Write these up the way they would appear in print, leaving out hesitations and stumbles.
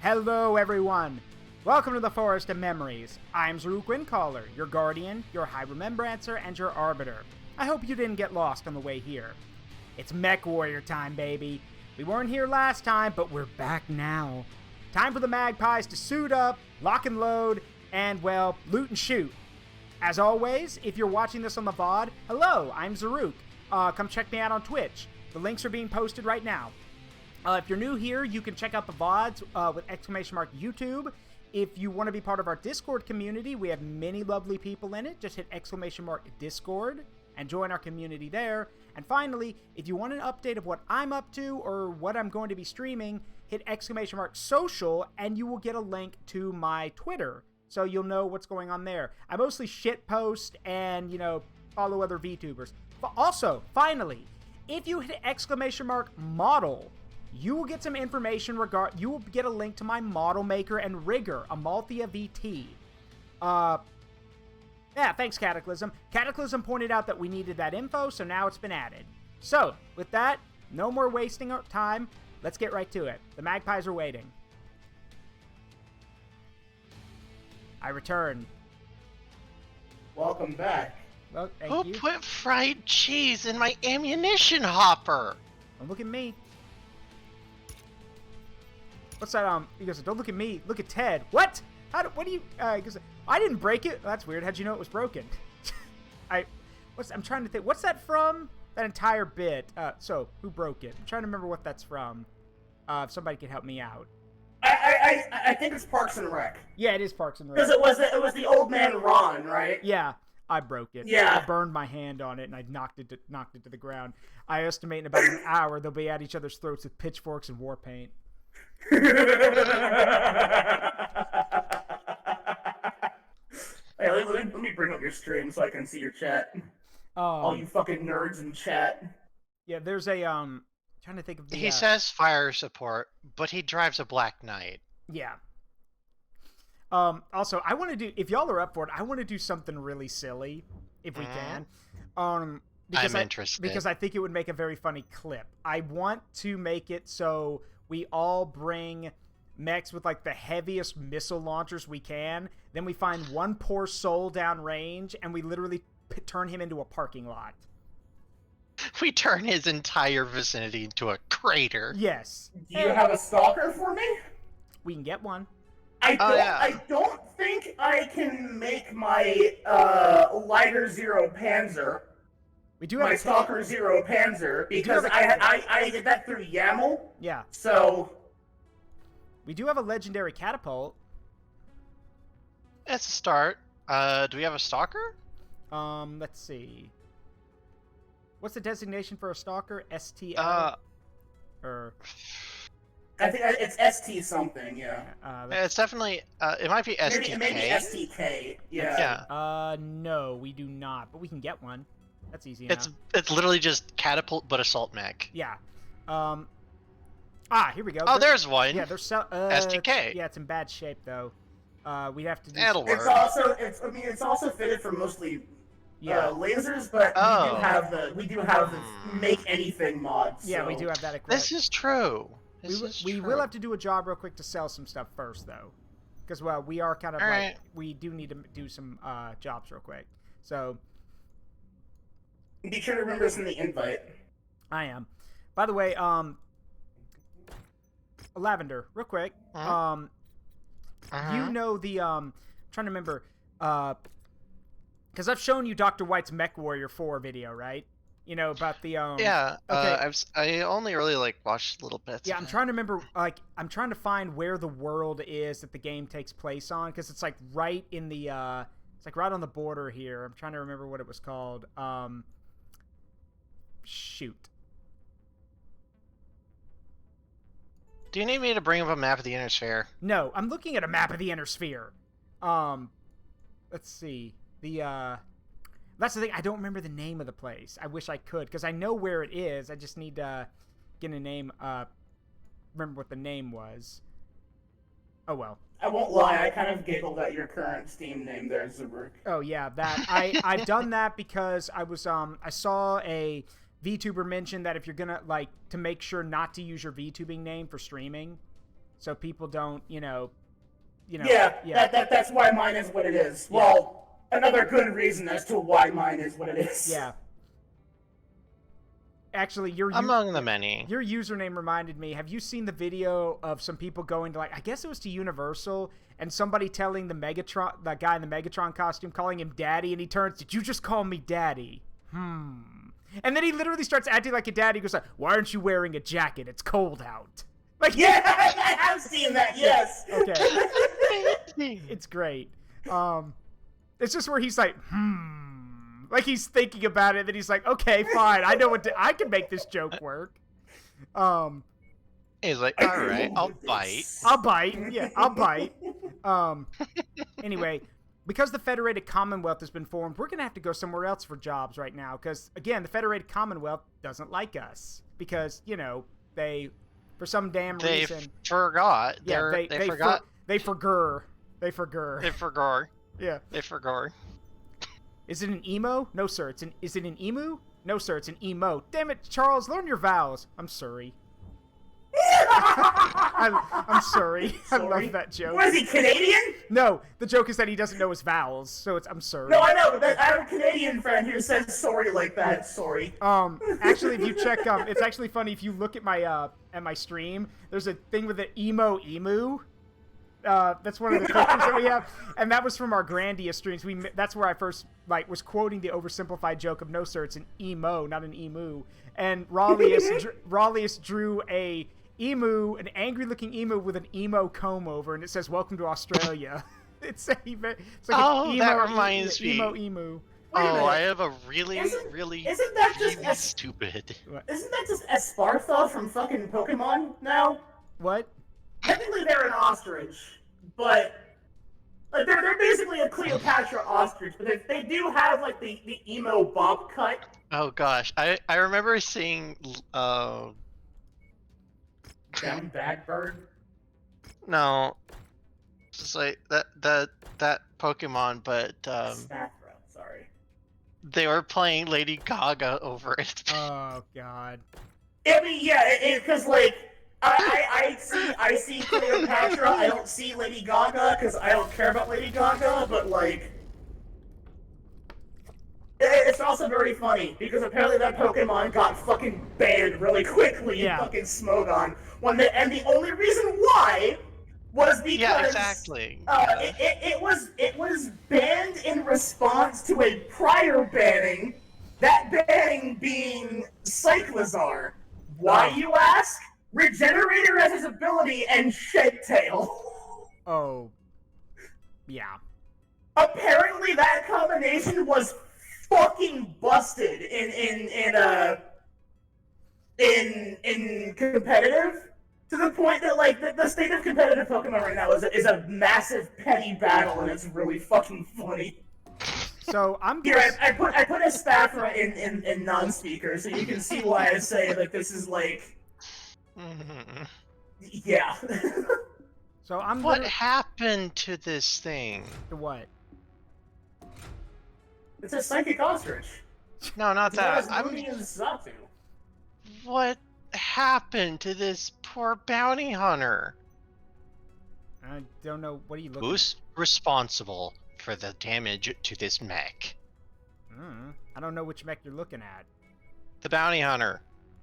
Hello, everyone. Welcome to the Forest of Memories. I'm Zaruk Windcaller, your guardian, your high remembrancer, and your arbiter. I hope you didn't get lost on the way here. It's Mechwarrior time, baby. We weren't here last time, but we're back now. Time for the magpies to suit up, lock and load, and, well, loot and shoot. As always, if you're watching this on the VOD, hello, I'm Zaruk. Come check me out on Twitch. The links are being posted right now. If you're new here, you can check out the VODs with !YouTube. If you want to be part of our Discord community, we have many lovely people in it. Just hit !Discord and join our community there. And finally, if you want an update of what I'm up to or what I'm going to be streaming, hit !Social and you will get a link to my Twitter. So you'll know what's going on there. I mostly shitpost and, follow other VTubers. But also, finally, if you hit !Model, you will get some information you will get a link to my model maker and rigger, Amalthea VT. Yeah, thanks, Cataclysm. Cataclysm pointed out that we needed that info, so now it's been added. So, with that, no more wasting our time. Let's get right to it. The magpies are waiting. I return. Welcome back. Well, thank Who you. put fried cheese in my ammunition hopper? Don't look at me. What's that, he goes, don't look at me, look at Ted. What? What do you, he goes, I didn't break it. That's weird. How'd you know it was broken? I'm trying to think, what's that from? That entire bit. So, who broke it? I'm trying to remember what that's from. If somebody could help me out. I think it's Parks and Rec. Yeah, it is Parks and Rec. Because it was the old man Ron, right? Yeah, I broke it. Yeah. I burned my hand on it and I knocked it to the ground. I estimate in about an hour they'll be at each other's throats with pitchforks and war paint. Hey, let me bring up your stream so I can see your chat. All you fucking nerds in chat. Yeah, there's a trying to think of the. He says fire support, but he drives a Black Knight. Yeah. Also, I want to do, if y'all are up for it, I want to do something really silly, if we can. Because I'm interested. Because I think it would make a very funny clip. I want to make it so we all bring mechs with, like, the heaviest missile launchers we can. Then we find one poor soul downrange, and we literally turn him into a parking lot. We turn his entire vicinity into a crater. Yes. Do you have a stalker for me? We can get one. I don't think I can make my Lighter Zero Panzer. We do have my Stalker Zero Panzer because I did that through YAML. Yeah. So we do have a legendary catapult. That's a start. Do we have a stalker? Let's see. What's the designation for a stalker? STL? Or I think it's ST something, yeah. It's definitely, it might be STK. Maybe STK, yeah. Yeah. No, we do not, but we can get one. That's easy enough. It's literally just catapult but assault mech. Yeah. Here we go. Oh, there's one. Yeah, there's STK. Yeah, it's in bad shape though. We'd have to do. That'll work. It's also fitted for mostly lasers, but we do have the make anything mods. Yeah, so. We do have that equipped. This is true. We will have to do a job real quick to sell some stuff first though, because we are kind of we do need to do some jobs real quick. So be sure to remember this in the invite. I am. By the way, Lavender, real quick. You know the trying to remember because I've shown you Dr. White's Mechwarrior 4 video, right? You know about the Yeah. Okay. I only really watched little bits. Yeah, I'm trying to remember. I'm trying to find where the world is that the game takes place on, because it's right in the it's right on the border here. I'm trying to remember what it was called. Shoot. Do you need me to bring up a map of the Inner Sphere? No, I'm looking at a map of the Inner Sphere. Let's see. That's the thing. I don't remember the name of the place. I wish I could, because I know where it is. I just need to get a name. Remember what the name was. Oh well. I won't lie. I kind of giggled at your current Steam name there, Zaruk. Oh yeah, that I've done that because I was I saw a VTuber mention that if you're gonna to make sure not to use your VTubing name for streaming, so people don't, Yeah. That's why mine is what it is. Yeah. Well, another good reason as to why mine is what it is. Yeah. Actually, among the many. Your username reminded me. Have you seen the video of some people going to, like, I guess it was to Universal, and somebody telling the guy in the Megatron costume, calling him Daddy, and he turns, "Did you just call me Daddy?" And then he literally starts acting like a daddy. He goes like, "Why aren't you wearing a jacket? It's cold out." Like, yeah, I have seen that. Yes. Okay. It's great. It's just where he's like, like he's thinking about it, then he's like, okay, fine, I know I can make this joke work. He's like, all right, I'll bite. Yeah, I'll bite. Anyway, because the Federated Commonwealth has been formed, we're gonna have to go somewhere else for jobs right now. Because again, the Federated Commonwealth doesn't like us because they, for some damn reason, they forgot. Yeah, they forgot. They forgot. Yeah. They forgot. Is it an emo? No, sir. Is it an emu? No, sir. It's an emo. Damn it, Charles, learn your vowels. I'm sorry. I'm sorry. I love that joke. What is he, Canadian? No, the joke is that he doesn't know his vowels, so it's I'm sorry. No, I know, but I have a Canadian friend who says sorry like that. Sorry. Actually, if you check, it's actually funny if you look at my stream. There's a thing with the emu. That's one of the pictures that we have, and that was from our Grandia streams. That's where I first was quoting the oversimplified joke of no sir, it's an emo, not an emu. And Raleus drew an angry-looking emu with an emo comb over, and it says "Welcome to Australia." it's like emo, that reminds me. Emu. I have a really isn't that just stupid. Isn't that just Espartha from fucking Pokemon now? What? Technically, they're an ostrich, but they're basically a Cleopatra ostrich. But they do have the emo bob cut. Oh gosh, I remember seeing Down bad bird. No, just like that Pokemon, but Saffron, sorry. They were playing Lady Gaga over it. Oh god. I mean, yeah, because I see Cleopatra. I don't see Lady Gaga because I don't care about Lady Gaga. But it's also very funny because apparently that Pokemon got fucking banned really quickly. Yeah. Fucking Smogon. And the only reason why was because exactly. It was banned in response to a prior banning. That banning being Cyclizar. Why, you ask? Regenerator as his ability and Shed Tail. Oh. Yeah. Apparently that combination was fucking busted in competitive, to the point that the state of competitive Pokemon right now is a massive petty battle, and it's really fucking funny. So I'm here. I put a Staffra in non-speaker, so you can see why I say this is yeah. So I'm. What happened to this thing? To what? It's a psychic ostrich. No, not that. What happened to this poor bounty hunter? I don't know. What are you looking? Who's responsible for the damage to this mech? I don't know which mech you're looking at. The bounty hunter.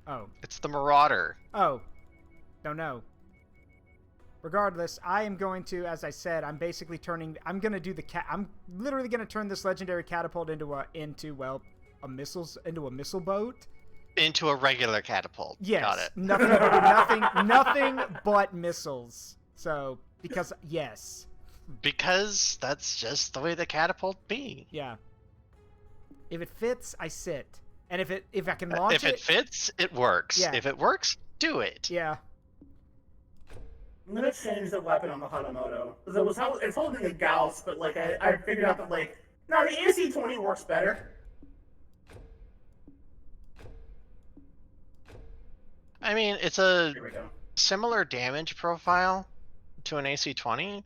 Oh. It's the Marauder. Oh. Don't know. Regardless, I am going to, as I said, I'm basically I'm going to do I'm literally going to turn this legendary catapult into a missile boat. Into a regular catapult. Yes. Got it. Nothing but missiles. So, yes. Because that's just the way the catapult be. Yeah. If it fits, I sit. And if I can launch if it fits, it works. Yeah. If it works, do it. Yeah. I'm gonna change the weapon on the Hanamoto. It's holding a Gauss, but I figured out that no, the AC-20 works better. I mean, it's a similar damage profile to an AC-20.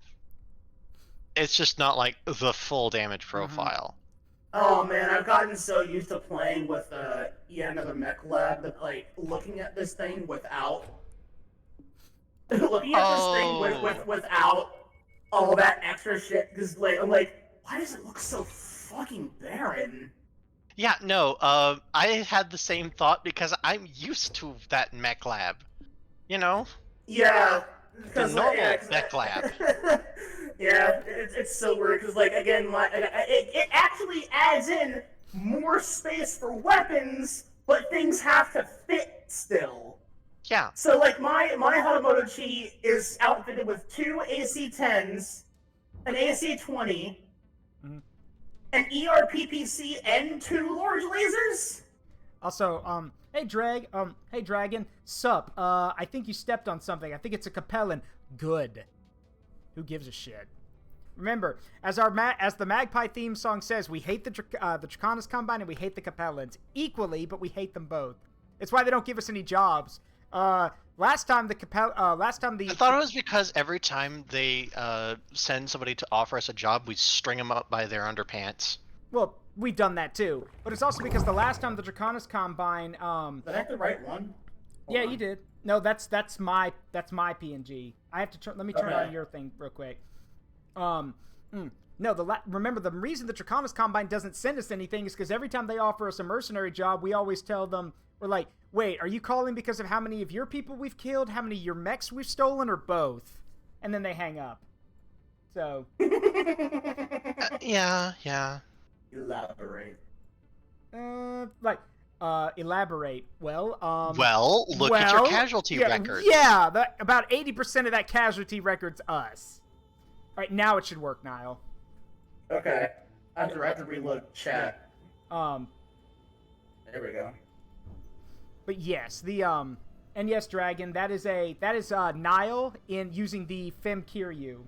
It's just not the full damage profile. Oh man, I've gotten so used to playing with yet another mech lab that looking at this thing without looking at this thing without all that extra shit, because I'm like, why does it look so fucking barren? Yeah, no, I had the same thought because I'm used to that mech lab. You know? Yeah. The normal mech lab. Yeah, it's so weird, because, like, again, it actually adds in more space for weapons, but things have to fit still. Yeah. So, like, my Hatamoto Chi is outfitted with 2 AC-10s, an AC-20, an ERPPC, and 2 large lasers? Also, hey Dragon, sup, I think you stepped on something. I think it's a Capellan. Good. Who gives a shit? Remember, as the Magpie theme song says, we hate the Draconis Combine and we hate the Capellans equally, but we hate them both. It's why they don't give us any jobs. Last time the I thought it was because every time they send somebody to offer us a job, we string them up by their underpants. Well, we've done that too, but it's also because the last time the Draconis Combine, Did I have the right one? yeah, you did. No, that's my PNG. I have to let me turn on your thing real quick. No, remember the reason the Draconis Combine doesn't send us anything is because every time they offer us a mercenary job, we always tell them, we're like, wait, are you calling because of how many of your people we've killed, how many of your mechs we've stolen, or both? And then they hang up. So. Yeah. Elaborate. Elaborate. Well, look at your casualty records. Yeah, about 80% of that casualty record's us. All right, now it should work, Nile. Okay. I have to reload chat. There we go. But yes, and yes, Dragon, that is Nile in using the Femkiryu.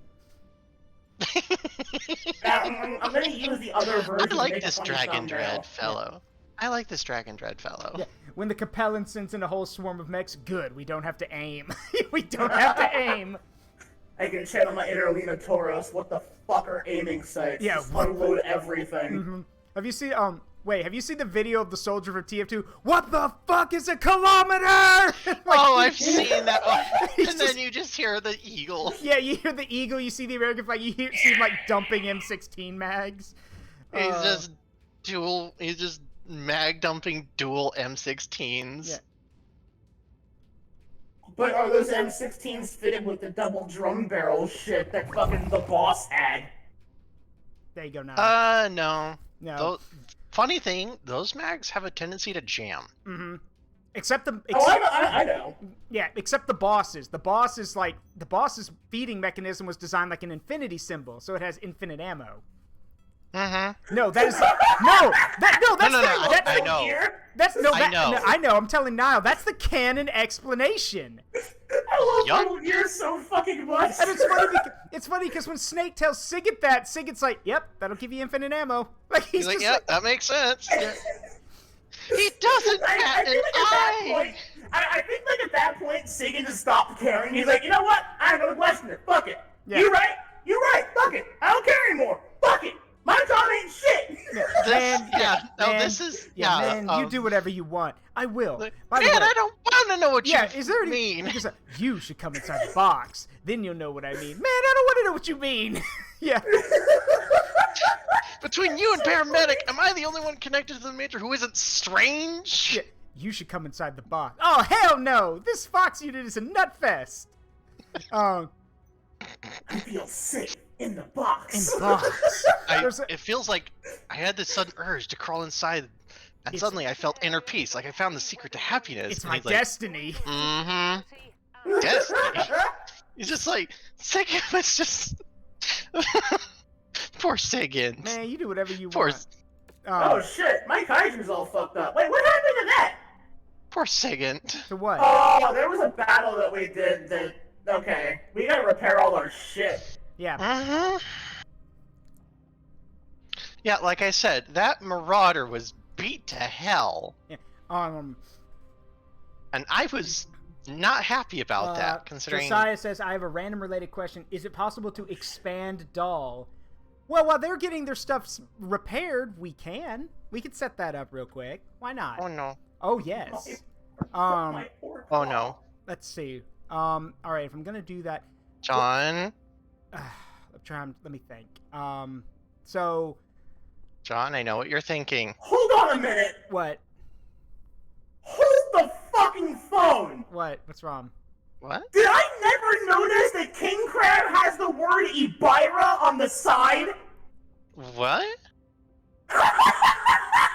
I'm gonna use the other version. I like this Dragon Dread fellow. I like this Dragon Dread fellow. Yeah. When the Capellan sends in a whole swarm of mechs, good, we don't have to aim. We don't have to aim. I can channel my inner Lena Tauros. What the fuck are aiming sites? Yeah, just unload everything. Mm-hmm. Have you seen have you seen the video of the soldier from TF2? What the fuck is a kilometer? I've seen that one. And then you just hear the eagle. Yeah, you hear the eagle, you see the American flag, see him like dumping M16 mags. He's just mag dumping dual M16s. Yeah. But are those M16s fitted with the double drum barrel shit that fucking the boss had? There you go now. No. Funny thing, those mags have a tendency to jam. Mm-hmm. Except I know. Yeah, except the bosses. The boss's feeding mechanism was designed like an infinity symbol, so it has infinite ammo. Mm-hmm. No, that's I know. I'm telling Nile, that's the canon explanation. I love Metal Gear so fucking much. And it's funny because when Snake tells Sigget that, Sigget's like, "Yep, that'll give you infinite ammo." Like he's like, just "Yep, that makes sense." Yeah. He doesn't have an eye. I think like at that point, Sigget just stopped caring. He's like, you know what? I'm gonna question it. Fuck it. Yeah. You're right. Fuck it. I don't care anymore. Fuck it. My job ain't shit. You do whatever you want. I will. I don't want to know what you mean. You should come inside the box. Then you'll know what I mean. Man, I don't want to know what you mean. Yeah. Between you and Paramedic, am I the only one connected to the Major who isn't strange? Yeah. You should come inside the box. Oh, hell no. This Fox unit is a nut fest. I feel safe in the box. In the box. It feels like I had this sudden urge to crawl inside, and suddenly I felt inner peace, like I found the secret to happiness. It's my destiny. Mm-hmm. Destiny. He's just like, Sigurd was just... Poor Sigurd. Man, you do whatever you want. Oh shit, my Kaiser's all fucked up. Wait, what happened to that? Poor Sigurd. To what? Oh, there was a battle that we did that... Okay, we gotta repair all our shit. Yeah. Mm-hmm. Yeah, like I said, that Marauder was beat to hell. Yeah. And I was not happy about that, considering... Josiah says, I have a random related question. Is it possible to expand Doll? Well, while they're getting their stuff repaired, we can. We could set that up real quick. Why not? Oh, no. Oh, yes. My poor claw. Oh, no. Let's see. All right, if I'm gonna do that, John. let me think. So. John, I know what you're thinking. Hold on a minute. What? Hold the fucking phone. What? What's wrong? What? Did I never notice that King Crab has the word Ibira on the side? What?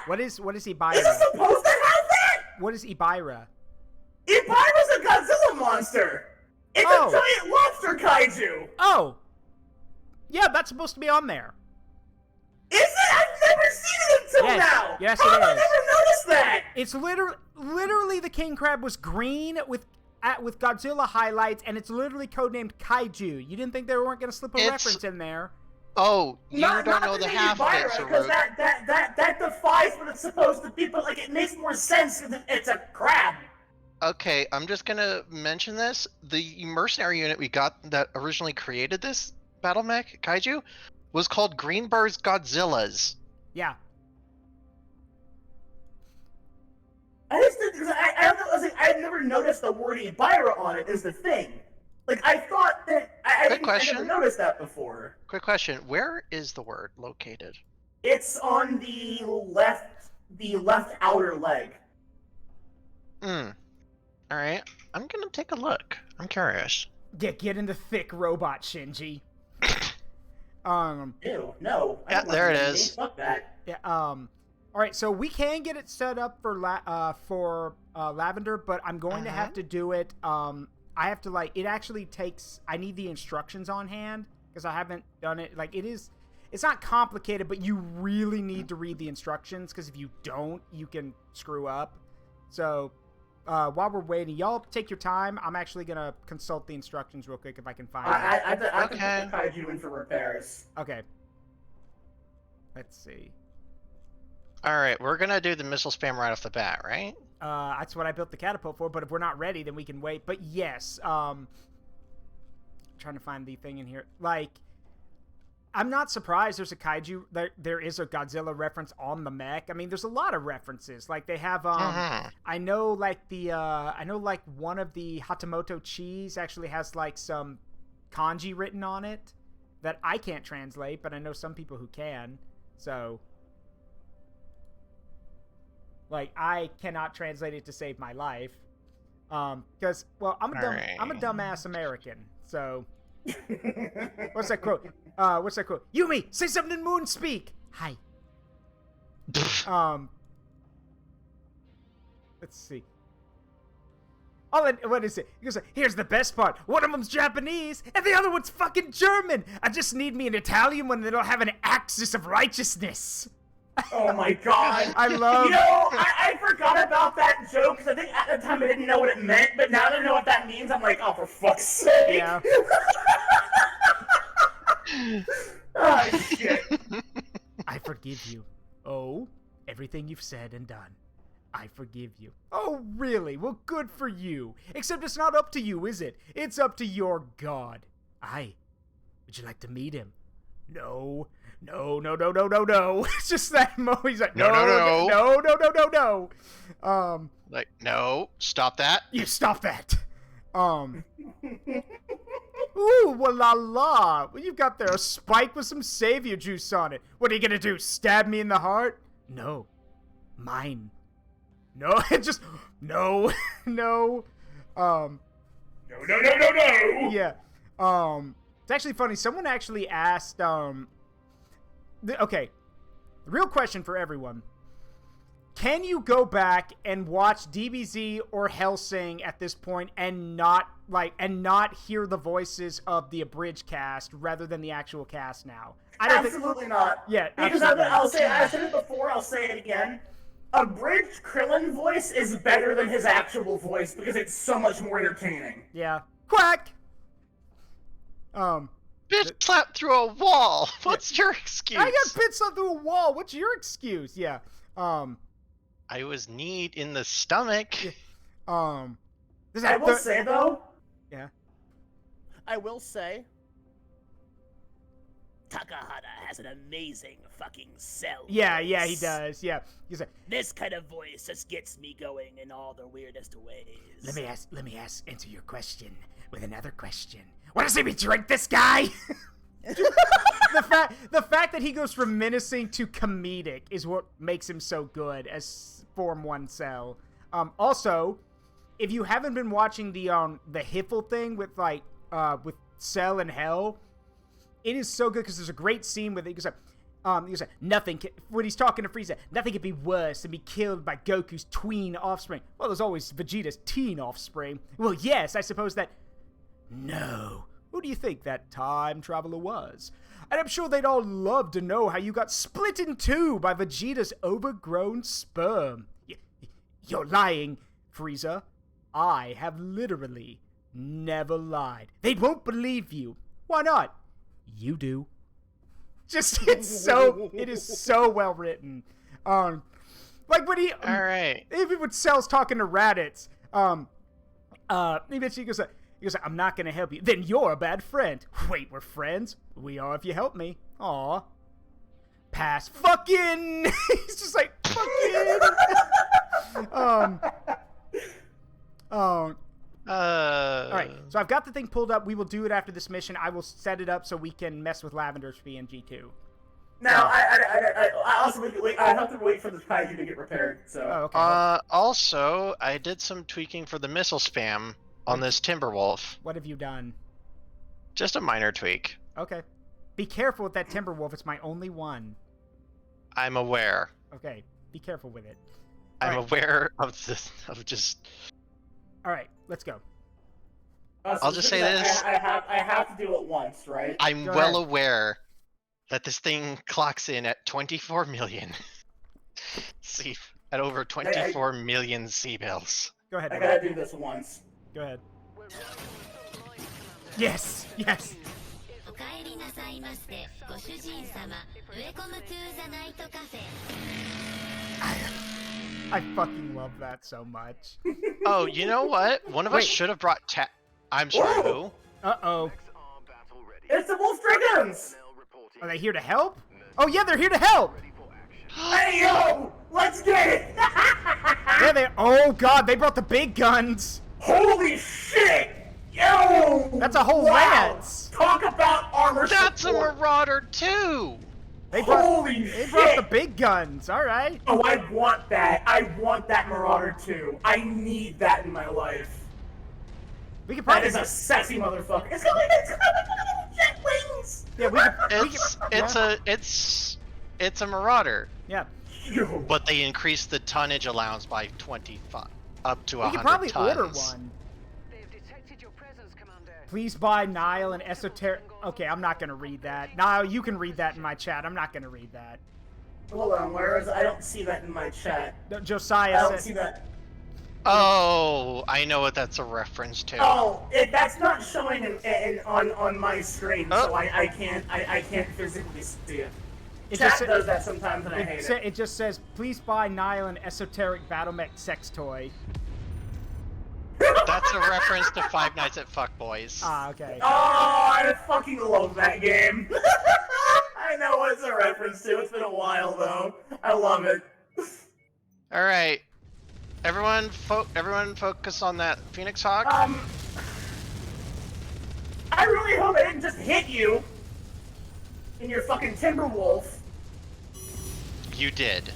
What is Ibira? Is it supposed to have that? What is Ibira? Ibira's a Godzilla monster. It's a giant lobster kaiju. Oh. Yeah, that's supposed to be on there. Is it? I've never seen it until now. Yes, How it have I is. never noticed that? It's literally the king crab was green with Godzilla highlights, and it's literally codenamed Kaiju. You didn't think they weren't going to slip a reference in there? Oh, you don't know the half of it, because Zaruk. that defies what it's supposed to be, but like it makes more sense because it's a crab. Okay, I'm just gonna mention this. The mercenary unit we got that originally created this battle mech kaiju was called Greenbar's Godzillas. Yeah. I just did because I don't know. I was like, I've never noticed the word Ibira on it. Is the thing. Like I thought that I never noticed that before. Quick question: where is the word located? It's on the left outer leg. All right, I'm gonna take a look. I'm curious. Get in the thick, robot Shinji. Ew, no. Yeah, there it is. Fuck that. Yeah. All right, so we can get it set up for Lavender, but I'm going to have to do it. I have to it actually takes. I need the instructions on hand because I haven't done it. Like it's not complicated, but you really need to read the instructions because if you don't, you can screw up. So while we're waiting, y'all take your time. I'm actually gonna consult the instructions real quick if I can find it. I can put the kaiju in for repairs. Okay. Let's see. All right, we're gonna do the missile spam right off the bat, right? That's what I built the catapult for, but if we're not ready, then we can wait. But yes, trying to find the thing in here. Like, I'm not surprised there's a kaiju. There is a Godzilla reference on the mech. I mean, there's a lot of references. Like they have, I know, like one of the Hatamoto cheese actually has like some kanji written on it that I can't translate, but I know some people who can. So. Like, I cannot translate it to save my life. Because, well, I'm a dumbass American, so... What's that quote? Yumi, say something in moon speak! Hi. Let's see. Oh, what is it? He goes, here's the best part. One of them's Japanese, and the other one's fucking German! I just need me an Italian one that'll have an axis of righteousness! Oh my god. I love... You know, I forgot about that joke, because I think at the time I didn't know what it meant, but now that I know what that means, I'm like, oh, for fuck's sake. Yeah. Oh, shit. I forgive you. Oh, everything you've said and done. I forgive you. Oh, really? Well, good for you. Except it's not up to you, is it? It's up to your god. Aye. Would you like to meet him? No. No. It's just that he's like, no. Like, no, stop that. You stop that. Ooh, la la. What you got there? A spike with some savior juice on it. What are you gonna do? Stab me in the heart? No. Mine. No, just no. No. No. Yeah. It's actually funny. Someone actually asked, okay. The real question for everyone. Can you go back and watch DBZ or Helsing at this point and not hear the voices of the abridged cast rather than the actual cast now? Absolutely not. Yeah, because I said it before, I'll say it again. Abridged Krillin voice is better than his actual voice because it's so much more entertaining. Yeah. Quack! Bitch slapped through a wall. What's your excuse? I got bit slapped through a wall. What's your excuse? Yeah. I was kneed in the stomach. I will say though. Yeah. I will say. Takahata has an amazing fucking cell Yeah, voice. yeah, he does. Yeah. He's like, This kind of voice just gets me going in all the weirdest ways. let me answer your question with another question. Wanna see me drink this guy? the fact that he goes from menacing to comedic is what makes him so good as Form 1 Cell. Also, if you haven't been watching the Hiffle thing with with Cell and Hell, it is so good because there's a great scene with it. He goes like, nothing can, when he's talking to Frieza, nothing could be worse than be killed by Goku's tween offspring. Well, there's always Vegeta's teen offspring. Well, yes, I suppose that. No. Who do you think that time traveler was? And I'm sure they'd all love to know how you got split in two by Vegeta's overgrown sperm. You're lying, Frieza. I have literally never lied. They won't believe you. Why not? You do. Just it is so well written. Like when he All right. even when Cell's talking to Raditz, he goes like, I'm not gonna help you. Then you're a bad friend. Wait, we're friends? We are if you help me. Aw. Pass. Fucking he's just like fucking Alright, so I've got the thing pulled up. We will do it after this mission. I will set it up so we can mess with Lavender's PNG2. Now, I also wait. I have to wait for the kaiju to get repaired. So. Oh, okay. Also, I did some tweaking for the missile spam on this Timberwolf. What have you done? Just a minor tweak. Okay. Be careful with that Timberwolf. It's my only one. I'm aware. Okay. Be careful with it. I'm aware of this. Of just. All right. Let's go. I'll just say this. I have to do it once, right? I'm Go well ahead. aware that this thing clocks in at 24 million. See, at over 24 million C-bills. Go ahead. I Evan. gotta do this once. Go ahead. Yes. Yes. おかえりなさいましてご主人様ウェコムトゥーザナイトカフェ I fucking love that so much. Oh, you know what? One of us Wait. should have brought I'm sorry, Whoa! who? Uh-oh. It's the Wolf Dragoons! Are they here to help? Oh, yeah, they're here to help! Hey, yo! Let's get it! Yeah, they. Oh, God, they brought the big guns! Holy shit! Yo! That's a whole wow. lance! Talk about armor That's a support. Marauder too! They brought, Holy they shit! brought the big guns, alright. Oh, I want that. I want that Marauder too. I need that in my life. We could That probably. is a sexy motherfucker. It's got jet wings! Yeah, It's a Marauder, Yeah. Yo. but they increased the tonnage allowance by 25, up to We 100 could probably tons. order one. Please buy Nile and Esoteric. Okay, I'm not gonna read that. Nile, you can read that in my chat. I'm not gonna read that. Hold on, where is I don't see that in my chat. No, I Josiah don't said. see that. Oh, I know what that's a reference to. Oh, that's not showing on my screen, so I can't physically see it. It Chat just, does that sometimes, and I hate it. it just says, please buy Nile and Esoteric Battlemech sex toy. That's a reference to Five Nights at Fuckboys. Ah, okay. Oh, I fucking love that game. I know what it's a reference to. It's been a while though. I love it. All right, everyone focus on that Phoenix Hawk. I really hope I didn't just hit you in your fucking Timberwolf. You did.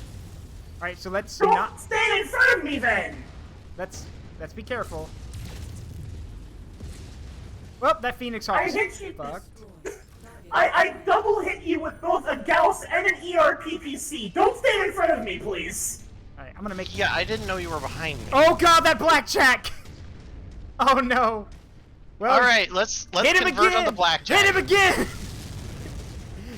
All right, so let's Don't not. stand in front of me then. Let's be careful. Well, that Phoenix Hawk I is hit you. fucked. I double hit you with both a Gauss and an ERPPC. Don't stand in front of me, please. All right, I'm gonna make. Yeah, I didn't know you were behind me. Oh God, that blackjack! Oh no. Well, All right, let's hit him convert again. on the blackjack. Hit him again.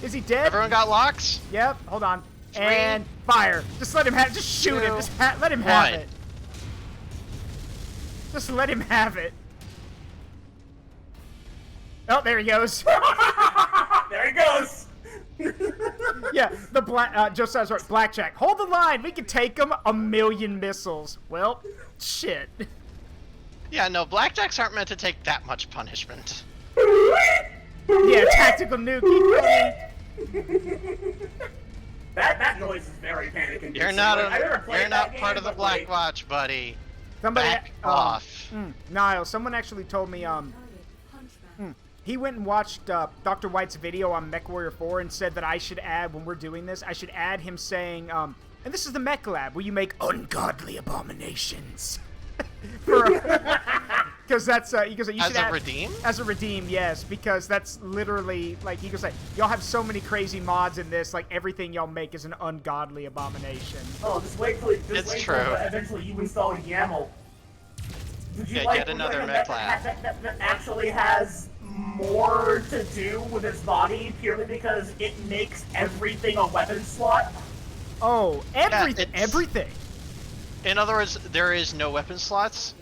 Is he dead? Everyone got locks? Yep. Hold on. And fire. Just let him have. Just shoot him. Just let him have one. it. Just let him have it. Oh, there he goes. There he goes. Yeah, the Josiah's right. Blackjack. Hold the line. We can take him 1,000,000 missiles. Well, shit. Yeah, no, blackjacks aren't meant to take that much punishment. Yeah, tactical nuke. Keep going. That noise is very panic-inducing. You're not Like, part of the Black Watch, buddy. Somebody, Back off. Niall, someone actually told me, he went and watched Dr. White's video on Mechwarrior 4 and said that I should add, when we're doing this, I should add him saying, and this is the Mech Lab, where you make ungodly abominations. Because that's, he goes, you should add... redeem? As a redeem, yes, because that's literally, like, he goes, like, y'all have so many crazy mods in this, like, everything y'all make is an ungodly abomination. Oh, just wait till eventually you install YAML. Would you get another Mech Lab. That actually has more to do with its body purely because it makes everything a weapon slot? Oh, everything! Yeah, everything! In other words, there is no weapon slots.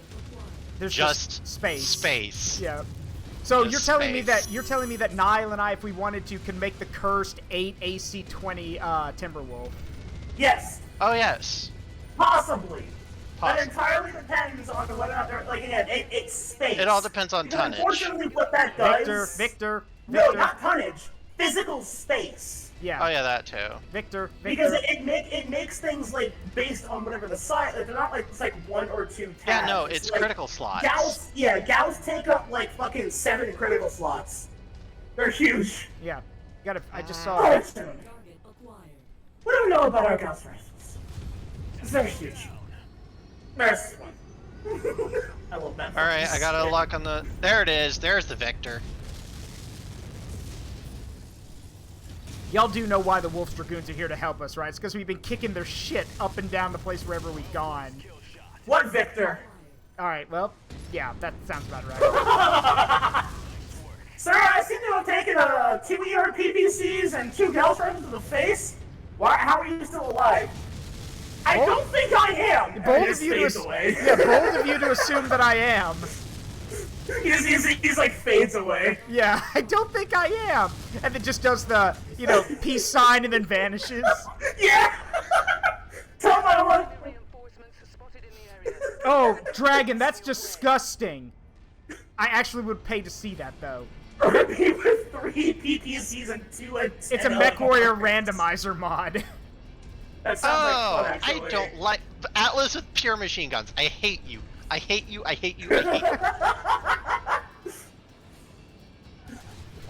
There's just space. Space. Yeah. So Just you're telling me that Nile and I, if we wanted to, can make the cursed 8 AC-20 Timberwolf. Yes. Oh yes. Possibly. That entirely depends on whether or not they're, like, again, it's space. It all depends on tonnage. Unfortunately, what that does... Victor. No, not tonnage. Physical space. Yeah. Oh yeah, that too. Victor. Because it makes things, like, based on whatever the size, like, they're not, like, it's like 1 or 2 tabs. Yeah, no, it's like, critical slots. Gauss take up, like, fucking 7 critical slots. They're huge. Yeah. I just saw... Oh, what do we know about our Gauss rifles? They're huge. There's one. I love that. Alright, I got a lock on the... There it is. There's the Victor. Y'all do know why the Wolf's Dragoons are here to help us, right? It's because we've been kicking their shit up and down the place wherever we've gone. What Victor? Alright, well, yeah, that sounds about right. Sir, I seem to have taken 2 ER PPCs and 2 Gauss rifles to the face. How are you still alive? I don't think I am! Bold of you to assume that I am. He's like fades away. Yeah, I don't think I am. And then just does the, peace sign and then vanishes. Yeah! Tell him I want... Oh, Dragon, that's disgusting. I actually would pay to see that, though. Me with 3 PPCs and 2 and 10. It's a Mechwarrior randomizer mod. That sounds like fun, I don't like... Atlas with pure machine guns. I hate you. I hate you. I hate you. I hate you.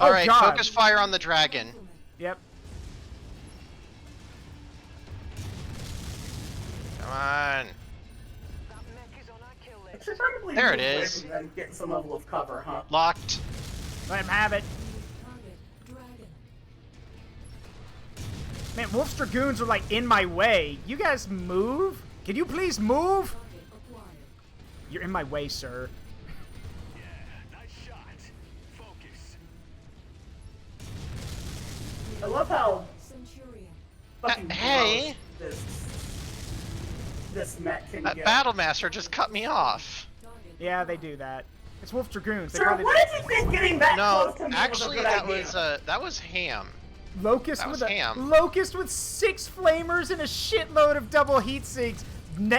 Alright, focus fire on the dragon. Yep. Come on. There it is. Get some level of cover, huh? Locked. Let him have it. Man, Wolf's Dragoons are like in my way. You guys move? Can you please move? You're in my way, sir. Yeah, nice shot. Focus. I love how fucking hey, this mech can that get. Battle Master just cut me off. Yeah, they do that. It's Wolf Dragoons. Sir, what did you think getting that close to me actually, was a good that was ham. Locust Locust with 6 flamers and a shitload of double heat sinks.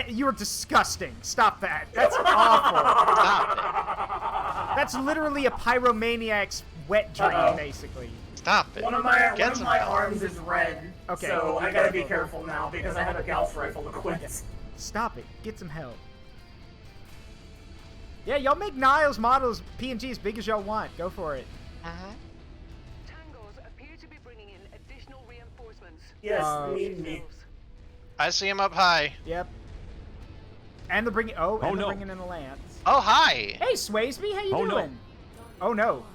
You're disgusting. Stop that. That's awful. Stop it. That's literally a pyromaniac's wet dream, basically. Stop it. One of my arms is red. Okay. So I gotta be careful now because I have a Gauss rifle equipped. Stop it. Get some help. Yeah, y'all make Nile's models PNG as big as y'all want. Go for it. Tangos appear to be bringing in additional reinforcements. Yes, me. I see him up high. Yep. And they're bringing. They're bringing in the lance. Oh, hi. Hey, Swayzeby, how you doing? No. Oh no.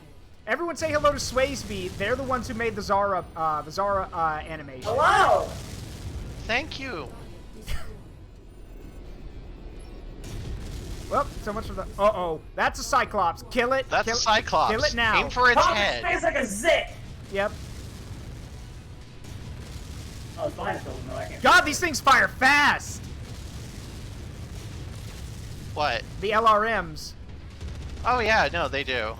Everyone say hello to Swayzeby. They're the ones who made the Zara animation. Hello. Thank you. Well, so much for the. Uh-oh, that's a Cyclops. Kill it. That's a Cyclops. Kill it now. Aim for its head. Face like a zit. Yep. Oh, it's behind the building. No, I can't. God, these things fire fast. What? The LRMs. Oh yeah, no, they do.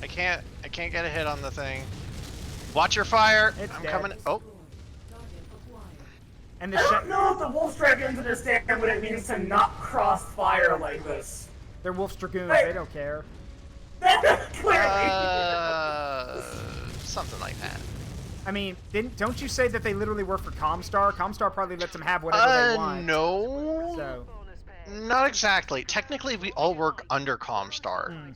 I can't get a hit on the thing. Watch your fire. I'm dead. coming. Oh. And the I don't know if the Wolf Dragons understand what it means to not cross fire like this. They're Wolf's Dragoons. Hey. They don't care. Clearly. something like that. I mean, don't you say that they literally work for Comstar? Comstar probably lets them have whatever they want. No. So, Not exactly. Technically, we all work under Comstar.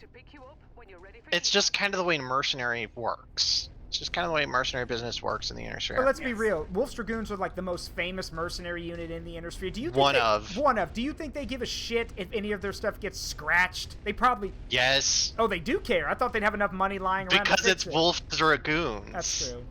It's just kind of the way mercenary works. It's just kind of the way mercenary business works in the Inner Sphere. but let's be real. Wolf's Dragoons are like the most famous mercenary unit in the Inner Sphere. Do you think One of. Do you think they give a shit if any of their stuff gets scratched? They probably. Yes. Oh, they do care. I thought they'd have enough money lying around. Because to it's fix it. Wolf's Dragoons. That's true.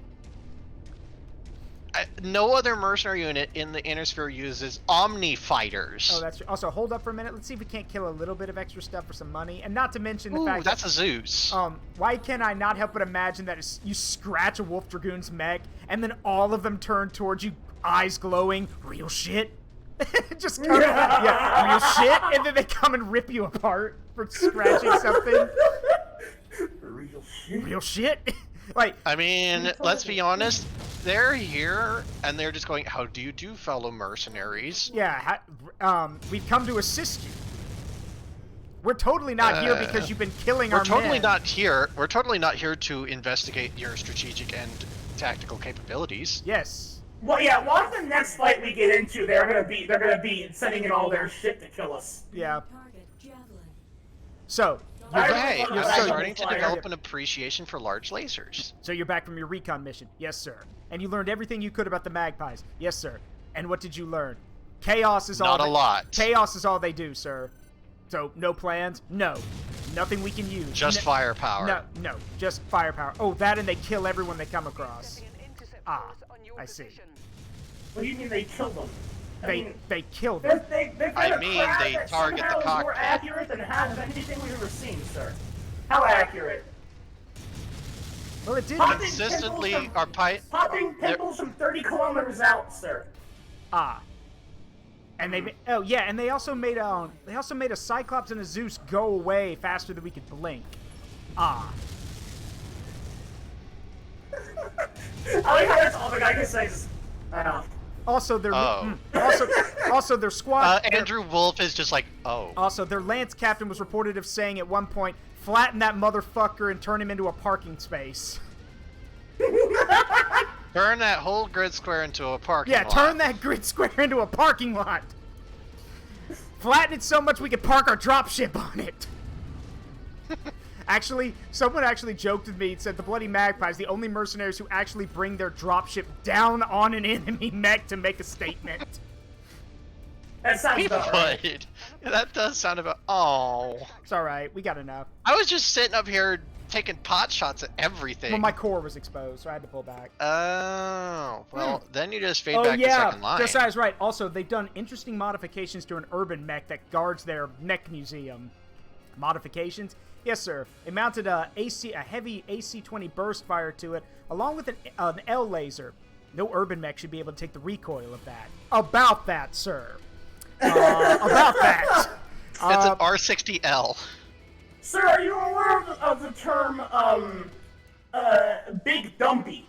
No other mercenary unit in the Inner Sphere uses Omni Fighters. Oh, that's true. Also, hold up for a minute. Let's see if we can't kill a little bit of extra stuff for some money. And not to mention the fact that's a Zeus. why can I not help but imagine that you scratch a Wolf Dragoon's mech, and then all of them turn towards you, eyes glowing, real shit? Just come, yeah, real shit? And then they come and rip you apart for scratching something. Real shit. Real shit? Like, I mean, let's be honest. They're here, and they're just going, how do you do, fellow mercenaries? yeah, we've come to assist you. We're totally not here because you've been killing our men. We're totally not here to investigate your strategic and tactical capabilities. Yes. Well, yeah. Watch the next fight we get into. They're gonna be sending in all their shit to kill us. Yeah. So, Hey, you're I'm starting to develop an appreciation for large lasers. So you're back from your recon mission. Yes, sir. And you learned everything you could about the magpies. Yes, sir. And what did you learn? Chaos is all. Not a lot. Chaos is all they do, sir. So no plans? No. Nothing we can use. Just firepower. No. Just firepower. Oh, that and they kill everyone they come across. Ah, I see. What do you mean they killed them? They kill them. They target the cockpit. More accurate than half of anything we've ever seen, sir. How accurate? Well, it did. Consistently, our popping pimples from 30 kilometers out, sir. Ah. And they also made a Cyclops and a Zeus go away faster than we could blink. Ah. I like how that's all the guy can say is, Also, their also their squad. Andrew Wolf is just like, oh. Also, their lance captain was reported of saying at one point, "Flatten that motherfucker and turn him into a parking space." Turn that whole grid square into a parking lot. Yeah, turn that grid square into a parking lot. Flatten it so much we could park our dropship on it. Actually, someone actually joked with me and said the bloody magpies, the only mercenaries who actually bring their dropship down on an enemy mech to make a statement. That sounds about right. That does sound about. Oh. It's alright, we got enough. I was just sitting up here taking pot shots at everything. Well, my core was exposed, so I had to pull back. Oh, well, then you just fade back the second line. Josiah's right. Also, they've done interesting modifications to an urban mech that guards their mech museum. Modifications? Yes, sir. They mounted a heavy AC-20 burst fire to it, along with an L laser. No urban mech should be able to take the recoil of that. About that, sir. About that. It's an R60L. Sir, are you aware of the term, big dumpy?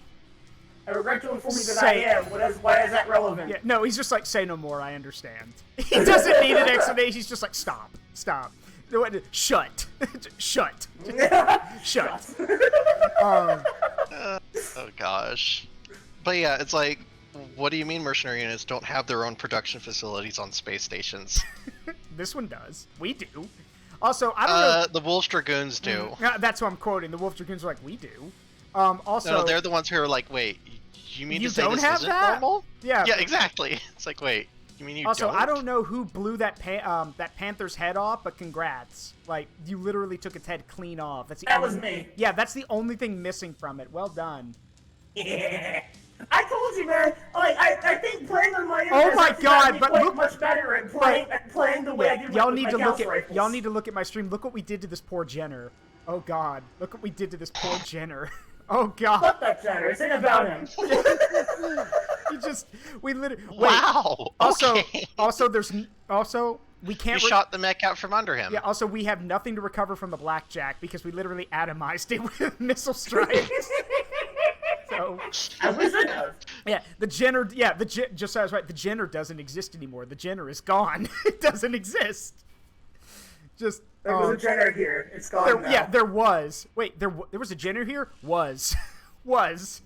I regret to inform you that I am. Why is that relevant? Yeah, no, he's just like, say no more, I understand. He doesn't need an explanation, he's just like, stop. Shut. Shut. Shut. Oh gosh. But yeah, it's like, what do you mean mercenary units don't have their own production facilities on space stations? This one does. We do. Also, I don't know. The Wolf Dragoons do. That's what I'm quoting. The Wolf Dragoons are like, we do. Also, no, they're the ones who are like, wait, you mean you to say don't this have isn't that? normal? Yeah. Yeah, exactly. It's like, wait, you mean you also, don't? I don't know who blew that panther's head off, but congrats. Like, you literally took its head clean off. That was me. Yeah, that's the only thing missing from it. Well done. Yeah. I told you, man. Like, I think playing on my Oh my god! But look, much better at playing the way I do. Y'all need to look at y'all need to look at my stream. Look what we did to this poor Jenner. Oh god, look what we did to this poor Jenner. Oh god. Fuck that Jenner. It's ain't about him. We literally. Wow. Okay. We can't. You shot the mech out from under him. Yeah. Also, we have nothing to recover from the blackjack because we literally atomized it with missile strikes. So, I wish it does. Yeah, the Jenner. Yeah, just as right. The Jenner doesn't exist anymore. The Jenner is gone. It doesn't exist. Just there was a Jenner here. It's gone now. Yeah, there was. Wait, there was a Jenner here. Was. Was.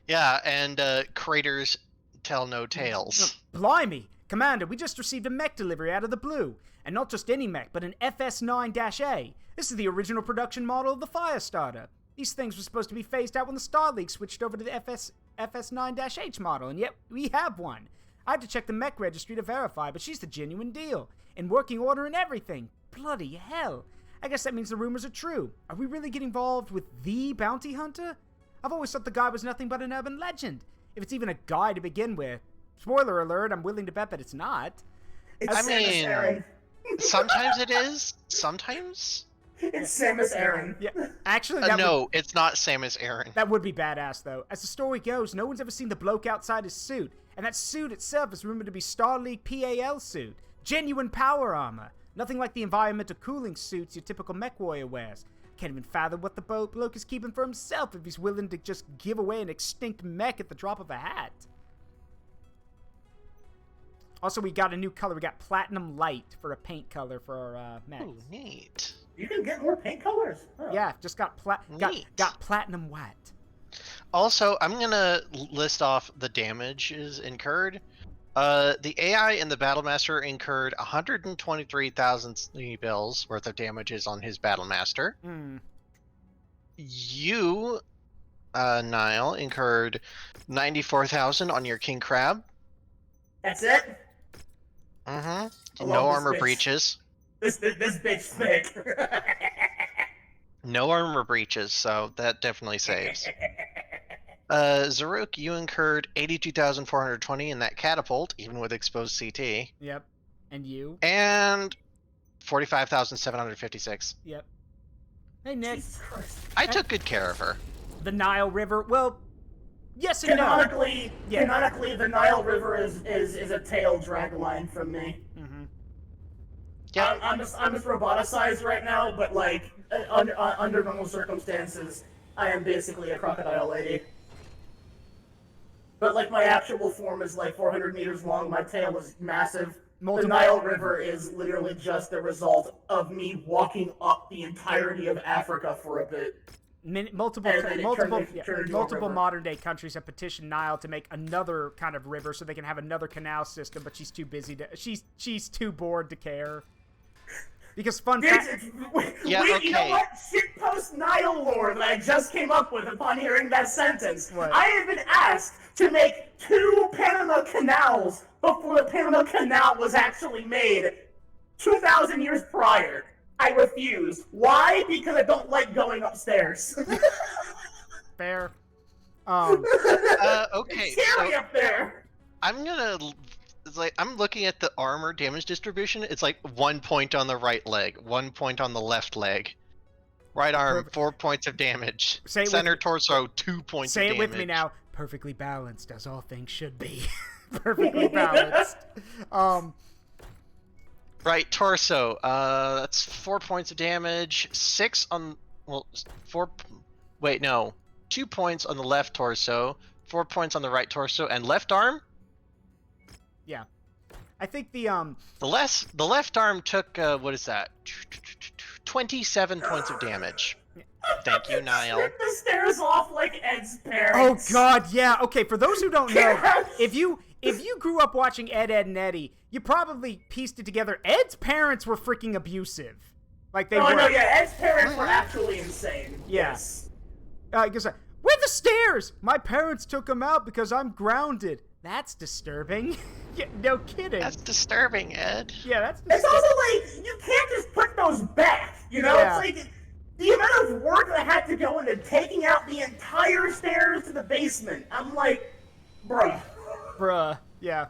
Yeah, and craters tell no tales. Blimey! Commander, we just received a mech delivery out of the blue. And not just any mech, but an FS-9-A. This is the original production model of the Firestarter. These things were supposed to be phased out when the Star League switched over to the FS-9-H model, and yet we have one. I had to check the mech registry to verify, but she's the genuine deal. In working order and everything. Bloody hell. I guess that means the rumors are true. Are we really getting involved with the bounty hunter? I've always thought the guy was nothing but an urban legend. If it's even a guy to begin with. Spoiler alert, I'm willing to bet that it's not. It's Samus Aran. Sometimes it is. Sometimes. It's Samus Aran. Yeah, actually, No, it's not Samus Aran. That would be badass, though. As the story goes, no one's ever seen the bloke outside his suit, and that suit itself is rumored to be Star League PAL suit. Genuine power armor. Nothing like the environmental cooling suits your typical Mechwarrior wears. Can't even fathom what the bloke is keeping for himself if he's willing to just give away an extinct mech at the drop of a hat. Also, we got a new color. We got Platinum Light for a paint color for our mechs. Ooh, neat. You can get more paint colors. Oh. Yeah, just got Platinum White. Also, I'm gonna list off the damages incurred. The AI in the Battlemaster incurred 123,000 bills worth of damages on his Battlemaster. You, Nile, incurred 94,000 on your King Crab. That's it? Mm-hmm. No armor breaches. This bitch thick. No armor breaches, so that definitely saves. Zaruk, you incurred 82,420 in that catapult, even with exposed CT. Yep. And you? And 45,756. Yep. Hey, Nick. I took good care of her. The Nile River. Well, yes and canonically, no. Canonically, the Nile River is a tail drag line from me. Mm-hmm. Yeah. I'm just roboticized right now, but like under normal circumstances, I am basically a crocodile lady. But like my actual form is like 400 meters long. My tail is massive. The Nile River is literally just the result of me walking up the entirety of Africa for a bit. Multiple modern day countries have petitioned Nile to make another kind of river so they can have another canal system, but she's too busy to. She's too bored to care. Because You know what? Shitpost Nile lore that I just came up with upon hearing that sentence. What? I have been asked to make 2 Panama Canals before the Panama Canal was actually made 2,000 years prior. I refuse. Why? Because I don't like going upstairs. Fair. Okay, It's scary up there. I'm looking at the armor damage distribution. It's like 1 point on the right leg, 1 point on the left leg. Right arm, 4 points of damage. Center torso, 2 points of damage. Say it with me now. Perfectly balanced, as all things should be. Perfectly balanced. Right torso, that's 4 points of damage. 2 points on the left torso, 4 points on the right torso, and left arm. Yeah, I think the left arm took what is that? 27 points of damage. Thank you, Nile. The stairs off like Ed's Oh parents. God, yeah. Okay, for those who don't know, if you grew up watching Ed, Ed and Eddie, you probably pieced it together. Ed's parents were freaking abusive. Like they were. No, yeah. Ed's parents were actually insane. Yeah. Yes. Because where are the stairs? My parents took them out because I'm grounded. That's disturbing. Yeah, no kidding. That's disturbing, Ed. Yeah, that's It's disturbing. also like, you can't just put those back, you know? Yeah. It's like, the amount of work that had to go into taking out the entire stairs to the basement. I'm like, bruh. Yeah.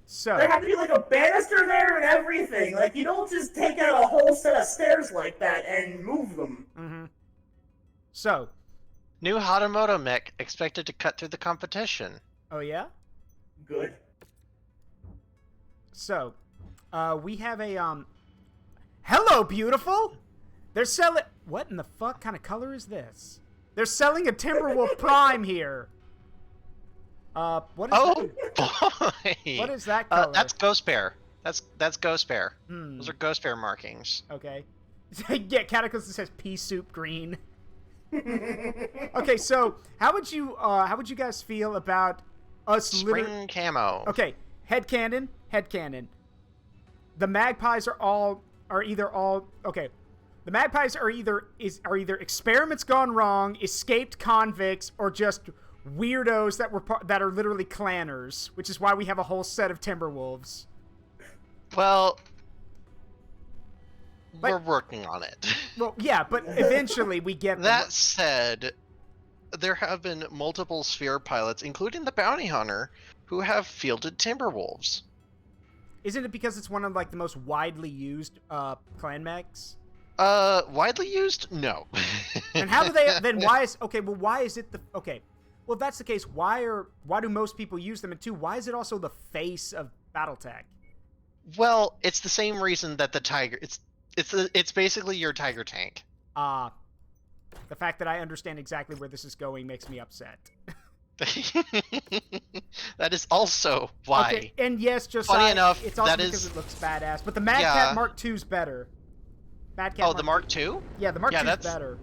So. There had to be like a banister there and everything. Like, you don't just take out a whole set of stairs like that and move them. Mm-hmm. So. New Hatamoto mech expected to cut through the competition. Oh yeah? Good. So, we have a, hello, beautiful! They're selling... What in the fuck kind of color is this? They're selling a Timberwolf Prime here. What is that? Boy! What is that color? That's Ghost Bear. That's Ghost Bear. Hmm. Those are Ghost Bear markings. Okay. Yeah, Cataclysm says pea soup green. Okay, so how would you guys feel about us Spring camo. Okay, headcanon. The magpies are either experiments gone wrong, escaped convicts, or just weirdos that are literally clanners, which is why we have a whole set of Timberwolves. Well, we're working on it. Well, yeah, but eventually we get them. That said, there have been multiple Sphere pilots, including the Bounty Hunter, who have fielded Timberwolves. Isn't it because it's one of like the most widely used clan mechs? Widely used? No. And how do they then? Why is it the okay? Well, if that's the case, why do most people use them? And two, why is it also the face of BattleTech? Well, it's the same reason that the Tiger. It's basically your Tiger tank. The fact that I understand exactly where this is going makes me upset. That is also why. Okay, and yes, Josiah, funny enough, it's also that because is it looks badass. But the Mad Cat Mark II's better. The Mark II? Yeah, the Mark II's better.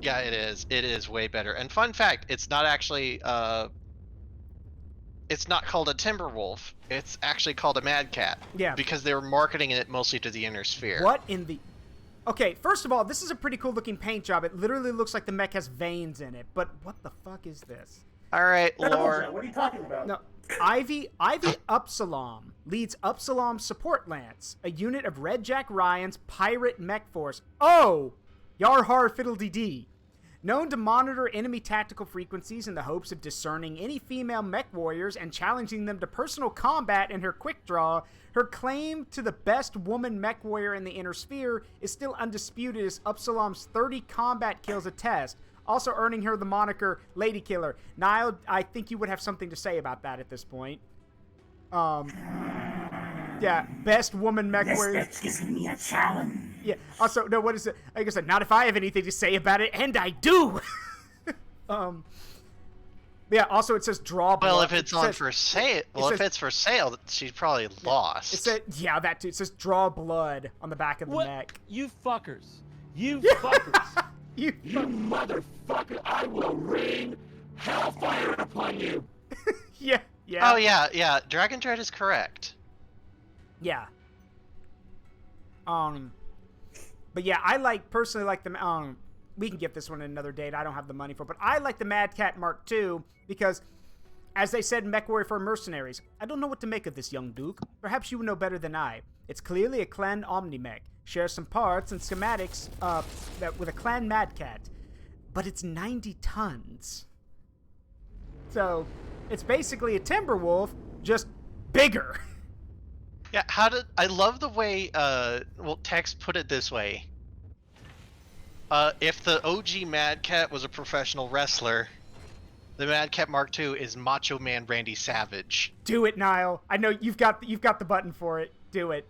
Yeah, it is. It is way better. And fun fact, it's not actually it's not called a Timberwolf. It's actually called a Mad Cat. Yeah. Because they were marketing it mostly to the Inner Sphere. What in the... Okay, first of all, this is a pretty cool looking paint job. It literally looks like the mech has veins in it. But what the fuck is this? Alright, lore. What are you talking about? No, Ivy Upsilon leads Upsilon Support Lance, a unit of Red Jack Ryan's pirate mech force. Oh! Yarhar Fiddle-dee-dee. Known to monitor enemy tactical frequencies in the hopes of discerning any female mech warriors and challenging them to personal combat in her quick draw, her claim to the best woman mech warrior in the Inner Sphere is still undisputed as Upsilon's 30 combat kills attest, also earning her the moniker Lady Killer. Nile, I think you would have something to say about that at this point. Yeah, best woman mech warrior. This gives me a challenge. Yeah. Also, no, what is it? Like I said, not if I have anything to say about it, and I do. Yeah. Also, it says draw blood. Well, if it's for sale, if it's for sale, she's probably lost. It said, yeah, that too. It says draw blood on the back of the neck. You fuckers. You fuckers. You motherfucker! I will rain hellfire upon you. Yeah. Yeah. Oh yeah. Dragon Dread is correct. Yeah. But yeah, I personally like the we can get this one another date. I don't have the money for it, but I like the Mad Cat Mark II because, as they said in Mechwarrior for Mercenaries, I don't know what to make of this young duke. Perhaps you would know better than I. It's clearly a clan Omni-Mech. Shares some parts and schematics with a clan Mad Cat, but it's 90 tons. So, it's basically a Timberwolf, just bigger. Yeah, I love the way Tex put it this way. If the OG Mad Cat was a professional wrestler, the Mad Cat Mark II is Macho Man Randy Savage. Do it, Nile. I know you've got the button for it. Do it.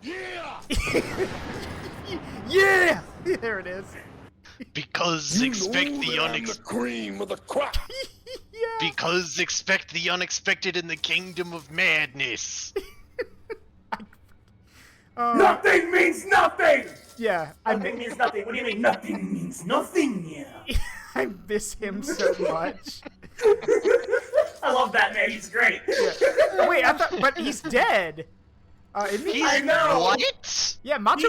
Yeah. Yeah. There it is. Because expect the the cream of the crop. Yeah. Because expect the unexpected in the kingdom of madness. Nothing means nothing! Yeah. Nothing means nothing. What do you mean nothing means nothing? Yeah. I miss him so much. I love that man. He's great. Yeah. Wait, but he's dead. I know. What? Yeah, Macho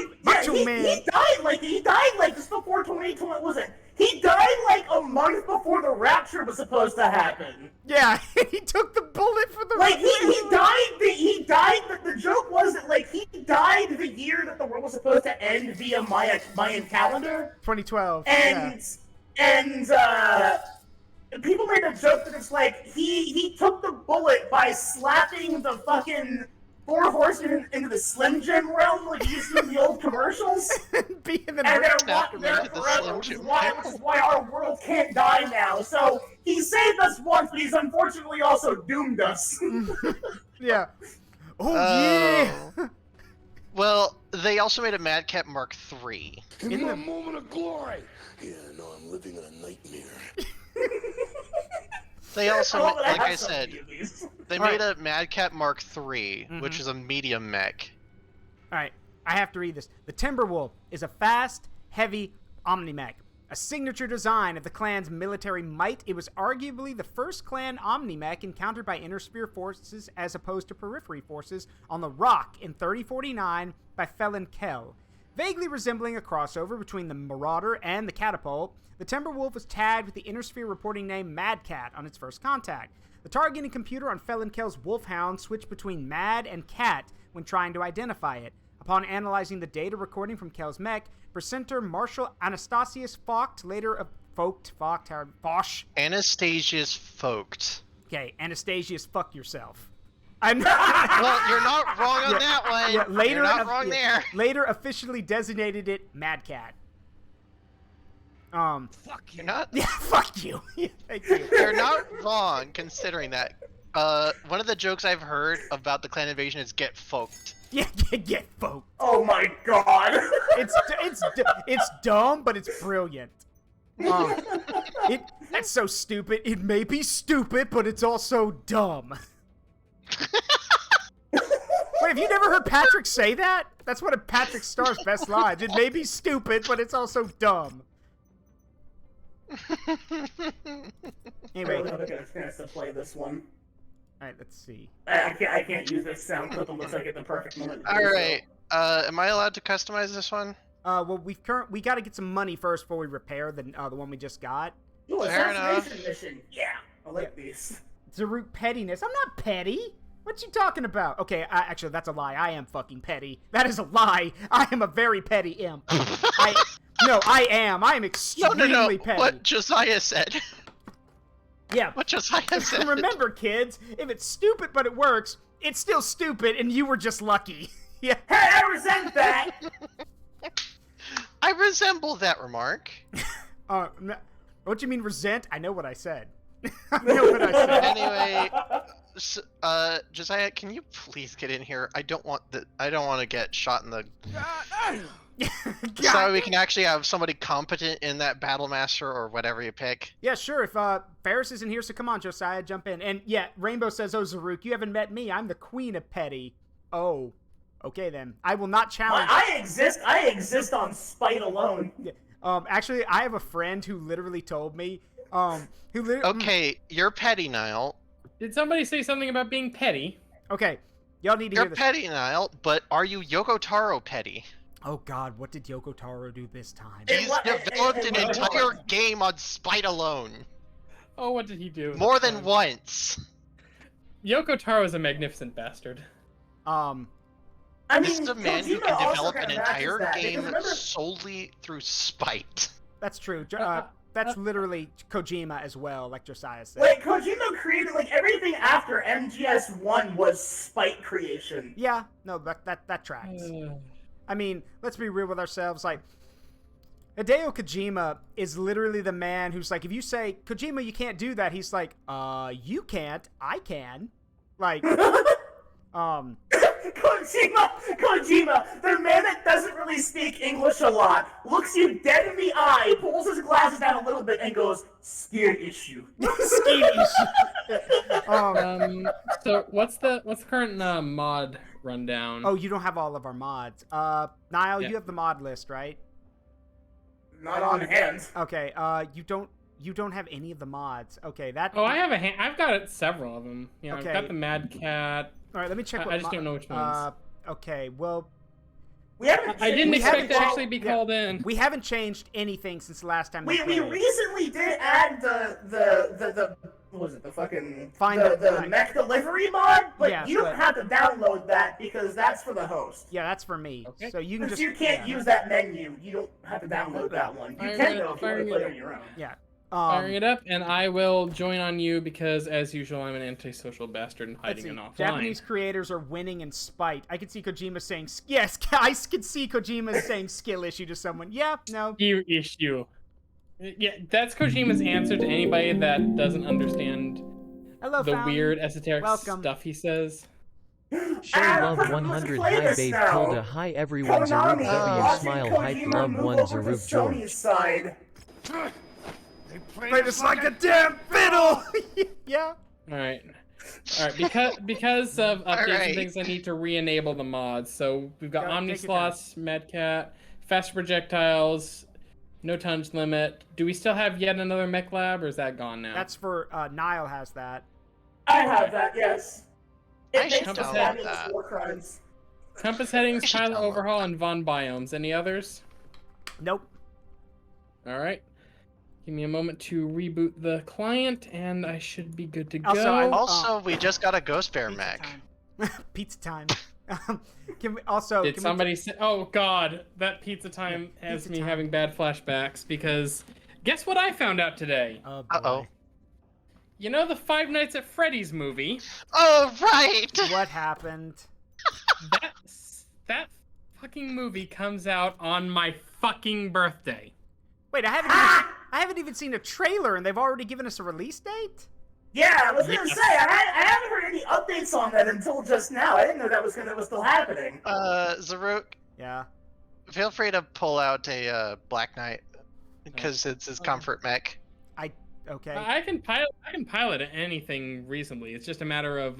Man. He died like just before 2020. Was it? He died like a month before the rapture was supposed to happen. Yeah, he took the bullet for the. Like he died. He died. The joke was that like he died the year that the world was supposed to end via Mayan calendar. 2012. And people made a joke that it's like he took the bullet by slapping the fucking Four Horsemen into the Slim Jim realm, like you used to in the old commercials. And they're locked there forever, which is why our world can't die now. So he saved us once, but he's unfortunately also doomed us. Yeah. Oh, yeah. Well, they also made a Mad Cat Mark III. In my moment of glory. Yeah, no, I'm living in a nightmare. They also, like I so said, they All made right. a Mad Cat Mark III, which is a medium mech. All right, I have to read this. The Timberwolf is a fast, heavy Omni-Mech. A signature design of the clan's military might, it was arguably the first clan Omni-Mech encountered by Inner Sphere forces as opposed to periphery forces on the Rock in 3049 by Felon Kell. Vaguely resembling a crossover between the Marauder and the Catapult, the Timberwolf was tagged with the Inner Sphere reporting name Mad Cat on its first contact. The targeting computer on Felon Kell's Wolfhound switched between Mad and Cat when trying to identify it. Upon analyzing the data recording from Kell's mech, Presenter Marshal Anastasius Vogt Anastasius Vogt. Okay, Anastasius, fuck yourself. I'm Well, you're not wrong on that one. Yeah, later, you're not wrong there. Later officially designated it Mad Cat. Fuck you. You're not. Yeah, fuck you. Yeah, thank you. You're not wrong considering that. One of the jokes I've heard about the clan invasion is get folked. Yeah, get folk. Oh my god. It's dumb, but it's brilliant. That's so stupid. It may be stupid, but it's also dumb. Wait, have you never heard Patrick say that? That's one of Patrick Starr's best lines. It may be stupid, but it's also dumb. Anyway, I'm gonna finish to play this one. All right, let's see. I can't use this sound clip. It looks like at the perfect moment. All right. Am I allowed to customize this one? Well, we got to get some money first before we repair the one we just got. Ooh, Fair enough. assassination mission. Yeah, I like these. Zaruk pettiness. I'm not petty. What you talking about? Okay, actually, that's a lie. I am fucking petty. That is a lie. I am a very petty imp. I am. I am extremely petty. What Josiah said. Yeah. What Josiah said. Remember, kids, if it's stupid but it works, it's still stupid, and you were just lucky. Yeah. Hey, I resent that. I resemble that remark. What do you mean resent? I know what I said. I know what I said. Anyway, Josiah, can you please get in here? I don't want to get shot in the. So we can actually have somebody competent in that battle master or whatever you pick. Yeah, sure. If Ferrus isn't here, so come on, Josiah, jump in. And yeah, Rainbow says, "Oh, Zaruk, you haven't met me. I'm the queen of petty." Oh, okay then. I will not challenge. I exist on spite alone. Yeah. Actually, I have a friend who literally told me, Okay, you're petty, Nile. Did somebody say something about being petty? Okay, y'all need to You're hear this. petty, Nile, but are you Yoko Taro petty? Oh God, what did Yoko Taro do this time? He's developed an entire game on spite alone. Oh, what did he do? More than once. Yoko Taro is a magnificent bastard. I mean, this is a man who Kojima can also develop kinda an matches entire that, game because remember- solely through spite. That's true. That's literally Kojima as well, like Josiah said. Like, Kojima created, like, everything after MGS1 was spite creation. Yeah, no, that tracks. I mean, let's be real with ourselves. Like, Hideo Kojima is literally the man who's like, if you say, Kojima, you can't do that, he's like, you can't, I can. Like, Kojima, the man that doesn't really speak English a lot, looks you dead in the eye, pulls his glasses down a little bit, and goes, "Skill issue." Skill issue. So what's the current mod rundown? Oh, you don't have all of our mods. Nile, Yeah. you have the mod list, right? Not on hand. Okay. You don't have any of the mods. Okay, that. Oh, I have I've got several of them. Yeah, Okay. I've got the Mad Cat. All right, let me check. I just don't know which ones. Okay, well, I didn't expect to actually be yeah. called in. We haven't changed anything since the last time We played. recently did add the what was it, the fucking Find the mech delivery mod, but Yeah, you don't but- have to download that because that's for the host. Yeah, that's for me. Okay. So you can Since just you can't use that menu, you don't have to download that one. You can though if you want to play it on your own. Yeah. Firing it up, and I will join on you because, as usual, I'm an antisocial bastard and Let's hiding see. and offline. Japanese creators are winning in spite. I can see Kojima saying, yes, I can see Kojima saying skill issue to someone. Yeah, no. Skill issue. Yeah, that's Kojima's answer to anybody that doesn't understand Hello, the Fountain. weird esoteric Welcome. stuff he says. Show love 100 hi babe Tilda hi everyone Zaruk W smile hype love 1 Zaruk George. Side. They play this like a damn fiddle! Yeah. Alright. Because of updates Alright. and things, I need to re-enable the mods. So we've got Go, Omni take your time. Sloths, Medcat, Fast Projectiles, No tonnage limit. Do we still have yet another mech lab, or is that gone now? That's for Nile has that. I have that, yes. I should Compass download that. war crimes. Compass headings, should pilot download overhaul, and Von biomes. Any others? Nope. All right. Give me a moment to reboot the client, and I should be good to Also, go. Also, we just got a Ghost Bear mech. Pizza time. Can we also? Did can somebody say? Oh God, that pizza time Yeah, has pizza me time. having bad flashbacks because guess what I found out today? Oh, boy. Uh-oh. You know the Five Nights at Freddy's movie? Oh, right! What happened? That fucking movie comes out on my fucking birthday. Wait, I haven't even seen a trailer, and they've already given us a release date. Yeah, I was gonna say I haven't heard any updates on that until just now. I didn't know that was still happening. Zaruk, Yeah. feel free to pull out a Black Knight because it's his comfort mech. Okay. I can pilot anything reasonably. It's just a matter of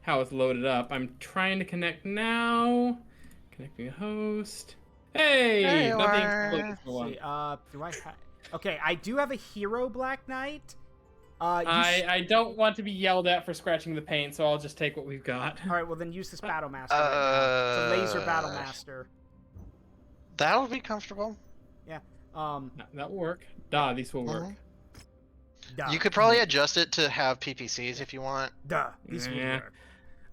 how it's loaded up. I'm trying to connect now. Connecting a host. Hey, There you nothing are. exploded for one. See, do I have? Okay, I do have a hero Black Knight. I don't want to be yelled at for scratching the paint, so I'll just take what we've got. All right, well then use this Battle Master. Right now. It's a laser Battle Master. That'll be comfortable. Yeah. That will work. These will work. Duh. You could probably adjust it to have PPCs if you want. Duh. These will Yeah. work.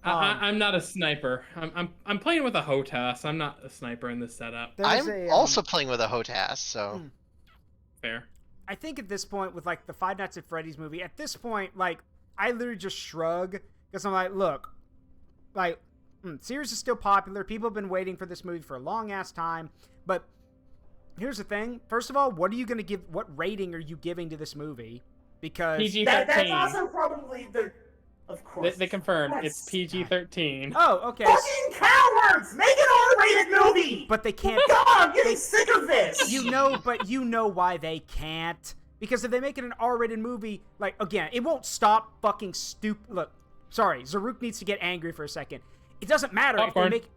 I'm not a sniper. I'm playing with a HOTAS. I'm not a sniper in this setup. I'm also playing with a HOTAS, so. Fair. I think at this point, with like the Five Nights at Freddy's movie, at this point, like I literally just shrug because I'm like, look, like, series is still popular. People have been waiting for this movie for a long ass time. But here's the thing: first of all, what are you gonna give? What rating are you giving to this movie? Because PG-13. That's also probably the. Of course. They confirmed That's- it's PG-13. oh, okay. Fucking cowards! Make an R-rated movie! But they can't. God, I'm getting sick of this! But you know why they can't. Because if they make it an R-rated movie, like, again, it won't stop fucking stupid. Look, sorry, Zaruk needs to get angry for a second. It doesn't matter if they make.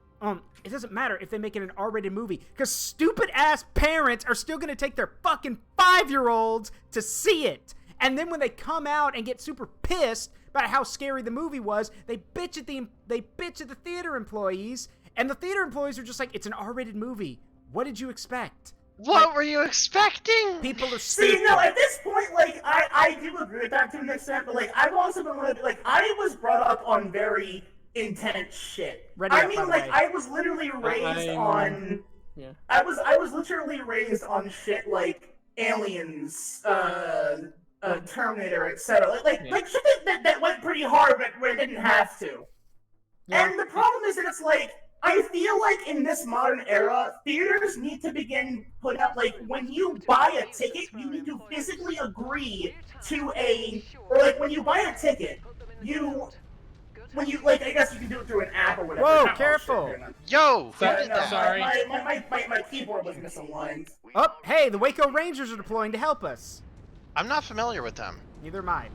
It doesn't matter if they make it an R-rated movie, because stupid-ass parents are still gonna take their fucking 5-year-olds to see it. And then when they come out and get super pissed about how scary the movie was, they bitch at the theater employees, and the theater employees are just like, it's an R-rated movie. What did you expect? What were you expecting? People are stupid. See, no, at this point, like, I do agree with that to an extent, but, like, I've also been, like, I was brought up on very intense shit. I mean, like, I was literally raised on... Yeah. I was literally raised on shit like Aliens, Terminator, etc. Like shit that went pretty hard, but where it didn't have to. Yeah. And the problem is that it's like, I feel like in this modern era, theaters need to begin put out, like, when you buy a ticket, you need to physically agree to or like, when you buy a ticket, like, I guess you can do it through an app or whatever. Whoa, careful! Yo! Sorry. My keyboard was misaligned. Oh, hey, the Waco Rangers are deploying to help us. I'm not familiar with them. Neither am I.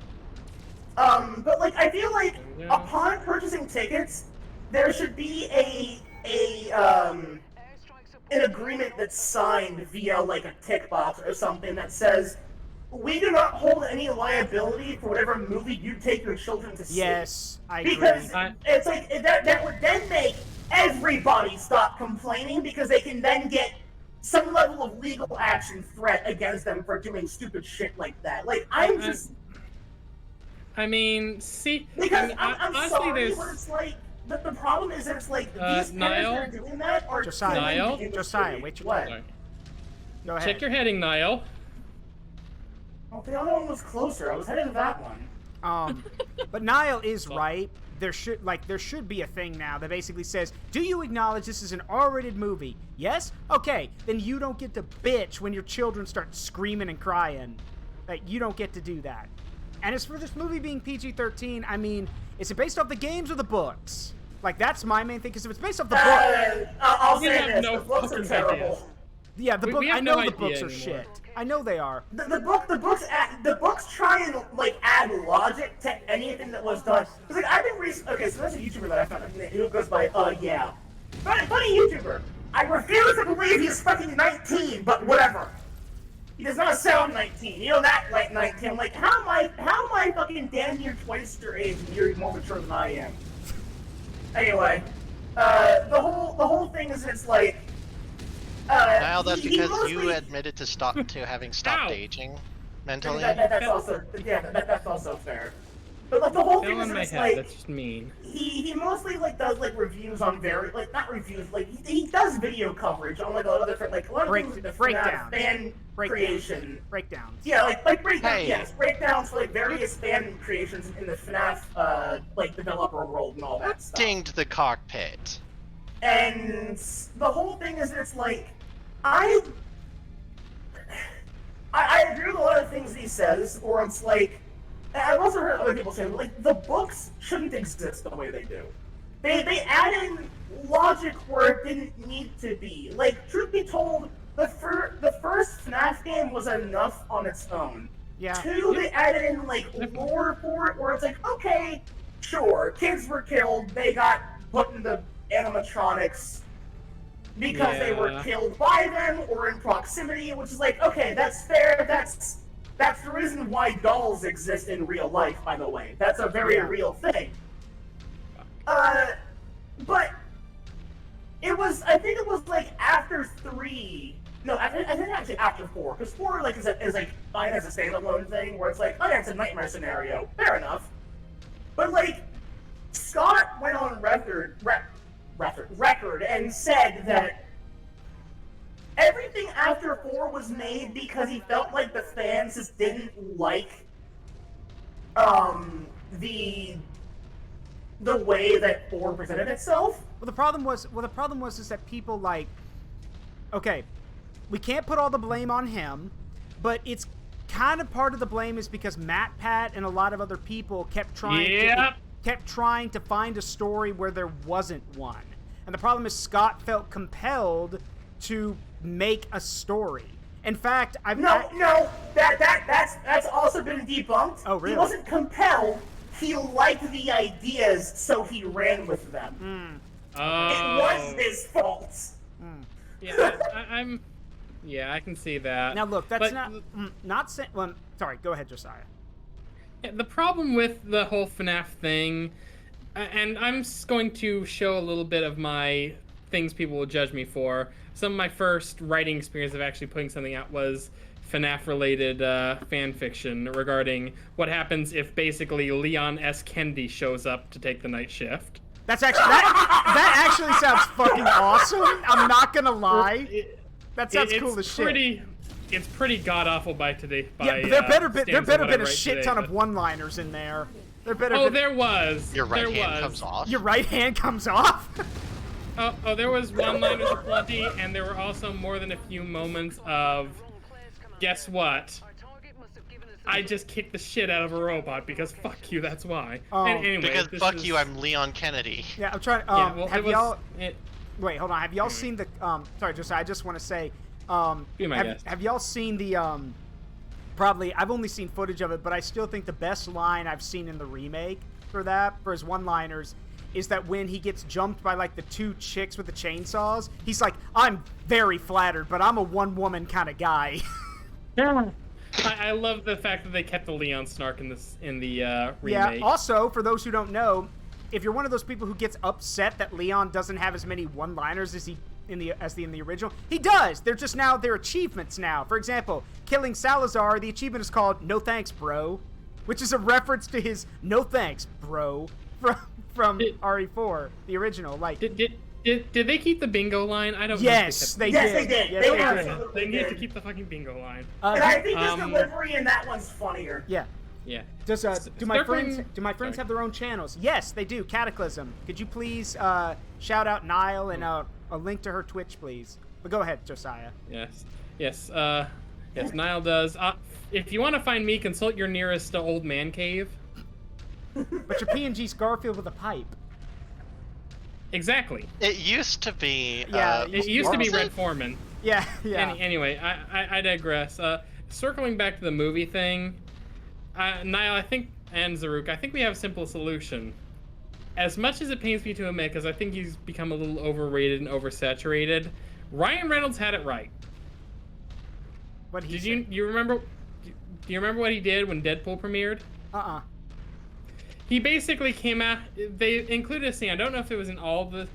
But, like, I feel like upon purchasing tickets, there should be an agreement that's signed via, like, a tick box or something that says, we do not hold any liability for whatever movie you take your children to see. Yes, I agree. Because it's like, that would then make everybody stop complaining, because they can then get some level of legal action threat against them for doing stupid shit like that. Like, I mean, see, because I'm honestly, sorry, but it's like, the problem is that it's like, these parents that are doing that are Josiah, Josiah, wait your what? turn. Go ahead. Check your heading, Nile. Well, the other one was closer. I was heading to that one. But Nile is right. There should be a thing now that basically says, do you acknowledge this is an R-rated movie? Yes? Okay, then you don't get to bitch when your children start screaming and crying. Like, you don't get to do that. And as for this movie being PG-13, I mean, is it based off the games or the books? Like, that's my main thing, because if it's based off the book... I'll say this, the books are terrible. Yeah, the book. I know the books are anymore. shit. I know they are. The books try and, like, add logic to anything that was done. Because, like, I've been okay, so there's a YouTuber that I found who goes by, yeah. Funny YouTuber. I refuse to believe he's fucking 19, but whatever. He does not sound 19. You know that, like 19. I'm like, how am I fucking damn near twice your age and you're more mature than I am? Anyway, the whole thing is it's like. Now that's because you admitted to having stopped aging mentally. That's also fair. But like the whole thing is it's like that's just mean. He mostly like does like reviews on not reviews, like he does video coverage on like a lot of different like a lot of things with the fan creation. Breakdowns. Yeah, like breakdowns. Yes, breakdowns for like various fan creations in the FNAF like developer world and all that stuff. Dinged the cockpit. And the whole thing is it's like I agree with a lot of things he says, or it's like. I've also heard other people say, like, the books shouldn't exist the way they do. They add in logic where it didn't need to be. Like, truth be told, the first FNAF game was enough on its own. Yeah. 2, they added in, like, lore for it, where it's like, okay, sure, kids were killed, they got put into animatronics because they were killed by them or in proximity, which is like, okay, that's fair, that's the reason why dolls exist in real life, by the way. That's a very real thing. But I think it was like after 3. No, I think actually after 4, because 4 like is like fine as a standalone thing where it's like, oh yeah, it's a nightmare scenario. Fair enough. But like Scott went on record and said that everything after 4 was made because he felt like the fans just didn't like the way that 4 presented itself. Well, the problem was is that people like, okay, we can't put all the blame on him, but it's kind of part of the blame is because Matt Pat and a lot of other people kept trying to find a story where there wasn't one. And the problem is Scott felt compelled to make a story. In fact, that's also been debunked. Oh, really? He wasn't compelled. He liked the ideas, so he ran with them. It was his fault. Yeah, I can see that. Now look, that's not saying. Well, sorry, go ahead, Josiah. Yeah, the problem with the whole FNAF thing, and I'm going to show a little bit of my things people will judge me for. Some of my first writing experience of actually putting something out was FNAF-related fan fiction regarding what happens if basically Leon S. Kennedy shows up to take the night shift. That's actually that actually sounds fucking awesome. I'm not gonna lie. That sounds cool as shit. It's pretty god awful by today. Yeah, there better been a shit ton of one-liners in there. There was. Your right hand comes off. Your right hand comes off. Oh, there was one-liners aplenty, and there were also more than a few moments of, guess what? I just kicked the shit out of a robot because fuck you, that's why. And anyway, because fuck you, I'm Leon Kennedy. Yeah, I'm trying. Wait, hold on. Have y'all seen the? Sorry, Josiah. I just want to say. Have y'all seen the? Probably, I've only seen footage of it, but I still think the best line I've seen in the remake for his one-liners is that when he gets jumped by like the 2 chicks with the chainsaws, he's like, "I'm very flattered, but I'm a one-woman kind of guy." Yeah. I love the fact that they kept the Leon snark in the remake. Yeah. Also, for those who don't know, if you're one of those people who gets upset that Leon doesn't have as many one-liners as in the original, he does. They're just now they're achievements now. For example, killing Salazar, the achievement is called "No Thanks, Bro," which is a reference to his "No Thanks, Bro" from RE4, the original. Like, did they keep the bingo line? I don't know. Yes, they did. Yes, they did. Yes, they absolutely They need did. to keep the fucking bingo line. And I think his delivery in that one's funnier. Yeah. Yeah. Do my friends have their own channels? Yes, they do. Cataclysm. Could you please shout out Nile and a link to her Twitch, please? But go ahead, Josiah. Yes. Nile does. If you want to find me, consult your nearest old man cave. But your PNG's Garfield with a pipe. Exactly. It used to be. It used to be Red Foreman. Yeah. Anyway, I digress. Circling back to the movie thing, Nile, I think, and Zaruk, I think we have a simple solution. As much as it pains me to admit, because I think he's become a little overrated and oversaturated, Ryan Reynolds had it right. What he Did said. you remember? Do you remember what he did when Deadpool premiered? He basically came out. They included a scene. I don't know if it was in all the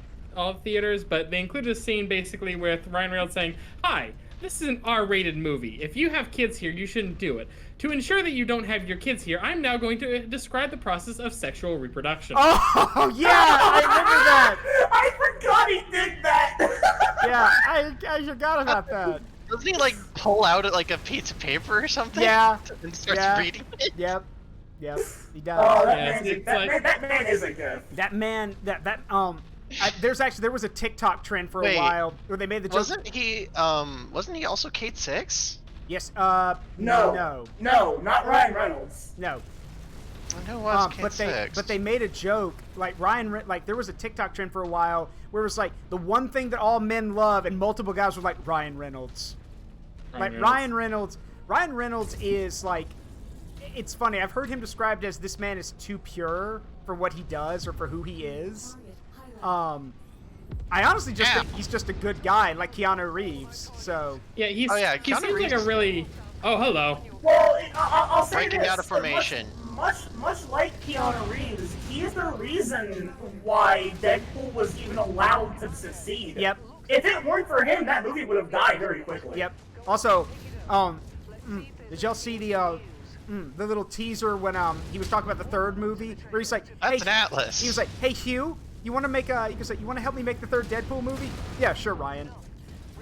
theaters, but they included a scene basically with Ryan Reynolds saying, "Hi, this is an R-rated movie. If you have kids here, you shouldn't do it. To ensure that you don't have your kids here, I'm now going to describe the process of sexual reproduction." Oh yeah, I remember that. I forgot he did that. Yeah, I forgot about that. Doesn't he like pull out like a piece of paper or something? Yeah. And starts reading it. Yep, he does. Oh, Yeah, that man isn't good. That man, there was a TikTok trend for a while where they made the joke. Wasn't he also Kate Six? Yes. No, not Ryan Reynolds. No. I know it was Kate Six. But they made a joke like there was a TikTok trend for a while where it was like the one thing that all men love, and multiple guys were like Ryan Reynolds. Ryan Reynolds is like, it's funny. I've heard him described as this man is too pure for what he does or for who he is. I honestly just think he's just a good guy, like Keanu Reeves. So yeah, he seems Reeves. like a really. Oh, hello. Well, I'll say breaking this. out of formation. Much like Keanu Reeves, he's the reason why Deadpool was even allowed to succeed. Yep. If it weren't for him, that movie would have died very quickly. Yep. Also, did y'all see the little teaser when he was talking about the third movie where he's like, "That's an Atlas." He was like, "Hey Hugh, you want to make a?" He was like, "You want to help me make the third Deadpool movie?" Yeah, sure, Ryan.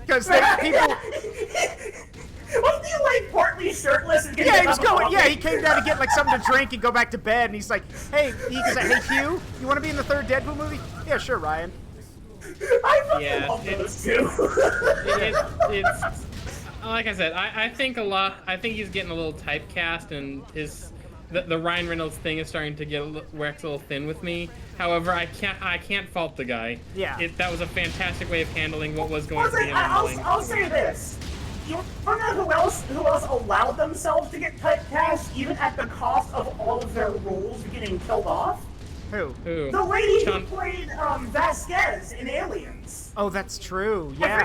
Because people. Wasn't he like partly shirtless and he was going. Yeah, he came down to get like something to drink and go back to bed, and he's like, "Hey," he goes like, "Hey Hugh, you want to be in the third Deadpool movie?" Yeah, sure, Ryan. I fucking love those two. It's like I said, I think he's getting a little typecast, and the Ryan Reynolds thing is starting to wax a little thin with me. However, I can't fault the guy. Yeah. That was a fantastic way of handling what was going to be. I'll say this. You know who else allowed themselves to get typecast even at the cost of all of their roles getting killed off? Who? The lady who played Vasquez in Aliens. Oh, that's true. Yeah.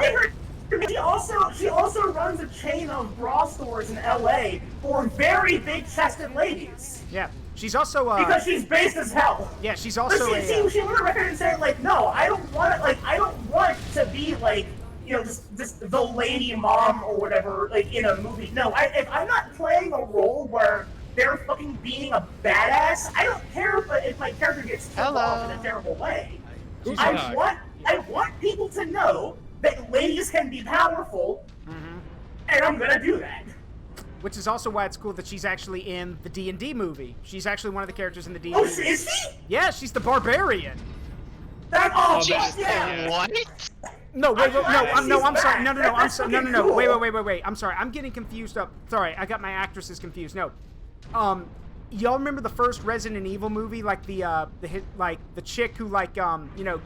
She also runs a chain of bra stores in LA for very big-chested ladies. Yeah. She's also because she's based as hell. Yeah, she's also she went on record and said like, no, I don't want to be like, you know, just the lady mom or whatever, like in a movie. No, if I'm not playing a role where they're fucking being a badass, I don't care if my character gets killed off in a terrible way. I want people to know that ladies can be powerful, and I'm gonna do that. Which is also why it's cool that she's actually in the D&D movie. She's actually one of the characters in the D&D movie. Oh, is she? Yeah, she's the barbarian. Yeah. What? No, wait, I'm sorry. No, I'm sorry. No. Wait. I'm sorry. I'm getting confused up. Sorry, I got my actresses confused. No. Y'all remember the first Resident Evil movie, like the chick who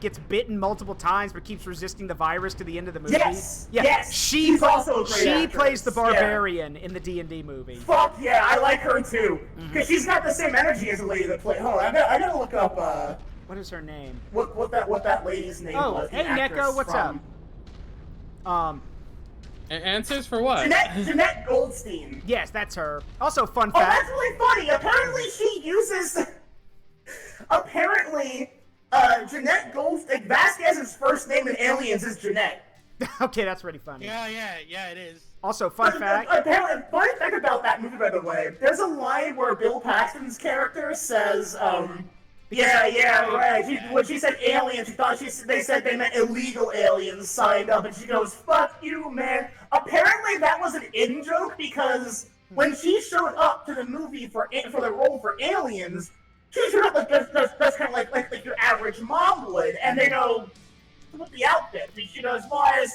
gets bitten multiple times but keeps resisting the virus to the end of the movie? Yes. Yeah. Yes. She's also a great actress. Plays the barbarian in the D&D movie. Fuck yeah, I like her too. Because she's got the same energy as the lady that played. Hold on, I gotta look up. What is her name? What that lady's name was? Oh, hey Neko, what's up? Answers for what? Jeanette Goldstein. Yes, that's her. Also, fun fact. Oh, that's really funny. Apparently, she uses. Jeanette Goldstein. Vasquez's first name in Aliens is Jeanette. Okay, that's pretty funny. Yeah, it is. Also, fun fact. Apparently, fun fact about that movie, by the way. There's a line where Bill Paxton's character says, Yeah, right. When she said aliens, she thought they said they meant illegal aliens signed up, and she goes, "Fuck you, man." Apparently, that was an in-joke because when she showed up to the movie for the role for Aliens, she showed up like that's kind of like your average mom would, and they go, "With the outfit," and she goes, "Well, I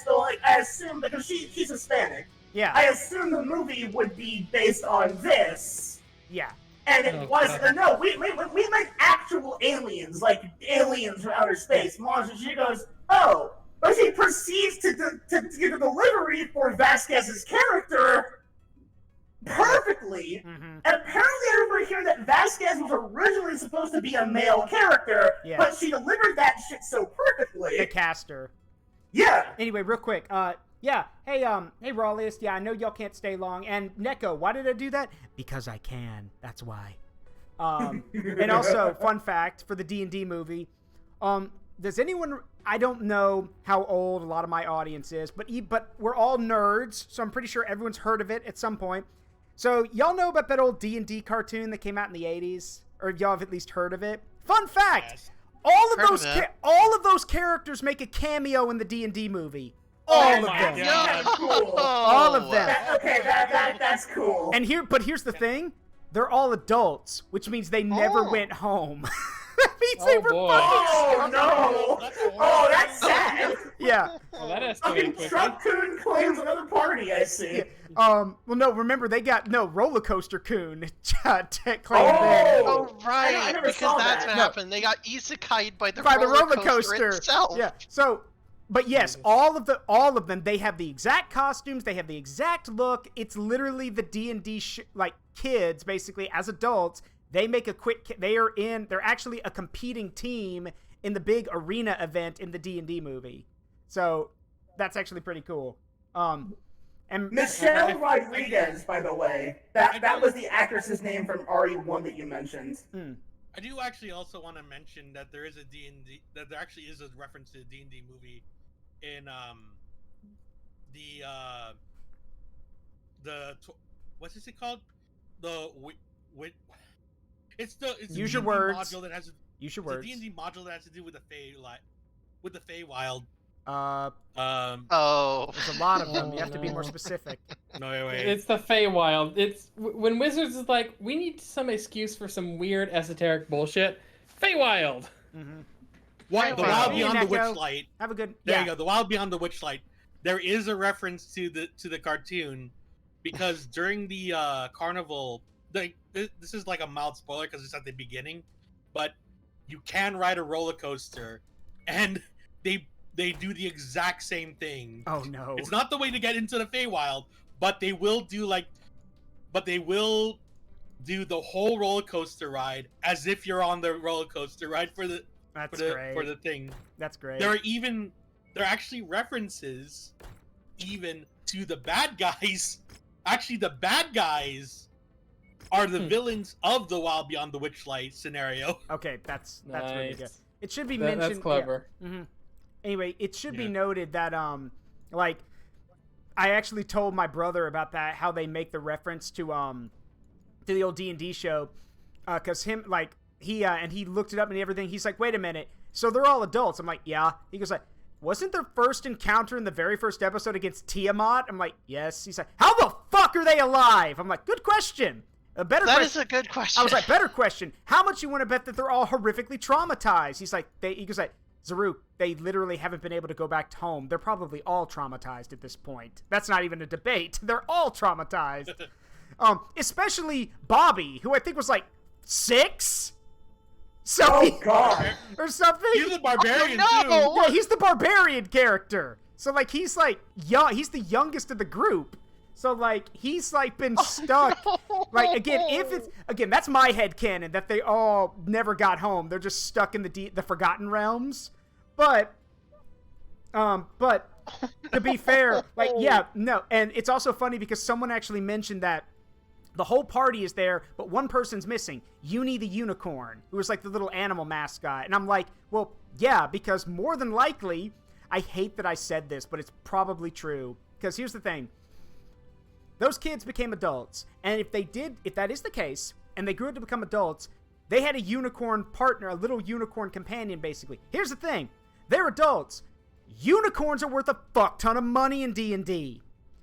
assume because she's Hispanic. Yeah. I assume the movie would be based on this." Yeah. And it wasn't. No, we meant actual aliens, like aliens from outer space, monsters. She goes, "Oh," but she proceeds to give a delivery for Vasquez's character perfectly. And apparently, I remember hearing that Vasquez was originally supposed to be a male character, but she delivered that shit so perfectly. The caster. Yeah. Anyway, real quick, Yeah. Hey, Rawlist. Yeah, I know y'all can't stay long. And Neko, why did I do that? Because I can. That's why. And also, fun fact for the D&D movie. Does anyone? I don't know how old a lot of my audience is, but we're all nerds, so I'm pretty sure everyone's heard of it at some point. So y'all know about that old D&D cartoon that came out in the 80s, or y'all have at least heard of it. Fun fact: Yes. all of those characters make a cameo in the D&D movie. All of them. That's cool. All of them. That's cool. And here's the thing: they're all adults, which means they never went home. That means they were Oh no! Oh, that's sad. Yeah. Well, that escalated Fucking quickly. Trump Coon claims another party. I see. Well, no. Remember, they got Roller Coaster Coon claimed there. Oh, right. I never Because saw that's that. what happened. They got isekai'd by the roller coaster itself. Yeah. So, but yes, all of them. They have the exact costumes. They have the exact look. It's literally the D&D like kids, basically as adults. They make a quick. They're actually a competing team in the big arena event in the D&D movie. So that's actually pretty cool. And Michelle Rodriguez, by the way, that was the actress's name from RE1 that you mentioned. I do actually also want to mention that there is a D&D, that there actually is a reference to a D&D movie in what's this called? It's Use your D&D words. module that has Use your it's words. a D&D module that has to do with the Feywild. There's a lot of them. You have to be more specific. No, wait. It's the Feywild. It's when Wizards is like, we need some excuse for some weird esoteric bullshit. Feywild. Mm-hmm. The Wild Beyond the Witchlight. Have a good. There you go. The Wild Beyond the Witchlight. There is a reference to the cartoon, because during the carnival, this is like a mild spoiler because it's at the beginning, but you can ride a roller coaster, and they do the exact same thing. Oh no! It's not the way to get into the Feywild, but they will do the whole roller coaster ride as if you're on the roller coaster ride for the thing. That's great. There are actually references even to the bad guys. Actually, the bad guys are the villains of the Wild Beyond the Witchlight scenario. Okay, that's Nice. really good. It should be mentioned. That's clever. Yeah. Mm-hmm. Anyway, it should be noted that like I actually told my brother about that, how they make the reference to the old D&D show, because him like he looked it up and everything. He's like, wait a minute, so they're all adults? I'm like, yeah. He goes like, wasn't their first encounter in the very first episode against Tiamat? I'm like, yes. He's like, how the fuck are they alive? I'm like, good question. That is a good question. I was like, better question. How much you want to bet that they're all horrifically traumatized? He's like, he goes like, Zaruk, they literally haven't been able to go back home. They're probably all traumatized at this point. That's not even a debate. They're all traumatized. Especially Bobby, who I think was like 6. So God. Or something. He's the barbarian Oh, no! Yeah, he's the barbarian character. So like he's like young. He's the youngest of the group. So like he's like been stuck. Like again, that's my headcanon that they all never got home. They're just stuck in the Forgotten Realms. But to be fair, like yeah, no, and it's also funny because someone actually mentioned that the whole party is there, but one person's missing. Uni the unicorn, who was like the little animal mascot. And I'm like, well, yeah, because more than likely, I hate that I said this, but it's probably true. Because here's the thing. Those kids became adults, and if that is the case, and they grew up to become adults, they had a unicorn partner, a little unicorn companion, basically. Here's the thing. They're adults. Unicorns are worth a fuck ton of money in D&D.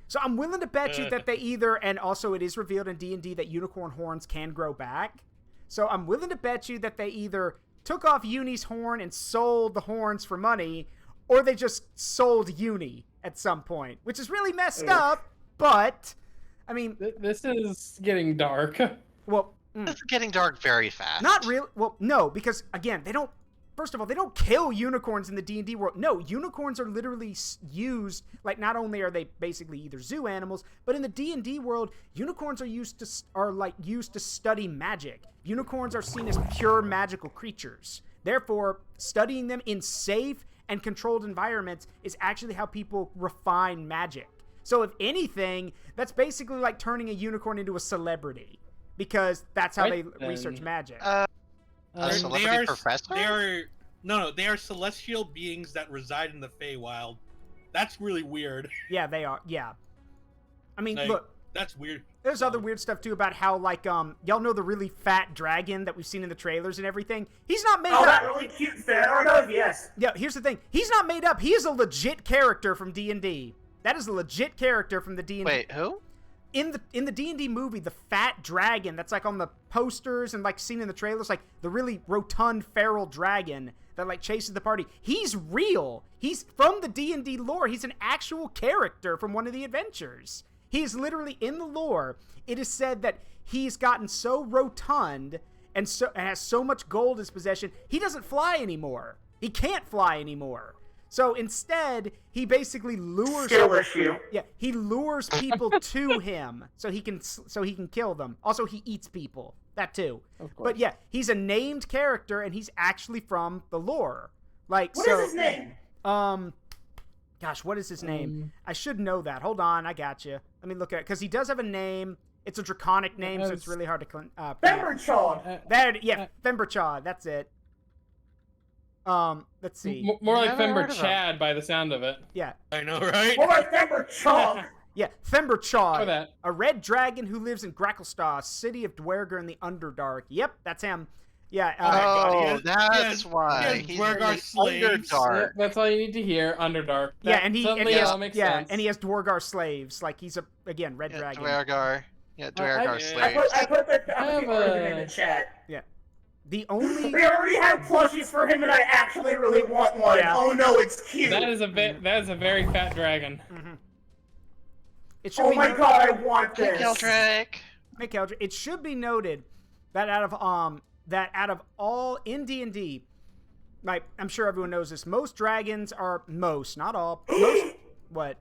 So I'm willing to bet you that they either, and also it is revealed in D&D that unicorn horns can grow back. So I'm willing to bet you that they either took off Uni's horn and sold the horns for money, or they just sold Uni at some point, which is really messed up, but... I mean, this is getting dark. Well, it's getting dark very fast. Not really. Well, no, because again, they don't. First of all, they don't kill unicorns in the D&D world. No, unicorns are literally used. Like, not only are they basically either zoo animals, but in the D&D world, unicorns are used to study magic. Unicorns are seen as pure magical creatures. Therefore, studying them in safe and controlled environments is actually how people refine magic. So if anything, that's basically like turning a unicorn into a celebrity, because that's how they research magic. A celebrity professor? They are celestial beings that reside in the Feywild. That's really weird. Yeah, they are. Yeah. I mean, Like, look. That's weird. There's other weird stuff too about how, like, y'all know the really fat dragon that we've seen in the trailers and everything? He's not made up. that really cute Ferrus, yes. Yeah, here's the thing. He's not made up. He is a legit character from D&D. That is a legit character from the D&D. Wait, who? In the D&D movie, the fat dragon that's, like, on the posters and, like, seen in the trailers, like, the really rotund feral dragon that, like, chases the party. He's real. He's from the D&D lore. He's an actual character from one of the adventures. He's literally in the lore. It is said that he's gotten so rotund and has so much gold in his possession, he doesn't fly anymore. He can't fly anymore. So instead, he basically lures. Skill issue. Yeah, he lures people to him so he can kill them. Also, he eats people. That too. Of course. But yeah, he's a named character and he's actually from the lore. Like, What is his name? Gosh, what is his name? I should know that. Hold on, I got you. Let me look at it, because he does have a name. It's a draconic name, so it's really hard to pronounce. Femberchad. Femberchad. That's it. Let's see. More like Femberchad by the sound of it. Yeah. I know, right? More like Femberchad. Yeah, Femberchad. For that. A red dragon who lives in Gracklestar, city of Dwerger in the Underdark. Yep, that's him. Yeah. That's why. He's Dwergar slaves. Underdark. Yeah, that's all you need to hear. Underdark. And he sense. and he has Dwergar slaves. Like, he's red dragon. Dwergar. Yeah, Dwergar slaves. I put the in the chat. Yeah. The only We already have plushies for him, and I actually really want one. Yeah. Oh no, it's cute. That is a very fat dragon. Mm-hmm. It should Oh be my god, I want this. McEldrick. It should be noted that out of all in D&D, like, I'm sure everyone knows this, most dragons are not all. What?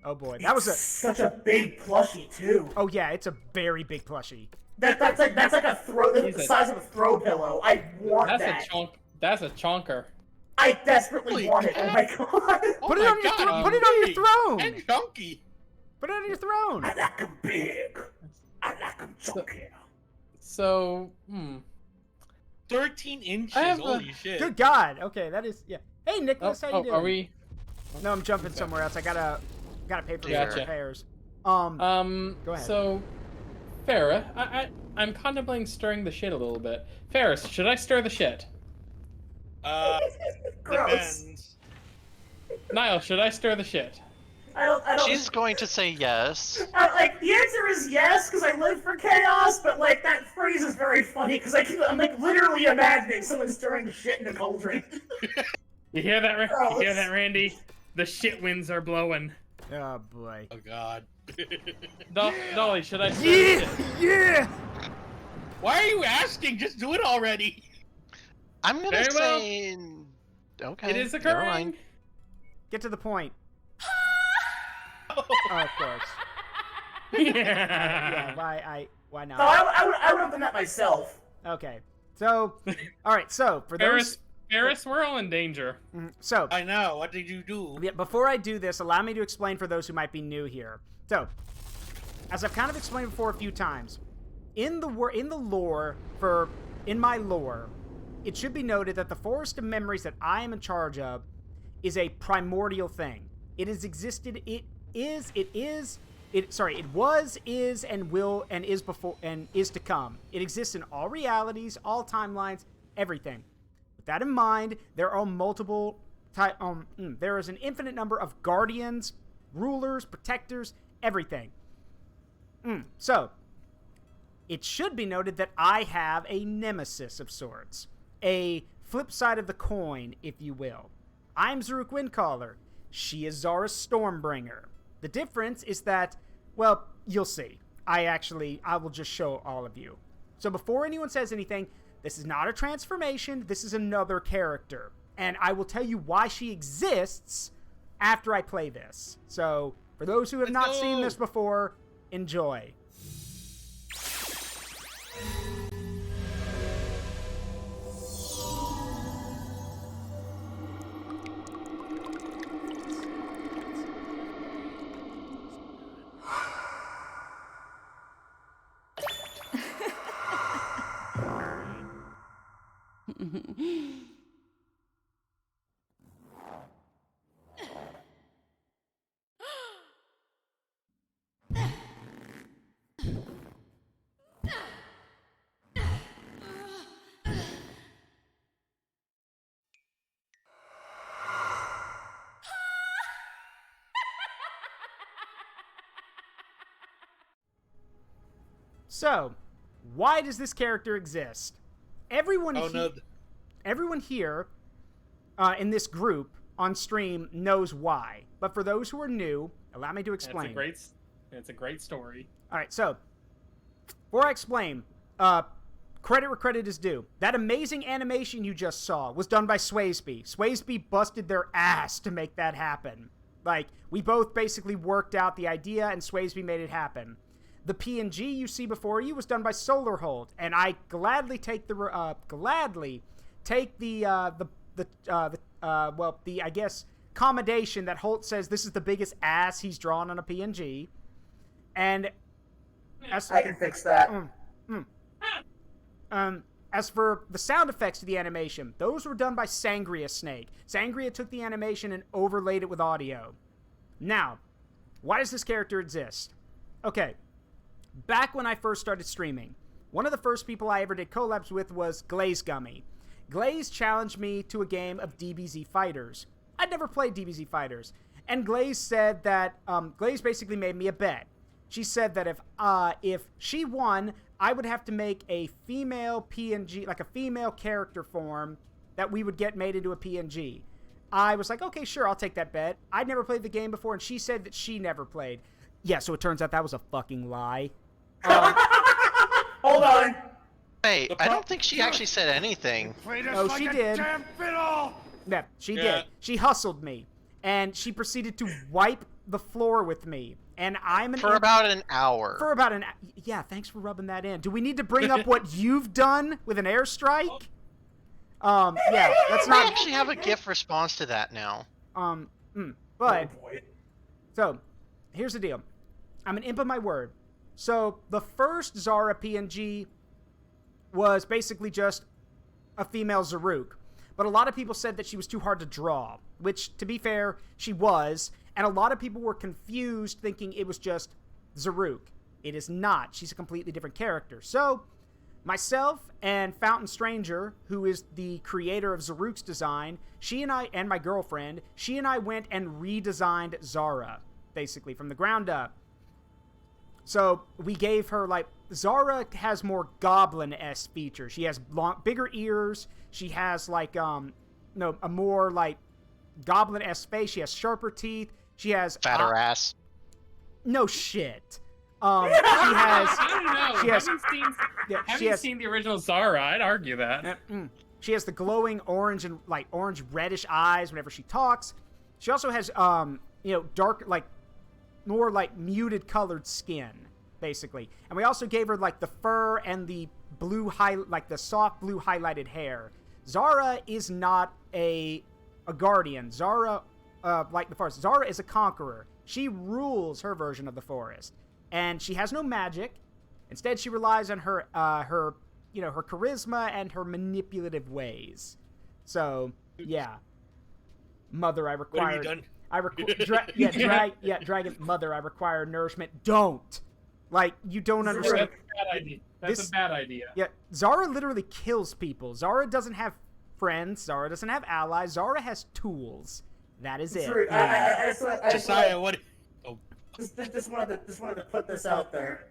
Oh boy, that was such a big plushie too. Oh yeah, it's a very big plushie. That's like a throw. The size of a throw pillow. I want that. That's a chonker. I desperately want it. Oh my god. Put it on your throne. And chunky. Put it on your throne. I like them big. I like them chunky. So, 13 inches. Holy shit. Good God. Okay, that is Hey Nicholas, how you doing? Are we? No, I'm jumping somewhere else. I gotta pay for Gotcha. repairs. Go ahead. So, Farrah, I'm contemplating stirring the shit a little bit. Ferrus, should I stir the shit? Depends. Nile, should I stir the shit? I don't. She's going to say yes. Like, the answer is yes, because I live for chaos, but, like, that phrase is very funny, because I'm, like, literally imagining someone stirring shit in a cauldron. You hear that, You hear that, Randy? The shit winds are blowing. Oh, boy. Oh, God. Dolly, should I stir the shit? Yeah! Why are you asking? Just do it already. I'm gonna say... Okay. It is never occurring. mind. Get to the point. Oh, of course. Yeah. Why not? So I would have done that myself. Okay. So, all right. So for those, Ferrus, we're all in danger. So I know. What did you do? Yeah, before I do this, allow me to explain for those who might be new here. So, as I've kind of explained before a few times, in my lore, it should be noted that the Forest of Memories that I am in charge of is a primordial thing. It has existed. It was, is, and will, and is before, and is to come. It exists in all realities, all timelines, everything. With that in mind, there are there is an infinite number of guardians, rulers, protectors, everything. So, it should be noted that I have a nemesis of sorts. A flip side of the coin, if you will. I'm Zaruk Windcaller. She is Zara Stormbringer. The difference is that, well, you'll see. I will just show all of you. So before anyone says anything, this is not a transformation. This is another character. And I will tell you why she exists after I play this. So for those who have not seen this before, enjoy. So, why does this character exist? Everyone here in this group on stream knows why. But for those who are new, allow me to explain. It's a great story. All right, so before I explain, credit where credit is due. That amazing animation you just saw was done by Swayzeby. Swayzeby busted their ass to make that happen. Like, we both basically worked out the idea, and Swayzeby made it happen. The PNG you see before you was done by Solarhold, and I gladly take the I guess commendation that Holt says this is the biggest ass he's drawn on a PNG, and I can fix that. As for the sound effects to the animation, those were done by Sangria Snake. Sangria took the animation and overlaid it with audio. Now, why does this character exist? Okay, back when I first started streaming, one of the first people I ever did collabs with was Glaze Gummy. Glaze challenged me to a game of DBZ Fighters. I'd never played DBZ Fighters, and Glaze said that, Glaze basically made me a bet. She said that if she won, I would have to make a female PNG, like a female character form that we would get made into a PNG. I was like, okay, sure, I'll take that bet. I'd never played the game before, and she said that she never played. Yeah, so it turns out that was a fucking lie. Hold on. Hey, I don't think she actually said anything. Oh, she did. Yeah, she did. She hustled me, and she proceeded to wipe the floor with me. And I'm for about an hour. For about an yeah. Thanks for rubbing that in. Do we need to bring up what you've done with an airstrike? Yeah, that's not. I actually have a GIF response to that now. But so here's the deal. I'm an imp of my word. So the first Zara PNG was basically just a female Zaruk, but a lot of people said that she was too hard to draw, which, to be fair, she was. And a lot of people were confused thinking it was just Zaruk. It is not. She's a completely different character. So, myself and Fountain Stranger, who is the creator of Zaruk's design, she and I, and my girlfriend, she and I went and redesigned Zara, basically, from the ground up. So, we gave her, like, Zara has more goblin-esque features. She has bigger ears. She has, like, a more, like, goblin-esque face. She has sharper teeth. She has fatter ass. No shit. She has. I don't know. She has. Haven't seen the original Zara. I'd argue that. She has the glowing orange and like orange reddish eyes whenever she talks. She also has dark, like more like muted colored skin, basically. And we also gave her like the fur and the blue like the soft blue highlighted hair. Zara is not a guardian. Zara. Like the forest. Zara is a conqueror. She rules her version of the forest. And she has no magic. Instead, she relies on her charisma and her manipulative ways. So, yeah. Mother, I require... What have you done? Dragon. Mother, I require nourishment. Don't. Like, you don't understand. That's a bad idea. That's a bad idea. Yeah, Zara literally kills people. Zara doesn't have friends. Zara doesn't have allies. Zara has tools. That is it. Josiah, what? Oh. Just wanted to put this out there.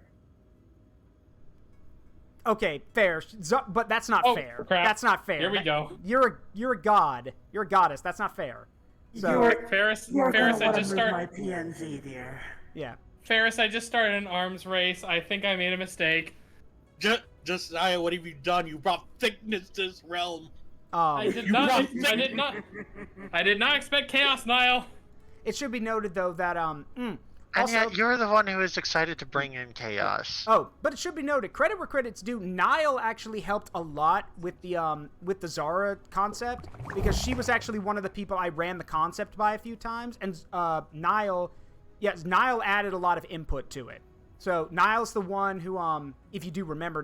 Okay, fair, but that's not fair. Crap. That's not fair. Here we go. You're a god. You're a goddess. That's not fair. So Ferrus, I just started my PNG, dear. Yeah. Ferrus, I just started an arms race. I think I made a mistake. Josiah, what have you done? You brought thickness to this realm. I did not expect chaos, Nile. It should be noted though that And also, yet you're the one who is excited to bring in chaos. Oh, but it should be noted, credit where credit's due, Nile actually helped a lot with the Zara concept, because she was actually one of the people I ran the concept by a few times, and Nile added a lot of input to it. So Nile's the one who, if you do remember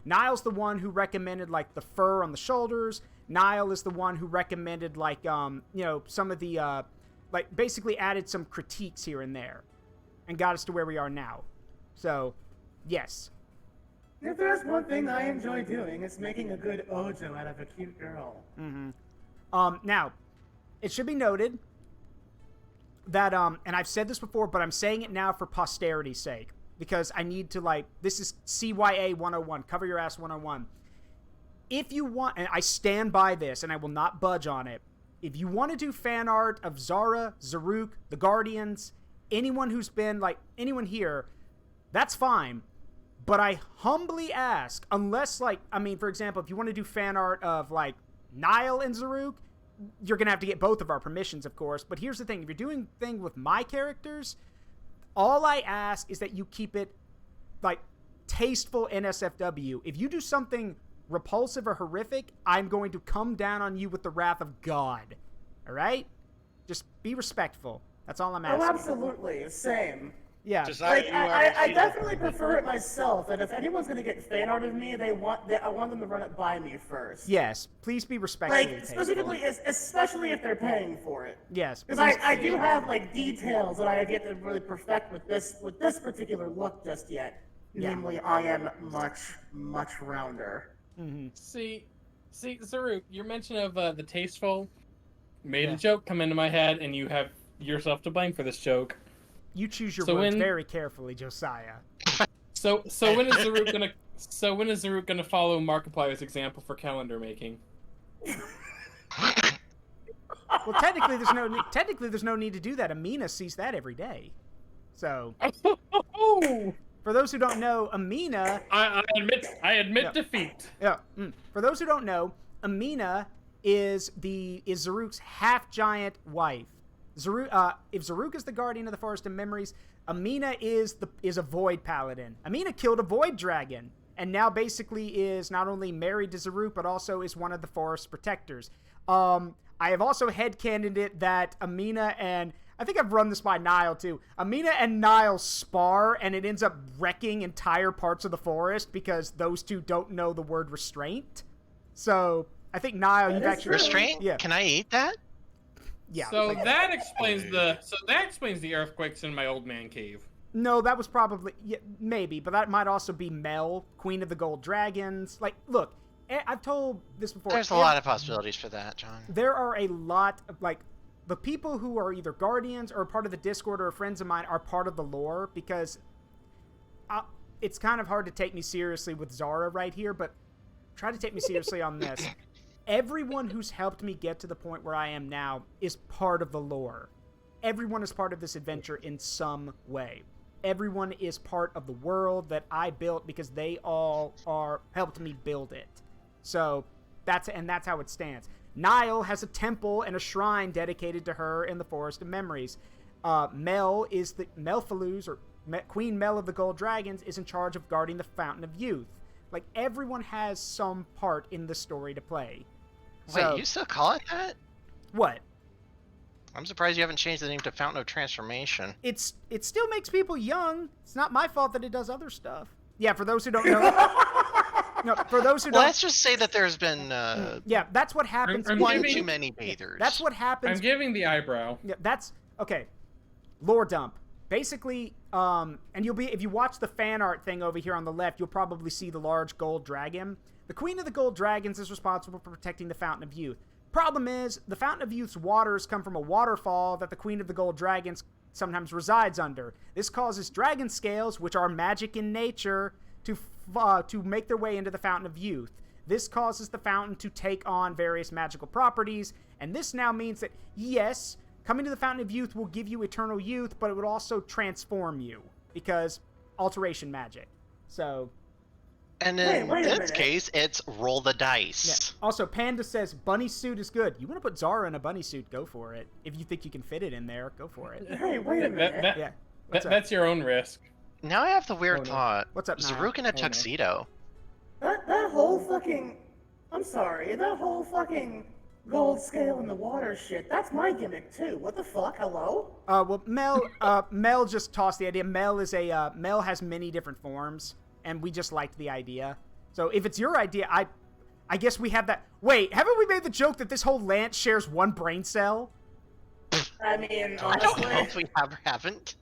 Nile's the one who recommended like the fur on the shoulders. Nile is the one who recommended like, some of the, like basically added some critiques here and there and got us to where we are now. So, yes. If there's one thing I enjoy doing, it's making a good Ojo out of a cute girl. Now, it should be noted that, and I've said this before, but I'm saying it now for posterity's sake, because I need to, like, this is CYA 101, cover your ass 101. If you want, and I stand by this, and I will not budge on it, if you want to do fan art of Zara, Zaruk, the Guardians, anyone who's been, like, anyone here, that's fine. But I humbly ask, unless, like, I mean, for example, if you want to do fan art of, like, Nile and Zaruk, you're going to have to get both of our permissions, of course. But here's the thing. If you're doing thing with my characters, all I ask is that you keep it, like, tasteful NSFW. If you do something repulsive or horrific, I'm going to come down on you with the wrath of God. All right? Just be respectful. That's all I'm asking. Oh, absolutely. Same. Yeah. Like, I definitely prefer it myself, and if anyone's going to get fan art of me, I want them to run it by me first. Yes. Please be respectful. Like, specifically, especially if they're paying for it. Yes. Because I do have, like, details that I have yet to really perfect with this particular look just yet. Yeah. Namely, I am much rounder. Mm-hmm. See, Zaruk, your mention of the tasteful made a joke come into my head, and you have yourself to blame for this joke. You choose your words very carefully, Josiah. So when is Zaruk gonna follow Markiplier's example for calendar making? Well, technically there's no need to do that. Amina sees that every day. So for those who don't know, Amina, I admit defeat. Yeah. For those who don't know, Amina is Zaruk's half giant wife. Zaruk, if Zaruk is the guardian of the Forest of Memories, Amina is a void paladin. Amina killed a void dragon, and now basically is not only married to Zaruk, but also is one of the forest protectors. I have also headcanoned it that Amina and, I think I've run this by Nile too, Amina and Nile spar, and it ends up wrecking entire parts of the forest because those two don't know the word restraint. So, I think Nile, you've actually... Restraint? Yeah. Can I eat that? Yeah. So that explains the earthquakes in my old man cave. No, that was probably maybe, but that might also be Mel, Queen of the Gold Dragons. Like, look, I've told this before. There's a lot of possibilities for that, John. There are a lot of, like, the people who are either guardians or part of the Discord or friends of mine are part of the lore, because it's kind of hard to take me seriously with Zara right here, but try to take me seriously on this. Everyone who's helped me get to the point where I am now is part of the lore. Everyone is part of this adventure in some way. Everyone is part of the world that I built because they all helped me build it. So that's how it stands. Nile has a temple and a shrine dedicated to her in the Forest of Memories. Mel is the Melfaluz, or Queen Mel of the Gold Dragons, is in charge of guarding the Fountain of Youth. Like, everyone has some part in the story to play. Wait, you still call it that? What? I'm surprised you haven't changed the name to Fountain of Transformation. It still makes people young. It's not my fault that it does other stuff. Yeah, for those who don't know. No, for those who don't. Let's just say that there's been. Yeah, that's what happens. One too many bathers. That's what happens. I'm giving the eyebrow. Yeah, that's okay. Lore dump. Basically, and if you watch the fan art thing over here on the left, you'll probably see the large gold dragon. The Queen of the Gold Dragons is responsible for protecting the Fountain of Youth. Problem is, the Fountain of Youth's waters come from a waterfall that the Queen of the Gold Dragons sometimes resides under. This causes dragon scales, which are magic in nature, to make their way into the Fountain of Youth. This causes the fountain to take on various magical properties, and this now means that, yes, coming to the Fountain of Youth will give you eternal youth, but it would also transform you, because alteration magic. So... And in this case, it's roll the dice. Yeah. Also, Panda says, bunny suit is good. You want to put Zara in a bunny suit, go for it. If you think you can fit it in there, go for it. Hey, wait a minute. That's your own risk. Now I have the weird thought. What's up, Zaruk in a tuxedo. That whole fucking... I'm sorry, that whole fucking gold scale in the water shit, that's my gimmick too. What the fuck? Hello? Well, Mel just tossed the idea. Mel has many different forms. And we just liked the idea. So if it's your idea, I guess we have that. Wait, haven't we made the joke that this whole lance shares one brain cell? I mean, honestly, I don't know if we haven't.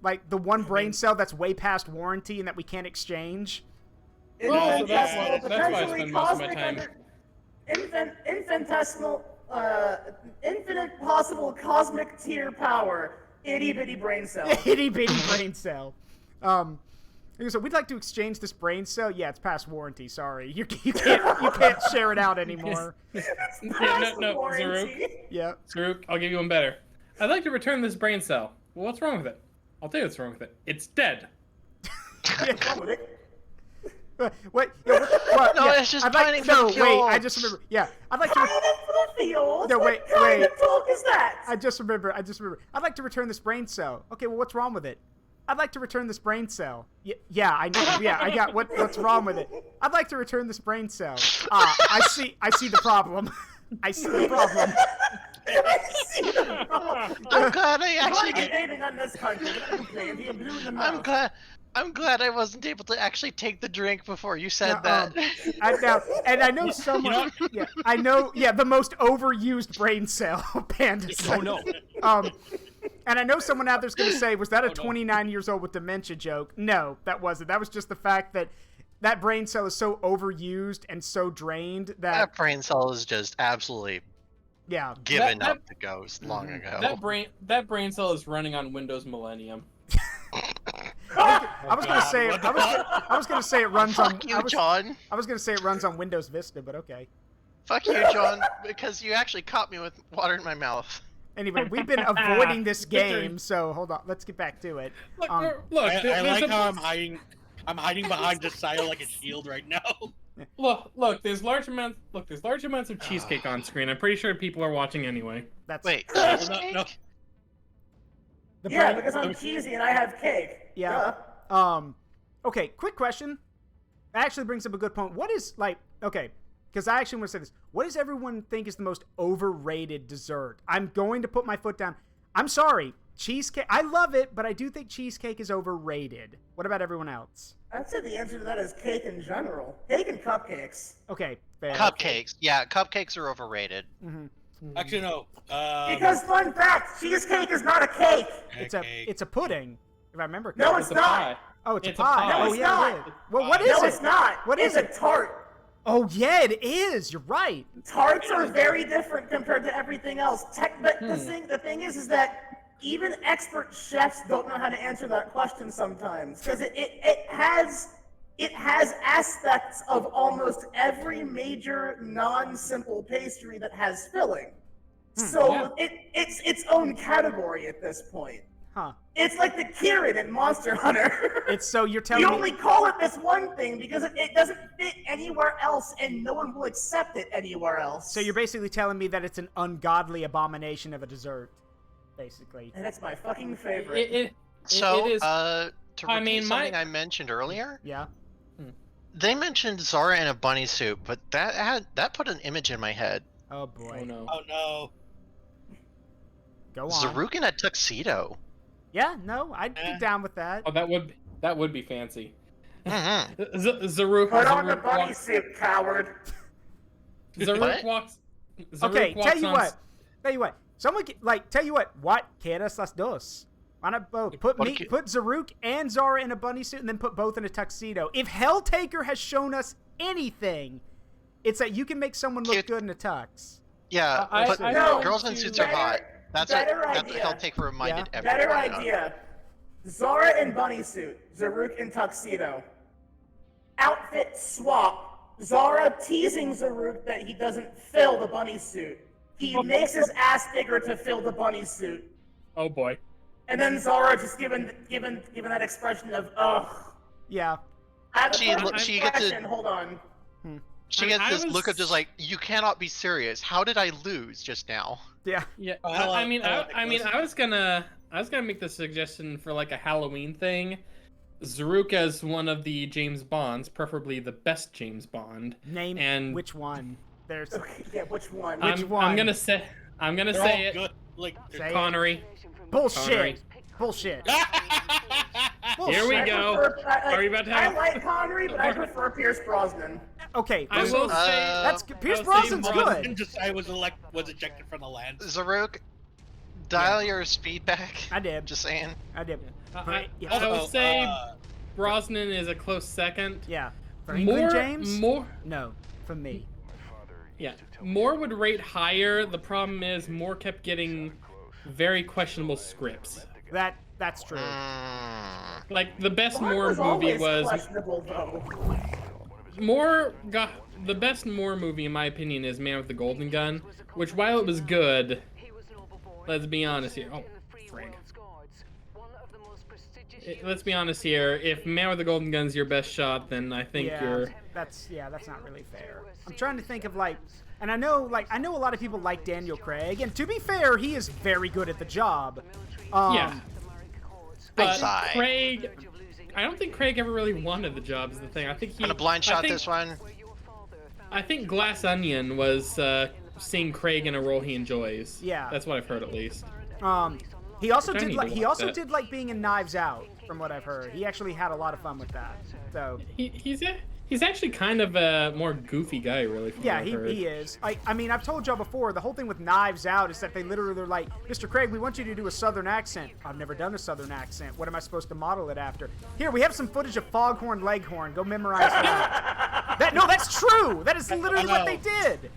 Like the one brain cell that's way past warranty and that we can't exchange. Well, that's why I spend most of my time. Infinitesimal, infinite possible cosmic tier power. Itty bitty brain cell. Itty bitty brain cell. So we'd like to exchange this brain cell. Yeah, it's past warranty. Sorry, you can't share it out anymore. No, Zaruk. Yeah, Zaruk, I'll give you one better. I'd like to return this brain cell. Well, what's wrong with it? I'll tell you what's wrong with it. It's dead. What? No, it's just pining for the fuel. Wait, I just remember. Yeah, I'd like to. Pining for the field? No, wait. What kind of talk is that? I just remember. I'd like to return this brain cell. Okay, well, what's wrong with it? I'd like to return this brain cell. Yeah, I know. Yeah, I got what's wrong with it. I'd like to return this brain cell. I see the problem. I see the problem. I'm glad I actually I'm glad I wasn't able to actually take the drink before you said that. I know someone. Yeah, I know. Yeah, the most overused brain cell, Panda. Oh no. And I know someone out there's going to say, was that a 29 years old with dementia joke? No, that wasn't. That was just the fact that that brain cell is so overused and so drained that brain cell is just absolutely given up the ghost long ago. That brain cell is running on Windows Millennium. I was gonna say it runs on. Fuck you, John. I was gonna say it runs on Windows Vista, but okay. Fuck you, John, because you actually caught me with water in my mouth. Anyway, we've been avoiding this game, so hold on. Let's get back to it. Look, I like how I'm hiding behind Josiah like a shield right now. Look, there's large amounts of cheesecake on screen. I'm pretty sure people are watching anyway. Wait, cheesecake? No. Yeah, because I'm cheesy and I have cake. Yeah. Okay, quick question. That actually brings up a good point. What is, because I actually want to say this. What does everyone think is the most overrated dessert? I'm going to put my foot down. I'm sorry. Cheesecake, I love it, but I do think cheesecake is overrated. What about everyone else? I'd say the answer to that is cake in general. Cake and cupcakes. Okay, fair. Cupcakes. Yeah, cupcakes are overrated. Mm-hmm. Actually, no. Because fun fact, cheesecake is not a cake. It's a pudding, if I remember correctly. No, it's not. Oh, it's a pie. No, oh, it's yeah, not. It is. Well, what is it? No, it's not. What is it? It's a tart. Oh, yeah, it is. You're right. Tarts are very different compared to everything else. But the thing is that even expert chefs don't know how to answer that question sometimes, because it has aspects of almost every major non-simple pastry that has filling. So it's its own category at this point. Huh. It's like the Kirin in Monster Hunter. It's so you're telling me... We only call it this one thing because it doesn't fit anywhere else and no one will accept it anywhere else. So you're basically telling me that it's an ungodly abomination of a dessert, basically. And it's my fucking favorite. It is... To repeat something I mentioned earlier... Yeah? They mentioned Zara in a bunny suit, but that put an image in my head. Oh, boy. Oh, no. Oh, no. Go on. Zaruk in a tuxedo. Yeah, no, I'd be down with that. Oh, that would be fancy. Mm-hmm. Zaruk. Put on the bunny suit, coward. Zaruk walks. Okay, tell you what. Someone tell you what quieras las dos? Why not both? Put Zaruk and Zara in a bunny suit, and then put both in a tuxedo. If Helltaker has shown us anything, it's that you can make someone look good in a tux. Yeah, girls in suits are hot. That's what Helltaker reminded everyone. Better idea. Zara in bunny suit, Zaruk in tuxedo. Outfit swap. Zara teasing Zaruk that he doesn't fill the bunny suit. He makes his ass bigger to fill the bunny suit. Oh boy. And then Zara just given that expression of ugh. Yeah. She gets hold on. She gets this look of just like, you cannot be serious. How did I lose just now? Yeah. Yeah. I was gonna make the suggestion for like a Halloween thing. Zaruk as one of the James Bonds, preferably the best James Bond. Name which one? There's which one? Which one? I'm gonna say it. Good. Like Connery. Bullshit. Bullshit. Here we go. Are we about to have... I like Connery, but I prefer Pierce Brosnan. Okay, I will say Pierce Brosnan's good. I was ejected from the land. Zaruk, dial your speed back. I did. Just saying. I did. I would say Brosnan is a close second. Yeah. For England, James? No, for me. Yeah. Moore would rate higher. The problem is Moore kept getting very questionable scripts. That's true. Like the best Bond Moore was movie always was questionable, though. the best Moore movie in my opinion is Man with the Golden Gun, which while it was good, let's be honest here. Oh, frig. Let's be honest here. If Man with the Golden Gun's your best shot, then I think you're. That's not really fair. I'm trying to think of like, and I know a lot of people like Daniel Craig, and to be fair, he is very good at the job. Yeah. But Sigh. Craig, I don't think Craig ever really wanted the job. Is the thing. I think he. Gonna blind shot this one. I think Glass Onion was seeing Craig in a role he enjoys. Yeah. That's what I've heard at least. He also Which I did need like to he watch also that. did like being in Knives Out, from what I've heard. He actually had a lot of fun with that. So He's actually kind of a more goofy guy, really. From yeah, what I've heard. he is. I mean, I've told y'all before, the whole thing with Knives Out is that they literally are like, Mr. Craig, we want you to do a Southern accent. I've never done a Southern accent. What am I supposed to model it after? Here, we have some footage of Foghorn Leghorn. Go memorize that. No, that's true. That is literally what they did.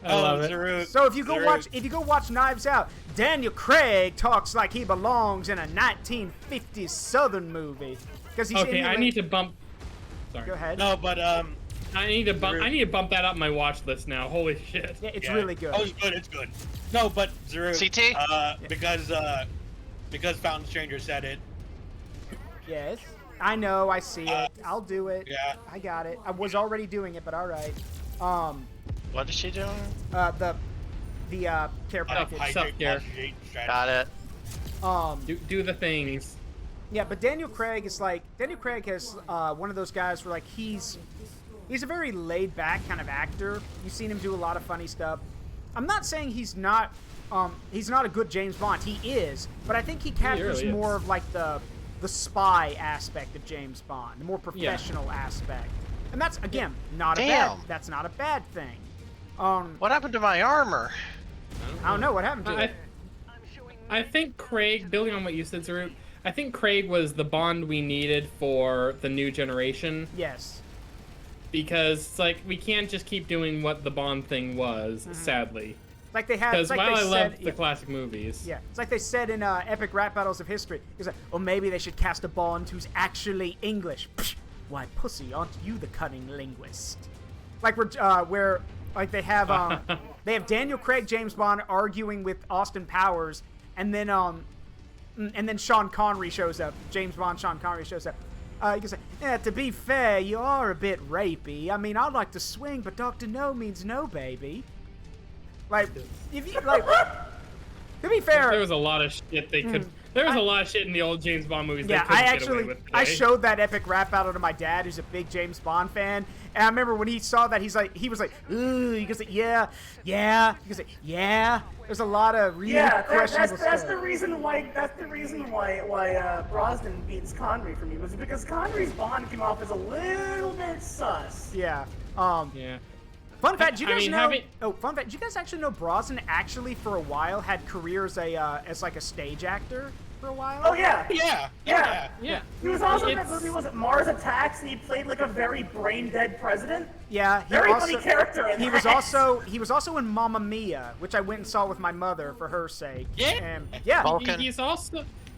I love it. Zaruk. So if you go watch Knives Out, Daniel Craig talks like he belongs in a 1950s Southern movie because he's Okay, I need to bump. Sorry. Go ahead. No, but I need to bump that up my watch list now. Holy shit. Yeah, it's really good. Oh, it's good. No, but Zaruk. CT? Because Fountain Stranger said it. Yes. I know, I see it. I'll do it. Yeah. I got it. I was already doing it, but all right. What is she doing? The care package. Self-care. Got it. Do the things. Yeah, but Daniel Craig is like Daniel Craig has one of those guys where like he's a very laid back kind of actor. You've seen him do a lot of funny stuff. I'm not saying he's not a good James Bond. He is, but I think he captures really more of like the spy aspect of James Bond, the more professional aspect. And that's again that's not a bad thing. What happened to my armor? I don't know what happened to it. I think Craig, building on what you said, Zaruk, I think Craig was the Bond we needed for the new generation. Yes. Because it's like we can't just keep doing what the Bond thing was, sadly. Like they had. Because like while they I said, love the classic movies. Yeah, it's like they said in Epic Rap Battles of History. It's like, or maybe they should cast a Bond who's actually English. Psh, why, pussy, aren't you the cunning linguist? Like where like they have Daniel Craig, James Bond arguing with Austin Powers, and then Sean Connery shows up. James Bond, Sean Connery shows up. You can say, yeah, to be fair, you are a bit rapey. I mean, I'd like to swing, but Dr. No means no, baby. Like, if you, like, to be fair... There was a lot of shit they could... There was a lot of shit in the old James Bond movies they couldn't get away with today. I showed that epic rap battle to my dad, who's a big James Bond fan, and I remember when he saw that, he was like, ooh, he goes, yeah. He goes, yeah. There's a lot of really questionable stuff. That's the reason why Brosnan beats Connery for me, was because Connery's Bond came off as a little bit sus. Yeah. Yeah. Fun fact, do you guys know? Fun fact, do you guys actually know Brosnan actually for a while had career as like a stage actor for a while? Oh yeah. Yeah. He was also in that movie, was it Mars Attacks, and he played like a very brain dead president. Yeah, very funny character. He was also in Mamma Mia, which I went and saw with my mother for her sake. Yeah. And,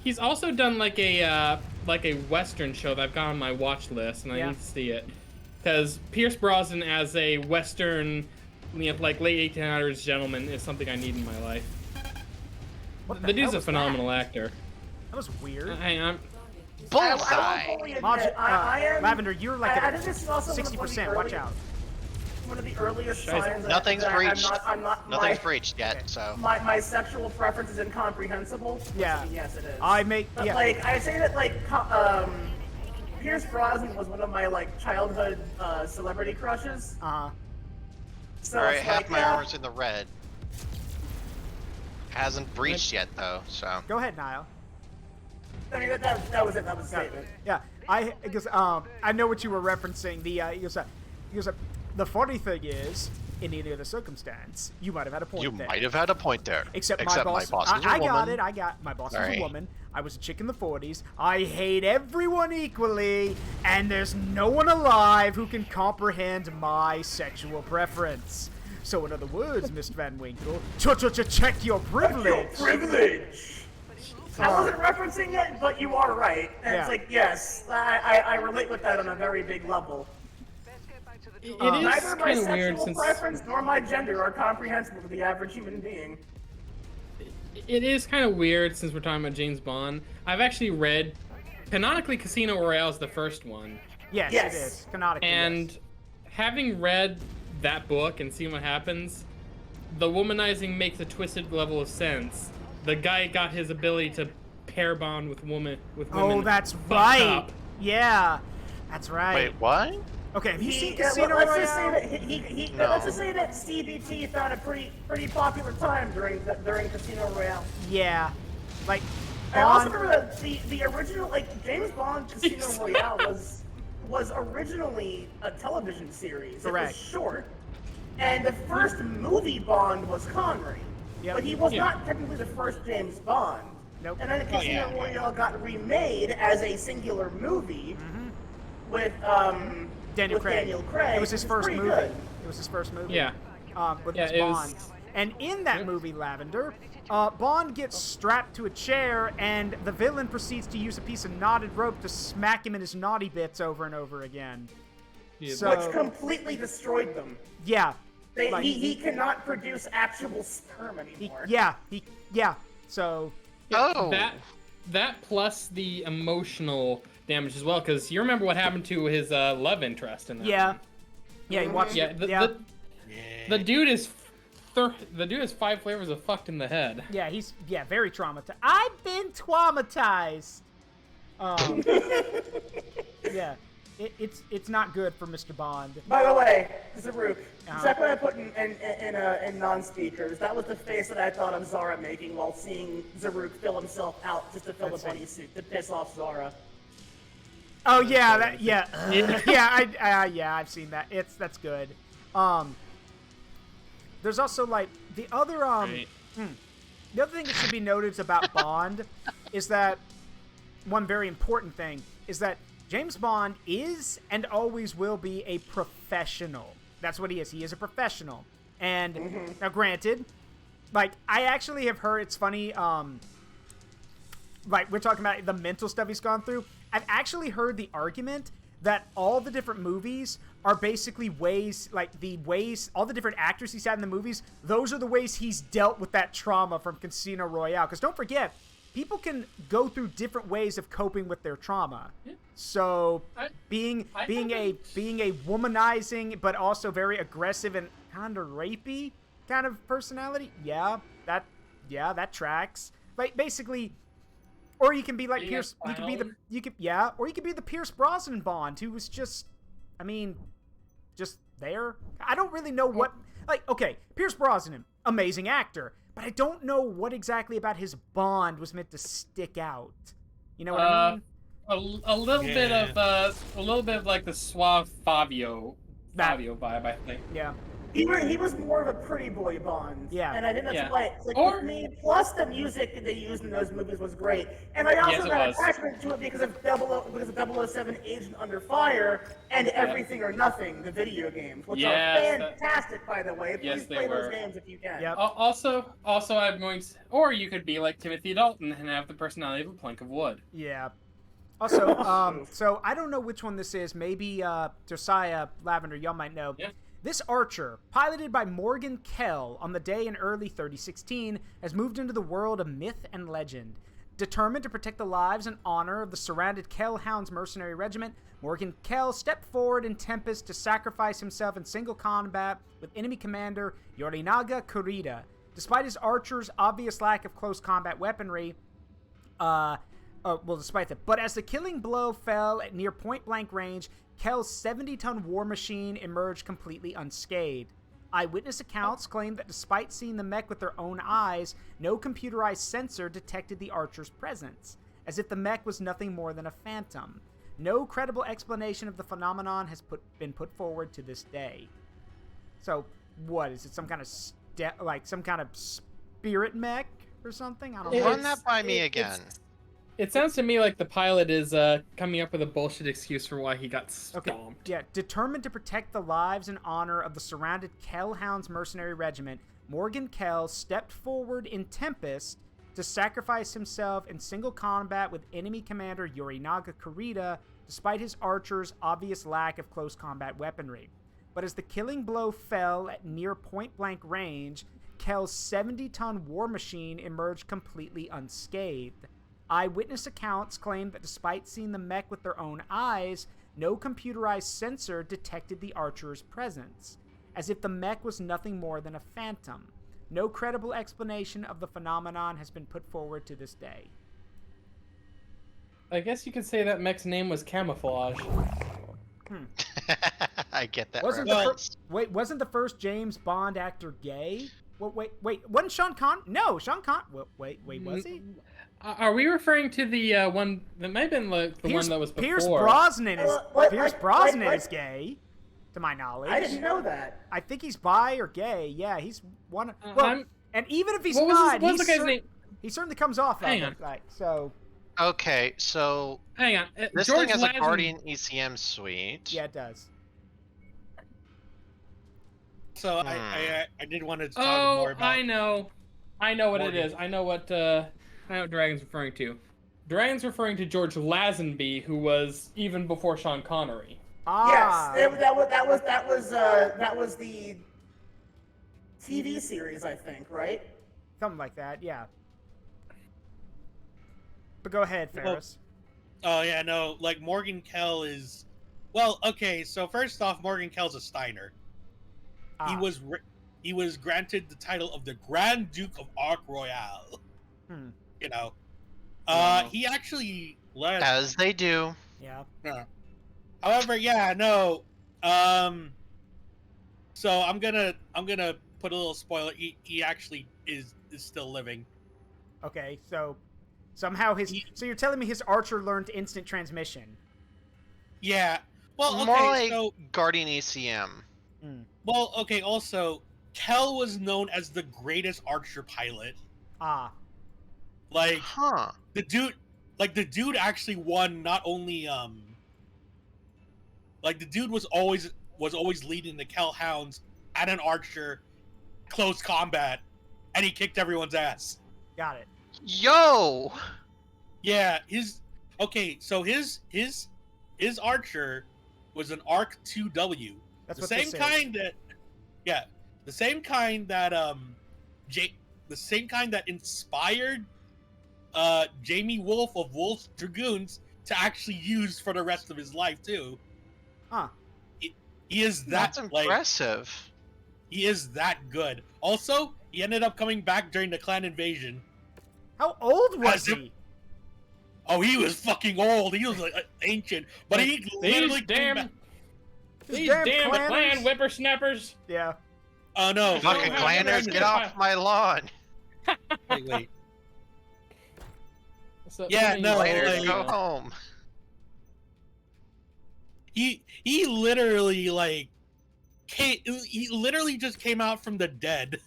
He's also done like a Western show that I've got on my watch list, and I need to see it. Because Pierce Brosnan as a Western, like late 1800s gentleman is something I need in my life. The dude's a phenomenal actor. That was weird. Bullseye! Lavender, you're like I at think this is also 60%. Watch out. One of the earliest signs Nothing's that breached. Nothing's my, breached yet, so. My sexual preference is incomprehensible. Yeah. Yes, it is. But like, I say that like Pierce Brosnan was one of my like childhood celebrity crushes. So alright, half my armor's in the red. Hasn't breached yet though, so. Go ahead, Nile. I mean, that was it. That was a statement. Yeah, I know what you were referencing. The funny thing is, in any other circumstance, you might have had a point there. You might have had a point there. Except my boss is a woman. I got my boss is a woman. I was a chick in the 40s. I hate everyone equally, and there's no one alive who can comprehend my sexual preference. So in other words, Mr. Van Winkle, check your privilege. I wasn't referencing it, but you are right. And it's like, yes, I relate with that on a very big level. It is Neither my kind of weird sexual since preference nor my gender are comprehensible to the average human being. it is kind of weird since we're talking about James Bond. I've actually read, canonically, Casino Royale is the first one. Yes, it is. Canonically, And yes. having read that book and seen what happens, the womanizing makes a twisted level of sense. The guy got his ability to pair bond with women. Oh, that's fucked right. up. Yeah, that's right. Wait, what? Okay, have you seen Let's Casino just Royale? say that let's just say that CBT found a pretty popular time during Casino Royale. Yeah, like I also Bond. remember that the original, like, James Bond Casino Royale was originally a television series. Correct. It was short, and the first movie Bond was Connery, but he was not technically the first James Bond. Nope. And then Casino Royale got remade as a singular movie with Daniel Craig. It was his first movie. Good. It was his first movie. Yeah. With Yeah, his it Bond. was- And in that movie, Lavender, Bond gets strapped to a chair, and the villain proceeds to use a piece of knotted rope to smack him in his naughty bits over and over again. So, Which completely destroyed them. yeah. He cannot produce actual sperm anymore. So. That plus the emotional damage as well, because you remember what happened to his love interest in that. Yeah. Yeah, he watched. Yeah, the dude is. The dude has 5 flavors of fucked in the head. Yeah, he's very traumatized. I've been traumatized. Yeah, it's not good for Mr. Bond. By the way, Zaruk, check what I put in non-speakers. That was the face that I thought of Zara making while seeing Zaruk fill himself out just to fill the bunny suit to piss off Zara. Oh yeah, I've seen that. That's good. There's also like the other the other thing that should be noted about Bond is that one very important thing is that James Bond is and always will be a professional. That's what he is. He is a professional. And now granted, like I actually have heard, it's funny, like we're talking about the mental stuff he's gone through. I've actually heard the argument that all the different movies are basically ways, like all the different actors he's had in the movies, those are the ways he's dealt with that trauma from Casino Royale. Because don't forget, people can go through different ways of coping with their trauma. Yeah. So being a womanizing but also very aggressive and kind of rapey kind of personality, that tracks. Like basically. Or you can be like Pierce. You could be the Pierce Brosnan Bond, who was just there. I don't really know what. Like, okay, Pierce Brosnan, amazing actor, but I don't know what exactly about his Bond was meant to stick out. You know what I mean? A little bit of like the suave Fabio vibe, I think. Yeah. He was more of a pretty boy Bond. Yeah. And I think that's why, like, with me, plus the music that they used in those movies was great. And I also got attachment to it because of 007 Agent Under Fire and Everything or Nothing, the video games, which are fantastic, by the way. Please play those games if you can. Yep. Also, I'm going to, or you could be like Timothy Dalton and have the personality of a plank of wood. Yeah. Also, so I don't know which one this is. Maybe Josiah, Lavender, y'all might know. Yeah. This archer, piloted by Morgan Kell on the day in early 3016, has moved into the world of myth and legend. Determined to protect the lives and honor of the surrounded Kell Hounds mercenary regiment, Morgan Kell stepped forward in Tempest to sacrifice himself in single combat with enemy commander Yorinaga Kurita. Despite his archer's obvious lack of close combat weaponry, despite that, but as the killing blow fell at near point-blank range, Kell's 70-ton war machine emerged completely unscathed. Eyewitness accounts claim that despite seeing the mech with their own eyes, no computerized sensor detected the archer's presence, as if the mech was nothing more than a phantom. No credible explanation of the phenomenon has been put forward to this day. So, what is it? Some kind of some kind of spirit mech or something? I don't know. Run that by me again. It sounds to me like the pilot is coming up with a bullshit excuse for why he got stomped. Okay. Yeah, determined to protect the lives and honor of the surrounded Kell Hounds mercenary regiment, Morgan Kell stepped forward in Tempest to sacrifice himself in single combat with enemy commander Yorinaga Kurita, despite his archer's obvious lack of close combat weaponry. But as the killing blow fell at near point-blank range, Kell's 70-ton war machine emerged completely unscathed. Eyewitness accounts claim that despite seeing the mech with their own eyes, no computerized sensor detected the archer's presence, as if the mech was nothing more than a phantom. No credible explanation of the phenomenon has been put forward to this day. I guess you could say that mech's name was Camouflage. I get that. Wasn't the first James Bond actor gay? Wait, wasn't Sean Connery? No, Sean Connery. Wait, was he? Are we referring to the one that might have been the one that was before? Pierce Brosnan is gay, to my knowledge. I didn't know that. I think he's bi or gay. Yeah, he's one. And even if he's not, he certainly comes off like so. Okay, so hang on. This George thing has Lazenby... a Guardian ECM suite. Yeah, it does. So I did want to talk more about. I know what it is. I know what Dragon's referring to. Dragon's referring to George Lazenby, who was even before Sean Connery. Yes, that was the TV series, I think, right? Something like that, yeah. But go ahead, Ferrus. Oh yeah, no, like Morgan Kell is, well, okay. So first off, Morgan Kell's a Steiner. He was granted the title of the Grand Duke of Arc Royale. You know, he actually led, as they do. Yeah. However, yeah, no. So I'm gonna put a little spoiler. He actually is still living. Okay, so somehow so you're telling me his archer learned instant transmission? Yeah. Well, okay, more like so Guardian ECM. Well, okay. Also, Kell was known as the greatest archer pilot. Like, the dude actually won not only like the dude was always leading the Kell Hounds at an archer, close combat, and he kicked everyone's ass. Got it. Yo. Yeah, so his archer was an Arc 2W. That's the what same this kind is. the same kind that inspired Jamie Wolf of Wolf's Dragoons to actually use for the rest of his life too. He is that. That's impressive. He is that good. Also, he ended up coming back during the clan invasion. How old was he? Oh, he was fucking old. He was like ancient, but he literally these damn clan whippersnappers. Yeah. Oh no! Fucking clanners, get off my lawn! Wait. So, yeah, no. Later, go home. He literally he literally just came out from the dead.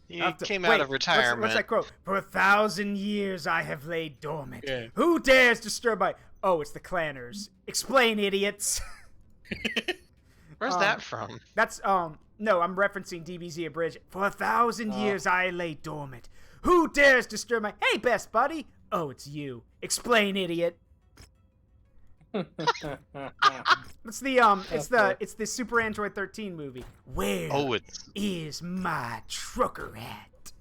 He came out of retirement. What's that quote? For 1,000 years I have laid dormant. Yeah. Who dares disturb my... Oh, it's the clanners. Explain, idiots. Where's that from? That's, no, I'm referencing DBZ Abridged. For 1,000 years I lay dormant. Who dares disturb my... Hey, best buddy. Oh, it's you. Explain, idiot. It's the Super Android 13 movie. Where is my trucker at?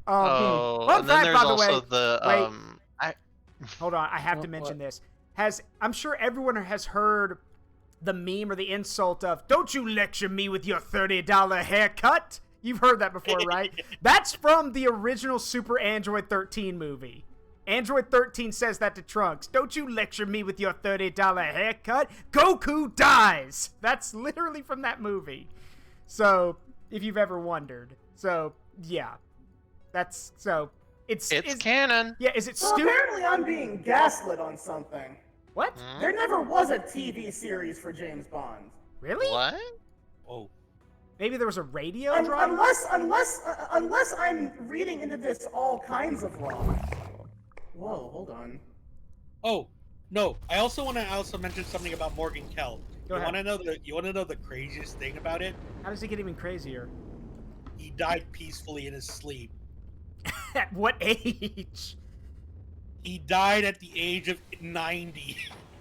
And then there's also the hold on, I have to mention this. I'm sure everyone has heard the meme or the insult of "Don't you lecture me with your $30 haircut." You've heard that before, right? That's from the original Super Android 13 movie. Android 13 says that to Trunks. Don't you lecture me with your $30 haircut. Goku dies. That's literally from that movie. So, if you've ever wondered. So, yeah. It's canon. Yeah, is it stupid? Apparently I'm being gaslit on something. What? There never was a TV series for James Bond. Really? What? Oh. Maybe there was a radio drama? Unless I'm reading into this all kinds of wrong. Whoa, hold on. Oh, no. I also want to mention something about Morgan Kell. Go ahead. You want to know the craziest thing about it? How does it get even crazier? He died peacefully in his sleep. At what age? He died at the age of 90.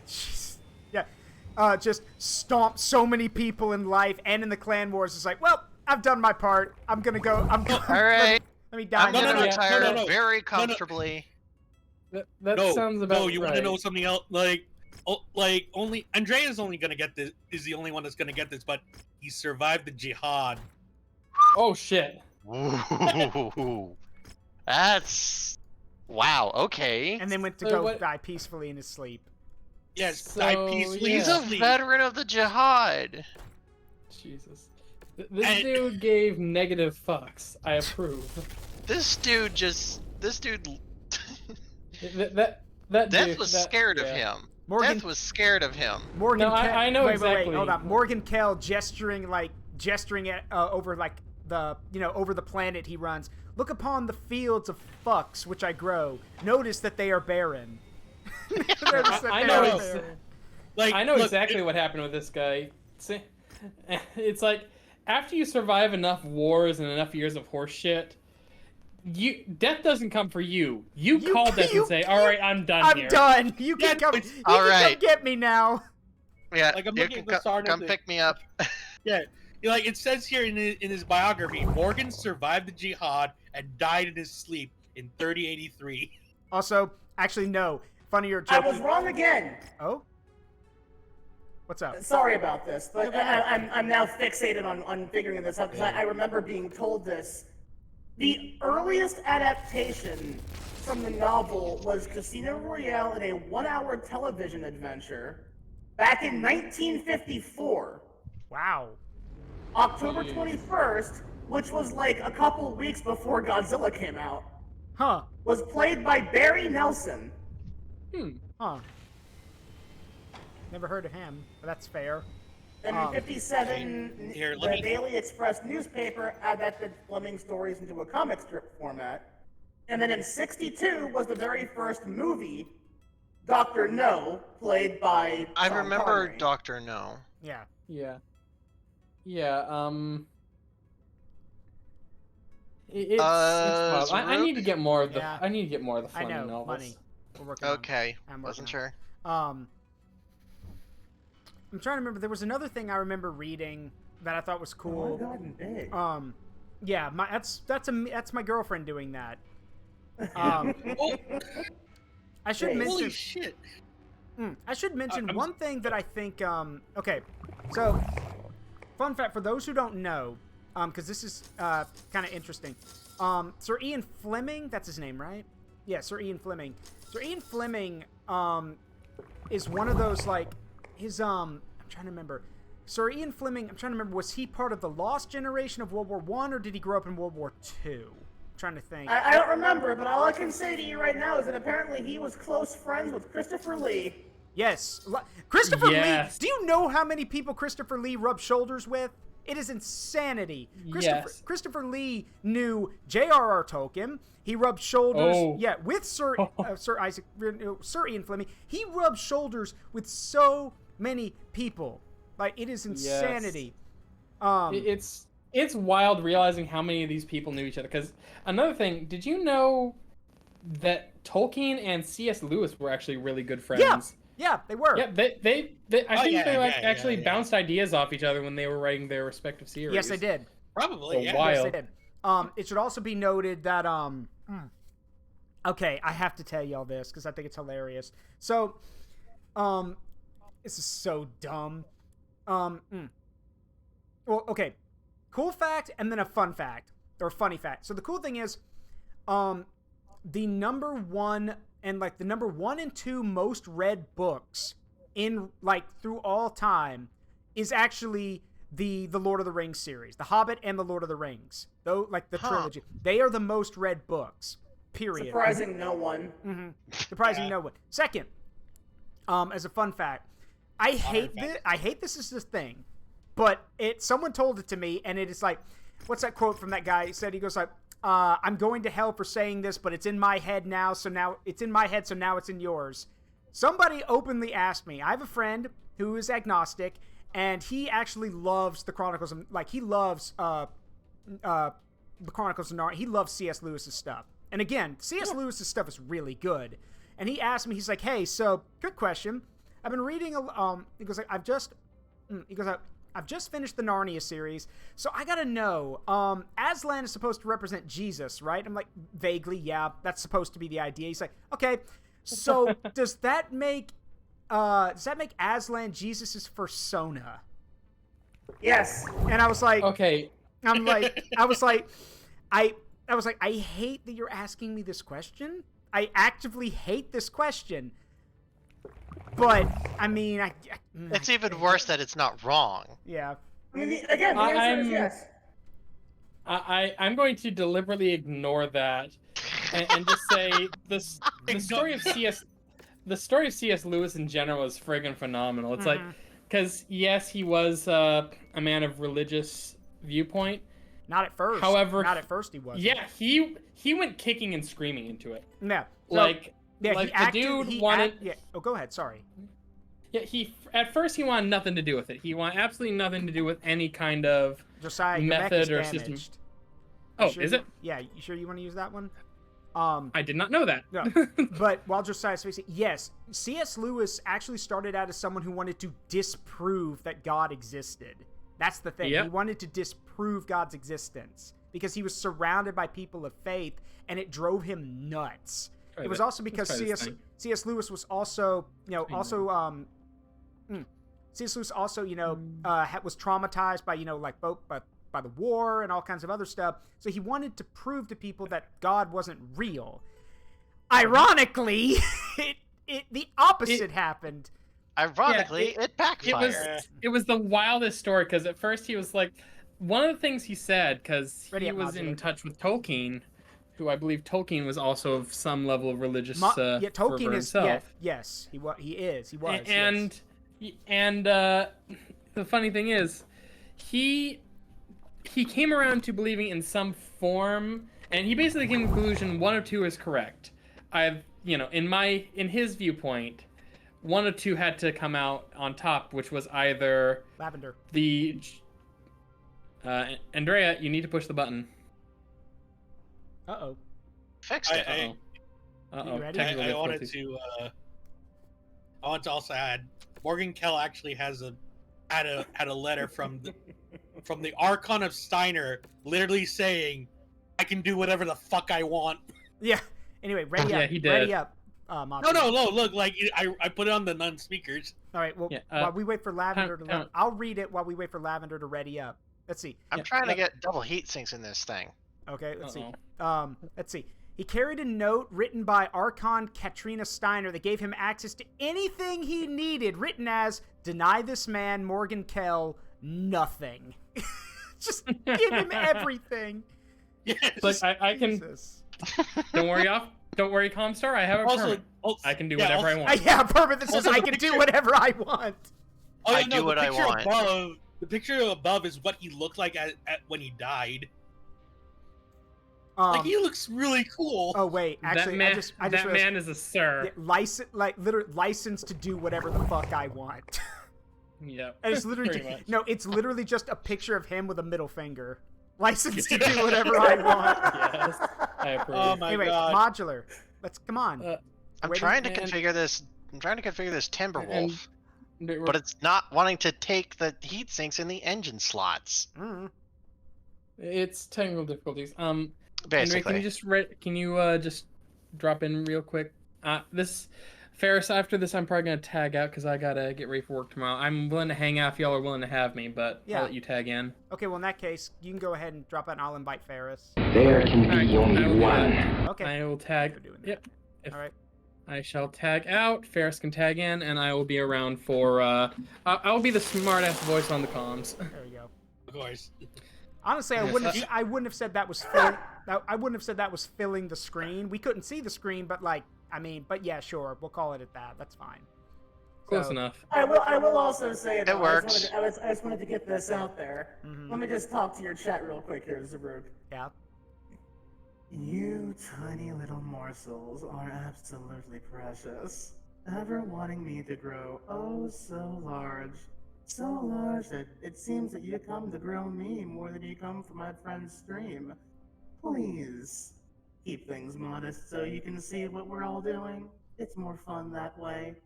Jeez. Yeah. Just stomped so many people in life and in the clan wars. It's like, well, I've done my part. I'm gonna go. All right. Let me die. I'm gonna retire very comfortably. That sounds about No, you want to right. know something else? Like only Andrea's only gonna get this. Is the only one that's gonna get this, but he survived the jihad. Oh shit. Ooh. That's wow. Okay. And then went to So go what- die peacefully in his sleep. Yes, So, died peacefully. He's a asleep. veteran of the jihad. Jesus. This dude gave negative fucks. I approve. This dude. That Death dude, was that- scared of yeah. him. Morgan- Death was scared of him. Morgan. No, I know wait, exactly. Wait, hold on. Morgan Kell gesturing at over like the over the planet he runs. Look upon the fields of fucks which I grow. Notice that they are barren. I know. I know look, exactly what happened with this guy. It's like after you survive enough wars and enough years of horse shit, death doesn't come for you. You call death and say, "All right, I'm done here." I'm done. You can come. You all can right. come get me now. Yeah, Like, I'm you looking can at the start of come the- pick me up. Yeah, like it says here in his biography, Morgan survived the jihad and died in his sleep in 3083. Also, actually, no. Funnier joke. I was wrong again. Oh. What's up? Sorry about this, but I'm now fixated on figuring this out because I remember being told this. The earliest adaptation from the novel was Casino Royale in a 1-hour television adventure back in 1954. Wow. October 21st, which was like a couple weeks before Godzilla came out, Huh. was played by Barry Nelson. Huh. Never heard of him, but that's fair. Then in 57, Here, the Daily Express newspaper adapted Fleming's stories into a comic strip format. And then in 62 was the very first movie, Dr. No, played by I Sean remember Connery. Dr. No. Yeah. Yeah. It's wild. I need to get more of the. Yeah. I need to get more of the I Fleming know. novels. Money. We're working on it. Okay, I'm working wasn't on sure. it. I'm trying to remember. There was another thing I remember reading that I thought was cool. Oh, God, big. Yeah, that's my girlfriend doing that. I should mention. Holy shit! I should mention one thing that I think. Okay, so fun fact for those who don't know, because this is kind of interesting. Sir Ian Fleming, that's his name, right? Yeah, Sir Ian Fleming. Sir Ian Fleming is one of those like his I'm trying to remember. Sir Ian Fleming, I'm trying to remember, was he part of the lost generation of World War I, or did he grow up in World War II? I'm trying to think. I don't remember, but all I can say to you right now is that apparently he was close friends with Christopher Lee. Yes. Christopher Yes. Lee. Do you know how many people Christopher Lee rubbed shoulders with? It is insanity. Yes. Christopher Lee knew J.R.R. Tolkien. He rubbed shoulders, Oh. with Sir Ian Fleming. He rubbed shoulders with so many people. Like, it is insanity. It's wild realizing how many of these people knew each other. Because another thing, did you know that Tolkien and C.S. Lewis were actually really good friends? Yeah, they were. Yeah, I think they actually yeah. bounced ideas off each other when they were writing their respective series. Yes, they did. Probably, So yeah. wild. Yes, they did. It should also be noted that okay, I have to tell y'all this because I think it's hilarious. So, this is so dumb. Well, okay, cool fact and then a fun fact or funny fact. So the cool thing is, the number one and 2 most read books in through all time is actually the Lord of the Rings series, The Hobbit and The Lord of the Rings. Though, the trilogy, they are the most read books. Period. Surprising no one. Mm-hmm. Surprising no one. Second, as a fun fact, I hate this is this thing, but someone told it to me, and it is like, what's that quote from that guy? He said, he goes like, I'm going to hell for saying this, but it's in my head now, so now it's in my head, so now it's in yours. Somebody openly asked me. I have a friend who is agnostic, and he actually loves the Chronicles, he loves the Chronicles of Narnia. He loves C.S. Lewis's stuff. And again, C.S. Lewis's stuff is really good. And he asked me, he's like, hey, so good question. I've been reading because I've just finished the Narnia series, so I gotta know, Aslan is supposed to represent Jesus, right? I'm like, vaguely, yeah, that's supposed to be the idea. He's like, okay, so does that make Aslan Jesus's persona? Yes. And I was like, okay. I was like, I hate that you're asking me this question. I actively hate this question. But I mean, it's even worse that it's not wrong. Yeah. I mean, again, the answer is yes. I'm going to deliberately ignore that and just say the story of C.S. Lewis in general is friggin' phenomenal. It's like, because yes, he was a man of religious viewpoint. Not at first. However, not at first he wasn't. Yeah, he went kicking and screaming into it. Yeah. So, like, yeah, like the dude wanted. Yeah. Oh, go ahead. Sorry. Yeah, at first he wanted nothing to do with it. He wanted absolutely nothing to do with any kind of Josiah, method or damaged. system. Oh, sure is it? Yeah, you sure you want to use that one? I did not know that. No, but while Josiah's facing, yes, C.S. Lewis actually started out as someone who wanted to disprove that God existed. That's the thing. Yep. He wanted to disprove God's existence because he was surrounded by people of faith, and it drove him nuts. It was also because C.S. Lewis was also, C.S. Lewis also, was traumatized by, by the war and all kinds of other stuff. So he wanted to prove to people that God wasn't real. Ironically, the opposite happened. Ironically, it backfired. It was the wildest story because at first he was like, one of the things he said, because he was in touch with Tolkien, who I believe Tolkien was also of some level of religious Tolkien is himself. Yes, he was. And the funny thing is, he came around to believing in some form, and he basically came to the conclusion one of two is correct. In his viewpoint, one of two had to come out on top, which was either Lavender. Andrea, you need to push the button. Uh-oh. Fixed it. Uh-oh. I wanted to also add, Morgan Kell actually had a letter from the Archon of Steiner, literally saying, "I can do whatever the fuck I want." Yeah. Anyway, ready up. Yeah, he did. Ready up. No, look, like I put it on the non-speakers. All right, well, while we wait for Lavender to I'll read it while we wait for Lavender to ready up. Let's see. I'm trying to get double heat sinks in this thing. Okay, let's see. Let's see. He carried a note written by Archon Katrina Steiner that gave him access to anything he needed, written as, "Deny this man, Morgan Kell, nothing." Just give him everything. Yes. But I can... Don't worry, Comstar, I have a permit. I can do whatever I want. Yeah, a permit that says I can do whatever I want. I do what I want. The picture above is what he looked like when he died. Like, he looks really cool. Oh wait, actually, that man is a sir. Yeah, literally licensed to do whatever the fuck I want. Yeah. And it's literally it's literally just a picture of him with a middle finger. Licensed to do whatever I want. Yes, I approve. Oh my god. Modular. Let's come on. I'm trying to configure this. I'm trying to configure this Timberwolf, but it's not wanting to take the heat sinks in the engine slots. It's technical difficulties. Basically. Henry, can you just drop in real quick? Ferrus, after this, I'm probably gonna tag out because I gotta get ready for work tomorrow. I'm willing to hang out if y'all are willing to have me, but I'll let you tag in. Okay, well in that case, you can go ahead and drop out, and I'll invite Ferrus. There can be only one. Okay. I will tag. Yep. All right. I shall tag out. Ferrus can tag in, and I will be around for. I will be the smart-ass voice on the comms. There we go. Of course. Honestly, I wouldn't have said that was filling. I wouldn't have said that was filling the screen. We couldn't see the screen, but but yeah, sure, we'll call it at that. That's fine. Close enough. I will also say it works. I just wanted to get this out there. Let me just talk to your chat real quick here, Zaruk. Yeah. You tiny little morsels are absolutely precious. Ever wanting me to grow oh so large that it seems that you come to grow me more than you come for my friend's stream. Please, keep things modest so you can see what we're all doing. It's more fun that way.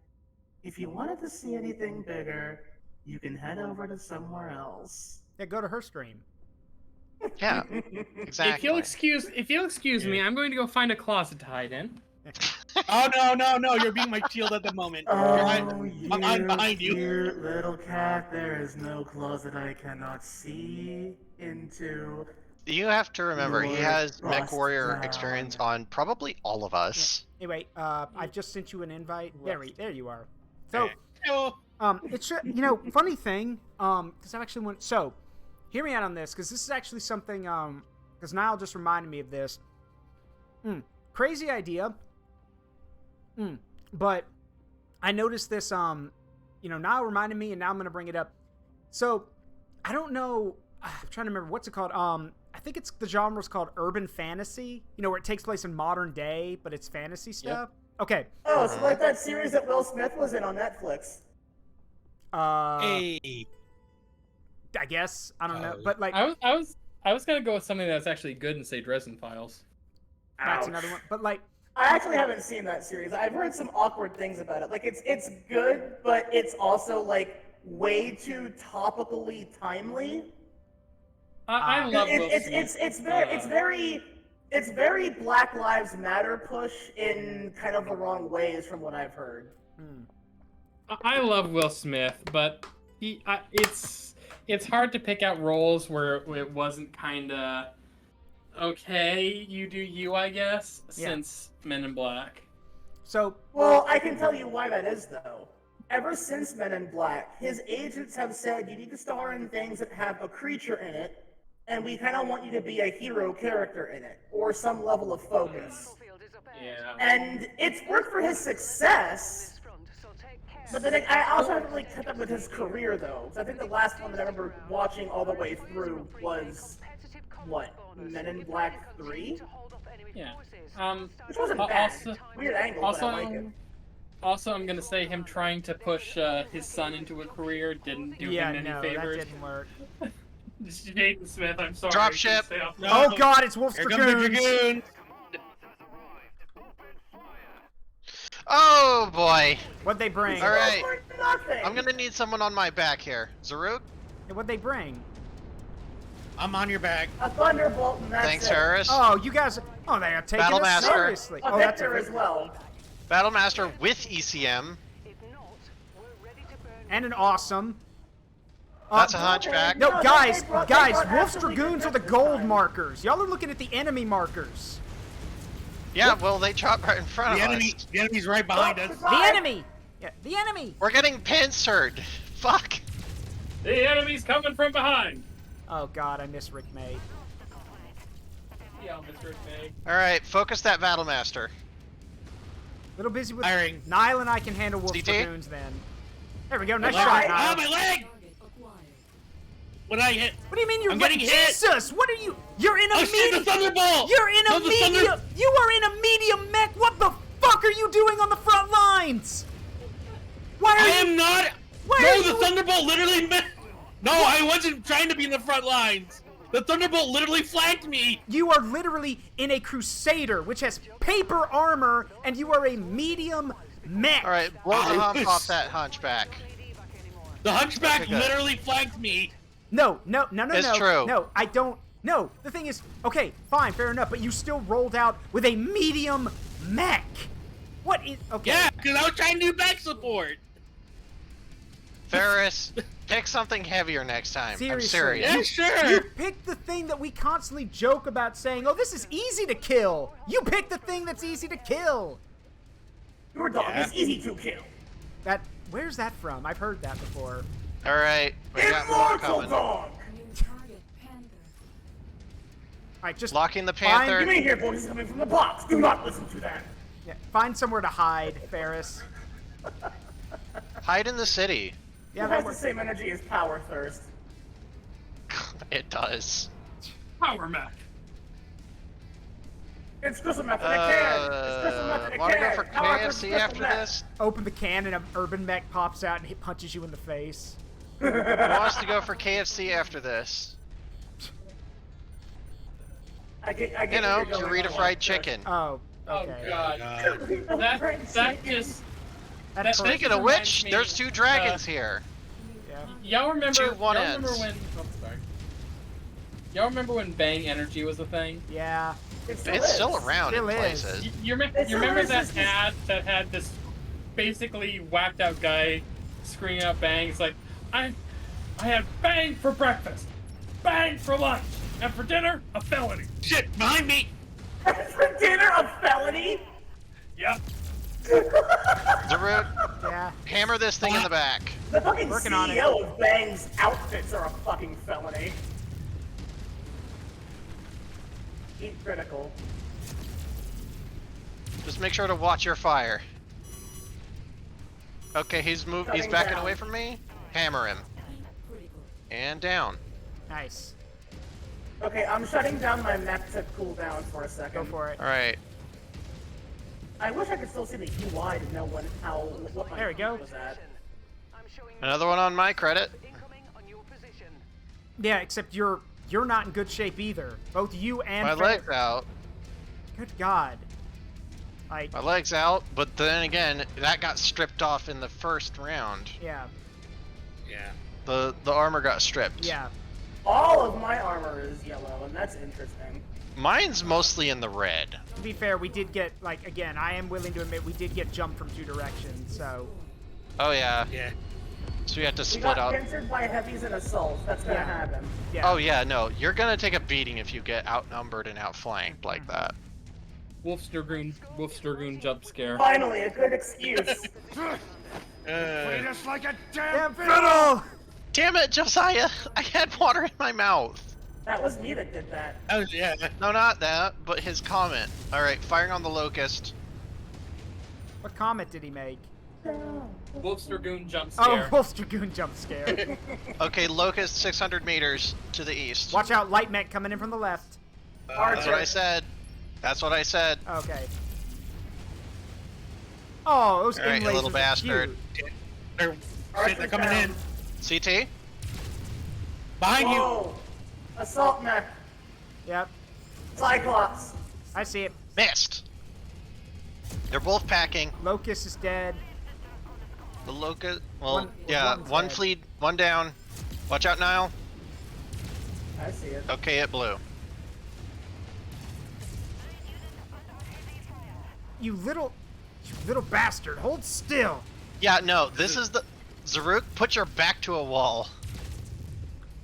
If you wanted to see anything bigger, you can head over to somewhere else. Yeah, go to her stream. Yeah, exactly. If you'll excuse me, I'm going to go find a closet to hide in. Oh no! You're being my shield at the moment. I'm behind you. Dear little cat, there is no closet I cannot see into. You have to remember, he has Lord, Mechwarrior down. experience on probably all of us. Yeah. Anyway, I've just sent you an invite. There you are. So, Hello. it's you know, funny thing, because I actually went. So, hear me out on this, because this is actually something. Because Nile just reminded me of this. Crazy idea. But I noticed this. You know, Nile reminded me, and now I'm gonna bring it up. So, I don't know. I'm trying to remember what's it called. I think it's the genre's called urban fantasy. You know, where it takes place in modern day, but it's fantasy stuff. Yep. Okay. Oh, so like that series that Will Smith was in on Netflix. Hey. I guess I don't know, but like I was gonna go with something that's actually good and say Dresden Files. That's another one. But like, I actually haven't seen that series. I've heard some awkward things about it. Like it's good, but it's also like way too topically timely. I love Will Smith. It's very Black Lives Matter push in kind of the wrong ways from what I've heard. I love Will Smith, but it's hard to pick out roles where it wasn't kind of okay. You do you, I guess, since Men in Black. So well, I can tell you why that is though. Ever since Men in Black, his agents have said you need to star in things that have a creature in it. And we kind of want you to be a hero character in it, or some level of focus. Yeah. And it's worked for his success, but then I also haven't really kept up with his career, though. So I think the last one that I remember watching all the way through was, what, Men in Black 3? Yeah. Which wasn't bad. Weird angle, but I like it. Also, I'm gonna say him trying to push his son into a career didn't do him any favors. That didn't work. This is Jaden Smith, I'm sorry. Dropship. No. Oh god, it's Wolf's Dragoons. Oh boy. What'd they bring? All right. I'm gonna need someone on my back here. Zaruk? Hey, what'd they bring? I'm on your back. A thunderbolt, and that's Thanks, it. Ferrus. Oh, you guys. Oh, they are taking Battle us Master. seriously. A Oh, that's Vector as well. Battlemaster with ECM. And an awesome. That's a hunchback. No, guys, Wolf's Dragoons are the gold markers. Y'all are looking at the enemy markers. Yeah, well, they chop right in front of us. The enemy's right behind us. The enemy! Yeah, the enemy! We're getting pincered. Fuck. The enemy's coming from behind. Oh god, I miss Rick May. Yeah, Mr. May. Alright, focus that Battlemaster. Little busy with Firing. Nile, and I can handle Wolf's CT? Dragoons then. There we go, nice My shot, leg. Nile. Oh, my leg! What I hit? What do you mean you're I'm getting hit? Jesus! What are you? You're in a shit, the Thunderbolt! You're in a No, the medium. You are in a medium mech. What the fuck are you doing on the front lines? Why are I you? am not. Why No, are the you? Thunderbolt literally. No, I wasn't trying to be in the front lines. The Thunderbolt literally flanked me. You are literally in a Crusader, which has paper armor, and you are a medium mech. All right, blow the hump off that hunchback. The hunchback Okay, good. literally flanked me. No. It's true. No, I don't. No, the thing is, okay, fine, fair enough, but you still rolled out with a medium mech. What is? Okay. Yeah, because I was trying to do back support. Ferrus, pick something heavier next time. Seriously. I'm serious. Yeah, sure. You picked the thing that we constantly joke about saying, oh, this is easy to kill. You picked the thing that's easy to kill. Your dog is easy to kill. Where's that from? I've heard that before. All right, we got more Immortal coming. dog! Alright, just Locking the Panther. You may hear voices coming from the box. Do not listen to that. Yeah, find somewhere to hide, Ferrus. Hide in the city. Yeah, It that has the works. same energy as Power Thirst. It does. Power mech. It's just a method I can. It's just a method I Wanna go can. for Power Thirst KFC is just a after meth. this? Open the can and an urban mech pops out and he punches you in the face. Who wants to go for KFC after this? I get You know, where you're going Kurita on fried this. chicken. Oh, okay. Oh god. That just. Speaking of which, there's 2 dragons here. Yeah. Y'all remember? 2 one Y'all remember ends. when? Oh, sorry. Y'all remember when Bang Energy was a thing? Yeah. It's still around Still in is. places. You remember that ad that had this basically whacked out guy screaming out Bang? It's like, I had Bang for breakfast, Bang for lunch, and for dinner, a felony. Shit, behind me! For dinner, a felony? Yep. Zaruk, Yeah. hammer this thing in the back. The fucking Working on it. CEO of Bang's outfits are a fucking felony. Eat critical. Just make sure to watch your fire. Okay, he's Cutting backing down. away from me. Hammer him. And down. Nice. Okay, I'm shutting down my mech to cool down for a second. Go for it. All right. I wish I could still see the UI to know what my There we go. was at. Another one on my credit. Yeah, except you're not in good shape either. Both you and My leg's out. Good God. Like. My leg's out, but then again, that got stripped off in the first round. Yeah. Yeah. The armor got stripped. Yeah. All of my armor is yellow, and that's interesting. Mine's mostly in the red. To be fair, we did get, like, again, I am willing to admit we did get jumped from 2 directions, so. Oh yeah. Yeah. So we had to We split got up. pincered by heavies and assaults. That's gonna happen. Yeah. Oh yeah, no, you're gonna take a beating if you get outnumbered and outflanked like that. Wolf's Dragoon jump scare. Finally, a good excuse. Treat us like a damn fiddle! Damn it, Josiah! I had water in my mouth. That was me that did that. Oh yeah. No, not that, but his comment. All right, firing on the locust. What comment did he make? Wolf's Dragoon jump Oh, scare. Wolf's Dragoon jump scare. Okay, locust 600 meters to the east. Watch out, light mech coming in from the left. That's what I said. That's what I said. Okay. Oh, those All right, you inlays little are bastard. cute. They're coming in. CT? Behind you. Whoa! Assault mech. Yep. Cyclops. I see it. Missed. They're both packing. Locust is dead. The locust. Well, one's one dead. fleet, one down. Watch out, Nile. I see it. Okay, it blew. You little bastard. Hold still. Yeah, no, this is the Zaruk. Put your back to a wall.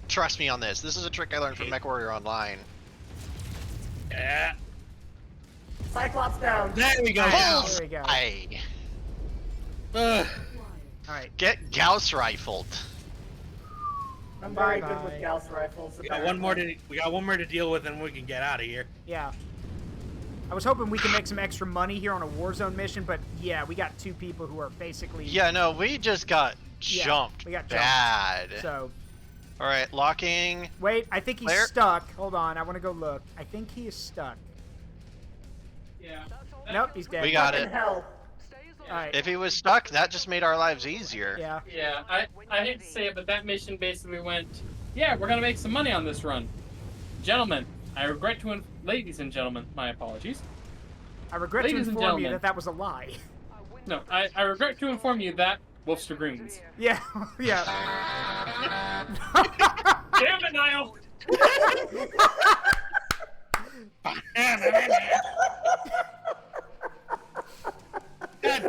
Trust me on this. This is a trick I learned from Mechwarrior Online. Yeah. Cyclops down. There we go. There we go. Aye. Alright. Get Gauss rifled. I'm very good Bye-bye. with Gauss rifles. We got one more to deal with, and we can get out of here. Yeah. I was hoping we could make some extra money here on a Warzone mission, but yeah, we got 2 people who are basically... Yeah, no, we just got Yeah, jumped. we got jumped. bad. So... Alright, locking. Wait, I think he's Claire? stuck. Hold on, I want to go look. I think he is stuck. Yeah. Nope, he's dead. We got Fucking it. hell. Alright. If he was stuck, that just made our lives easier. Yeah. Yeah, I hate to say it, but that mission basically went, yeah, we're gonna make some money on this run. Gentlemen, I regret to ladies and gentlemen, my apologies. I regret Ladies to and inform you gentlemen. that was a lie. No, I regret to inform you that Wolf's Dragoons. Yeah, yeah. Damn it, Nile!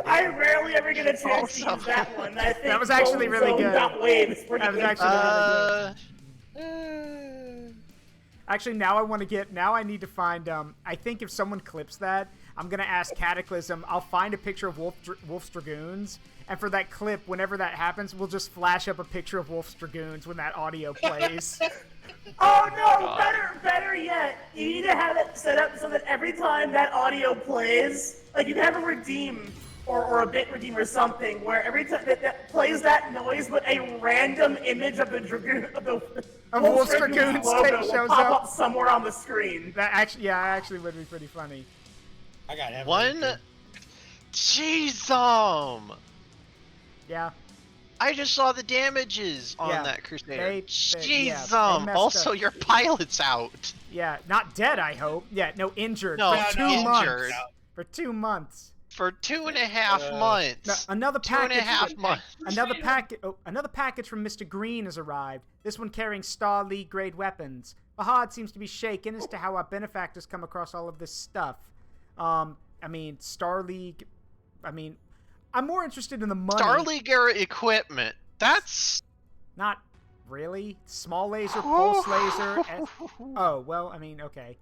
I rarely ever get a chance to use that one. I think That was actually really Zone good. Got waves pretty That was good. actually really good. Actually, now I want to get... Now I need to find... I think if someone clips that, I'm going to ask Cataclysm. I'll find a picture of Wolf's Dragoons. And for that clip, whenever that happens, we'll just flash up a picture of Wolf's Dragoons when that audio plays. Oh no! Better yet, you need to have it set up so that every time that audio plays, like you can have a redeem or a bit redeem or something, where every time that plays that noise, but a random image of the dragoon of the Wolf's Dragoons logo will shows pop up. up somewhere on the screen. That actually would be pretty funny. I got One. Jeez, Yeah. I just saw the damages on Yeah, that Crusader. they Jeez, messed also up. your pilot's out. Yeah, not dead, I hope. Yeah, no, injured No, for 2 injured. months. For 2 months. For 2.5 months. No, another package. 2.5 months. Another package from Mr. Green has arrived. This one carrying Star League grade weapons. Fahad seems to be shaken as to how our benefactors come across all of this stuff. I mean, Star League. I mean, I'm more interested in the money. Star League era equipment. That's not really small laser, pulse laser. Oh well, I mean, okay.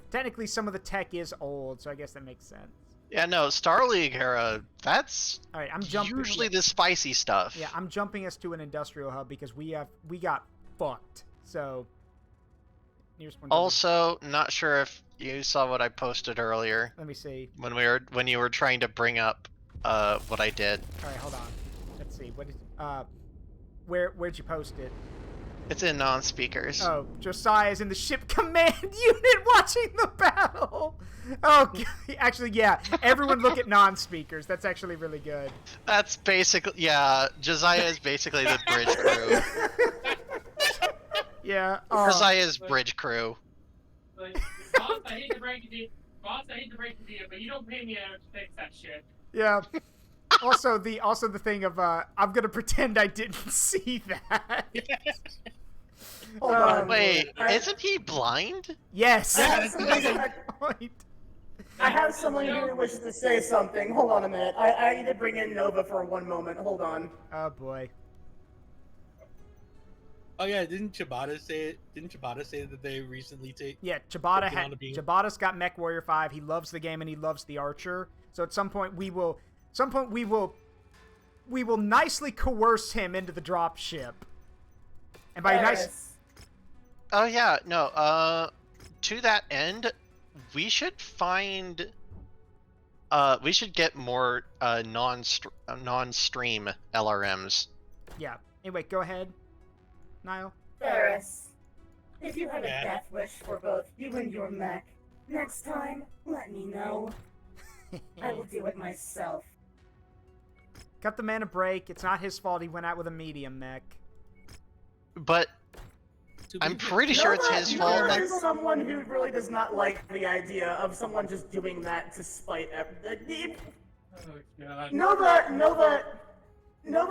Technically, some of the tech is old, so I guess that makes sense. Yeah, no, Star League era, that's all right, I'm jumping, usually the spicy stuff. Yeah, I'm jumping us to an industrial hub because we got fucked. So, also, not sure if you saw what I posted earlier. Let me see. When you were trying to bring up what I did. All right, hold on. Let's see. What is where'd you post it? It's in non-speakers. Oh, Josiah's in the ship command unit watching the battle. Oh, actually, yeah. Everyone look at non-speakers. That's actually really good. That's basically, yeah. Josiah is basically the bridge crew. Yeah. Josiah's bridge crew. Like, boss, I hate to break it to you, but you don't pay me enough to fix that shit. Yeah. Also the thing of I'm gonna pretend I didn't see that. Hold on. Wait, isn't he blind? Yes. I have someone who wishes to say something. Hold on a minute. I need to bring in Nova for 1 moment. Hold on. Oh boy. Oh yeah, didn't Ciabatta say it? Didn't Ciabatta say that they recently Yeah, Ciabatta's got Mechwarrior 5. He loves the game and he loves the Archer. So at some point we will nicely coerce him into the drop ship. And by nice. Oh yeah, no. To that end, we should find. We should get more non-stream LRMs. Yeah. Anyway, go ahead, Nile. Ferrus, if you have a death wish for both you and your mech, next time let me know. I will do it myself. Cut the man a break. It's not his fault he went out with a medium mech. But I'm pretty sure it's his fault. Nova is someone who really does not like the idea of someone just doing that to spite everything. Nova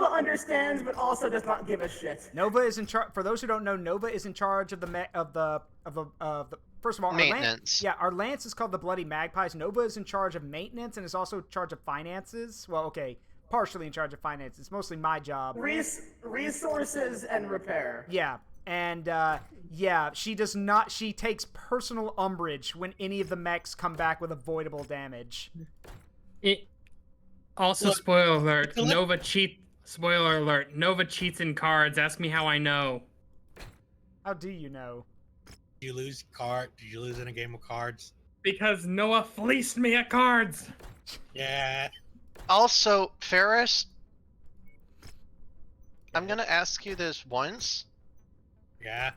understands, but also does not give a shit. Nova is in charge. For those who don't know, Nova is in charge of the first of all, maintenance. Our lance is called the Bloody Magpies. Nova is in charge of maintenance and is also in charge of finances. Well, okay, partially in charge of finances. It's mostly my job. Resources and repair. Yeah, and she does not. She takes personal umbrage when any of the mechs come back with avoidable damage. Also, spoiler alert, Nova cheat. Spoiler alert, Nova cheats in cards. Ask me how I know. How do you know? Did you lose in a game of cards? Because Noah fleeced me at cards. Yeah. Also, Ferrus, I'm gonna ask you this once. Yeah.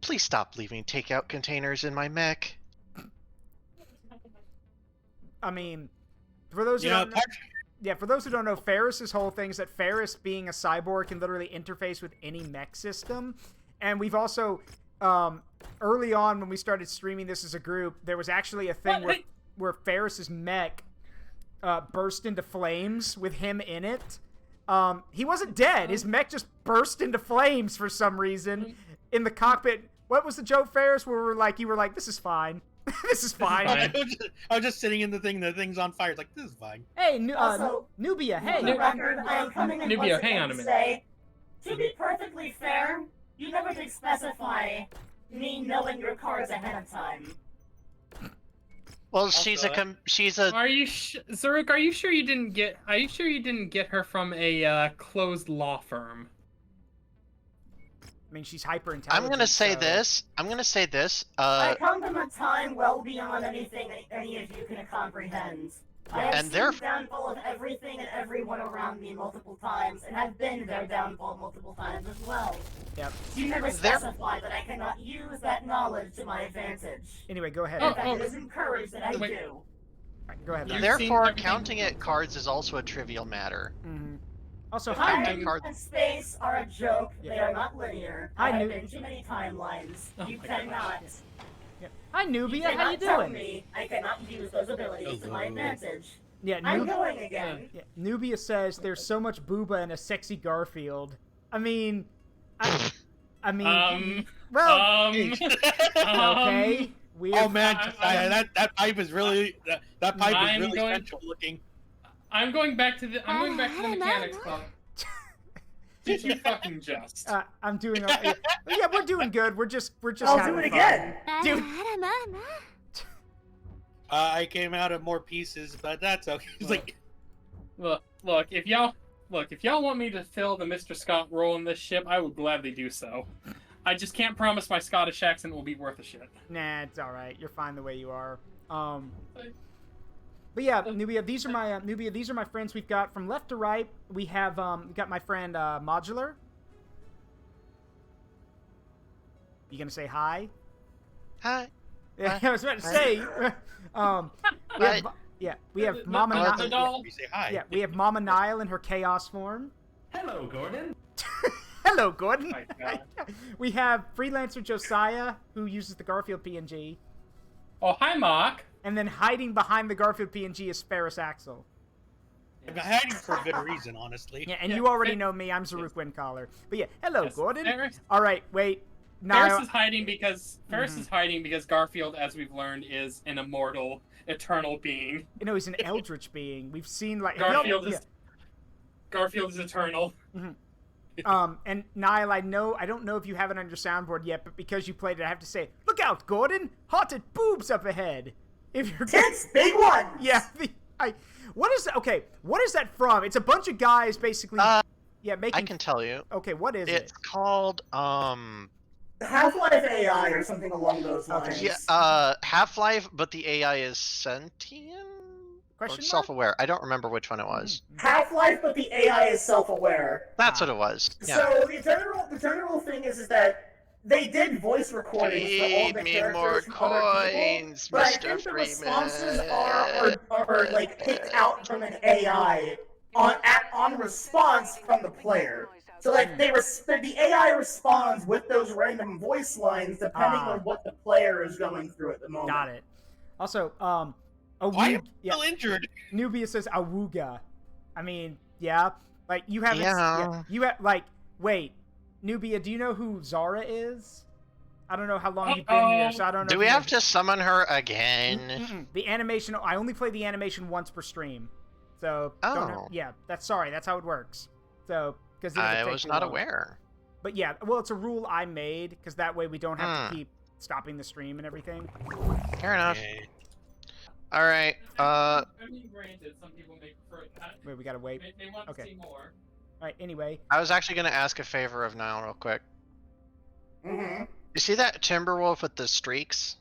Please stop leaving takeout containers in my mech. I mean, for those who don't know, for those who don't know, Ferrus's whole thing is that Ferrus, being a cyborg, can literally interface with any mech system. And we've also, early on when we started streaming this as a group, there was actually a thing where Ferrus's mech burst into flames with him in it. He wasn't dead. His mech just burst into flames for some reason in the cockpit. What was the joke, Ferrus, where you were like, this is fine. This is fine. I was just sitting in the thing. The thing's on fire. It's like, this is fine. Hey, Nubia. Hey, for the record, I am coming in Nubia, once hang again on a to minute. say, to be perfectly fair, you never did specify me knowing your cards ahead of time. Well, she's a. Are you Zaruk? Are you sure you didn't get her from a closed law firm? I mean, she's hyper intelligent. I'm gonna say this. I come from a time well beyond anything that any of you can comprehend. I have seen the downfall of everything and everyone around me multiple times, and have been their downfall multiple times as well. Yep. You never specify that I cannot use that knowledge to my advantage. Anyway, go ahead. In fact, it is encouraged that I do. Right, go ahead. Therefore, counting at cards is also a trivial matter. Mm-hmm. Also, Time hi, and space are a joke. Yeah. They are not linear. Hi, I have Newt. been too many timelines. Oh You my cannot. Yeah. Hi, Nubia. You How cannot you tell doing? me I cannot use those abilities to my advantage. Yeah, I'm going again. Yeah, Nubia says there's so much booba in a sexy Garfield. I mean, well, okay. Oh man, Josiah, that pipe is really that pipe is really sensual looking. I'm going back to the mechanics club. Did you fucking just? I'm doing. Yeah, we're doing good. We're just. I'll having do it fun. again. Dude. I came out of more pieces, but that's okay. It's like, look, if y'all want me to fill the Mr. Scott role in this ship, I would gladly do so. I just can't promise my Scottish accent will be worth a shit. Nah, it's all right. You're fine the way you are. But yeah, Nubia, these are my friends we've got from left to right. We have we got my friend Modular. You gonna say hi? Hi. Yeah, I was about to say. We have Mama Nile. Yeah, we have Mama Nile in her chaos form. Hello, Gordon. Hello, Gordon. We have freelancer Josiah, who uses the Garfield PNG. Oh, hi, Mark. And then hiding behind the Garfield PNG is Ferrus Axel. I'm hiding for a good reason, honestly. Yeah, and you already know me. I'm Zaruk Windcaller. But yeah, hello, Gordon. Ferrus. All right, wait. Ferrus is hiding because Garfield, as we've learned, is an immortal, eternal being. You know, he's an eldritch being. We've seen like Garfield is eternal. And Nile, I don't know if you have it on your soundboard yet, but because you played it, I have to say, look out, Gordon! Haunted boobs up ahead. If you're tits, big one. Yeah. What is that? Okay, what is that from? It's a bunch of guys basically. Making. I can tell you. Okay, what is it? It's called Half-Life AI or something along those lines. Yeah, Half-Life, but the AI is sentient or self-aware. I don't remember which one it was. Half-Life, but the AI is self-aware. That's what it was. Yeah. So the general thing is that they did voice recordings for all the characters from other people, but I think the responses are like picked out from an AI on response from the player. So like the AI responds with those random voice lines depending on what the player is going through at the moment. Got it. Also, why am I still injured? Nubia says awooga. I mean, yeah, like you haven't. Yeah. You have like wait, Nubia. Do you know who Zara is? I don't know how long you've been here, so I don't know. Do we have to summon her again? The animation. I only play the animation once per stream, so that's how it works. So. I was not aware. But yeah, well, it's a rule I made, because that way we don't have to keep stopping the stream and everything. Fair enough. Alright, I mean, granted, some people may prefer that. Wait, we gotta wait. They want to see more. Alright, anyway. I was actually gonna ask a favor of Nile real quick. Mm-hmm. You see that Timberwolf with the streaks?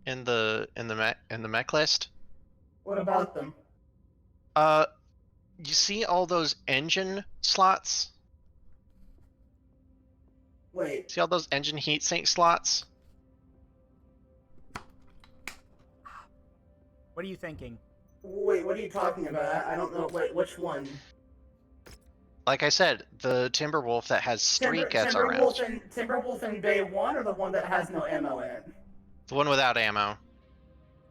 In the mech list? What about them? You see all those engine slots? Wait. See all those engine heatsink slots? What are you thinking? Wait, what are you talking about? I don't know. Wait, which one? Like I said, the Timberwolf that has streakets around. Timberwolf in Bay 1 or the one that has no ammo in it? The one without ammo.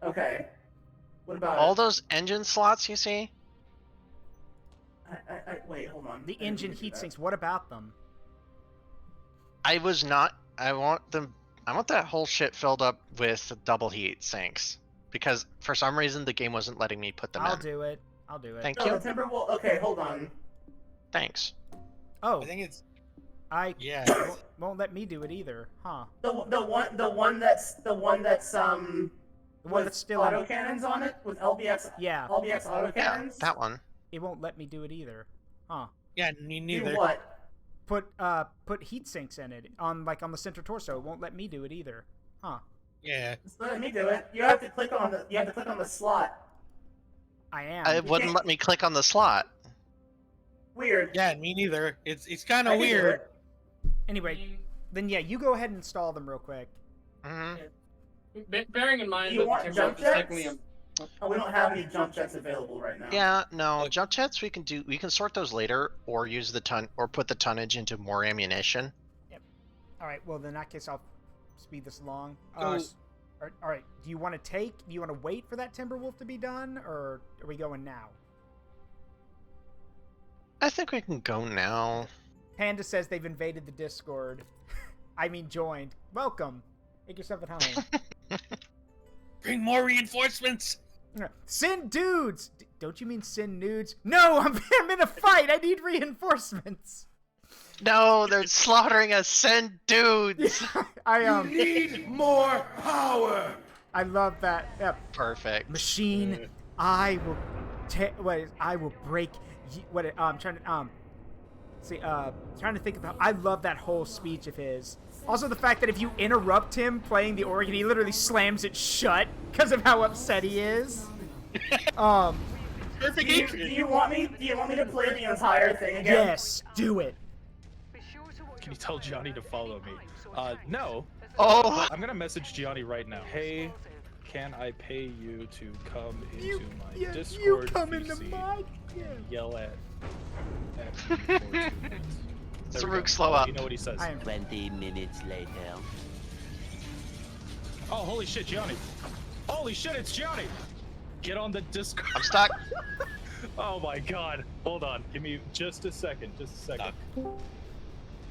Okay. What about all those engine slots you see? Wait, hold on. The engine heat sinks. What about them? I want that whole shit filled up with double heat sinks. Because for some reason the game wasn't letting me put them in. I'll do it. Thank you. The Timberwolf. Okay, hold on. Thanks. Oh. I think it's. Won't let me do it either, huh? The one that's the one that's still autocannons on it with LBX. Yeah. LBX autocannons. Yeah, that one. It won't let me do it either, huh? Yeah, me neither. Do what? Put heat sinks in it on the center torso. It won't let me do it either, huh? Yeah. It's letting me do it. You have to click on the slot. I am. It wouldn't let me click on the slot. Weird. Yeah, me neither. It's kind of weird. Anyway, then yeah, you go ahead and install them real quick. Mm-hmm. Bearing in mind You want that jump Timberwolf is technically jets? Oh, we don't have any jump jets available right now. Yeah, no, jump jets we can sort those later, or use or put the tonnage into more ammunition. Yep. All right. Well, in that case, I'll speed this along. So- All right. Do you want to wait for that Timberwolf to be done, or are we going now? I think we can go now. Panda says they've invaded the Discord. I mean, joined. Welcome. Make yourself at home. Bring more reinforcements. Send dudes. Don't you mean send nudes? No, I'm in a fight. I need reinforcements. No, they're slaughtering us. Send dudes. I Need more power. I love that. Yep. Perfect. Machine. I will. I will break. I'm trying to trying to think of. I love that whole speech of his. Also, the fact that if you interrupt him playing the organ, he literally slams it shut because of how upset he is. Perfect. Do you want me to play the entire thing again? Yes, do it. Can you tell Gianni to follow me? No. Oh. I'm gonna message Gianni right now. Hey, can I pay you to come into my Discord? You come VC into my. Yeah. and yell at me for 2 minutes. There we Zaruk, go. slow up. You know what he says. 20 minutes later. Oh, holy shit, Gianni. Holy shit, it's Gianni. Get on the Discord. I'm stuck. Oh my god. Hold on. Give me just a second. Hello?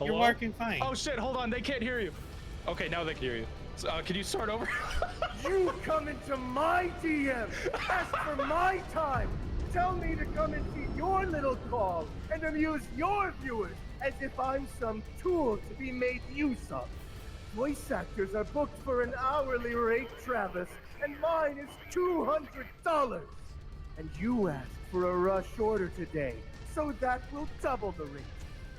You're working fine. Oh shit, hold on. They can't hear you. Okay, now they can hear you. So, can you start over? You come into my DM, ask for my time, tell me to come into your little call and amuse your viewers as if I'm some tool to be made use of. Voice actors are booked for an hourly rate, Travis, and mine is $200. And you asked for a rush order today, so that will double the rate.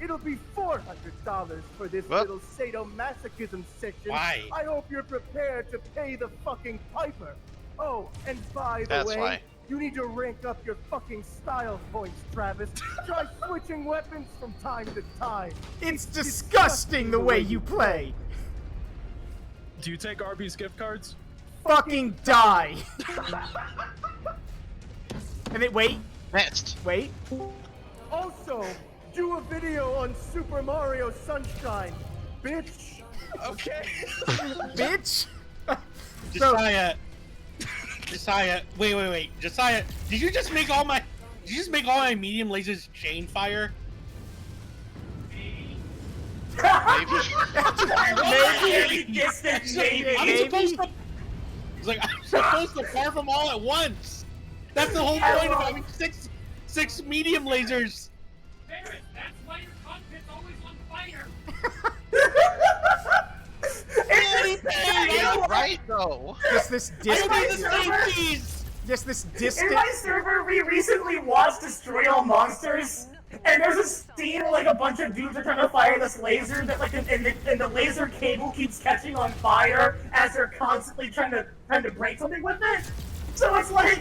It'll be $400 for this little sadomasochism section. Why? I hope you're prepared to pay the fucking piper. Oh, and by the That's way, why. you need to rank up your fucking style points, Travis. Try switching weapons from time to time. It's disgusting the way you play. Do you take Arby's gift cards? Fucking die. And then wait. Next. Wait. Also, do a video on Super Mario Sunshine, bitch. Okay. Bitch. Josiah. Josiah. Wait. Josiah, did you just make all my medium lasers chain fire? Maybe. I'm supposed to fire them all at once. That's the whole point of having six medium lasers. Ferrus, that's why your cockpit's always on fire. You're right though. Just this distant. Just this distant. In my server, we recently watched Destroy All Monsters, and there's a scene where like a bunch of dudes are trying to fire this laser that like, and the laser cable keeps catching on fire as they're constantly trying to break something with it. So it's like.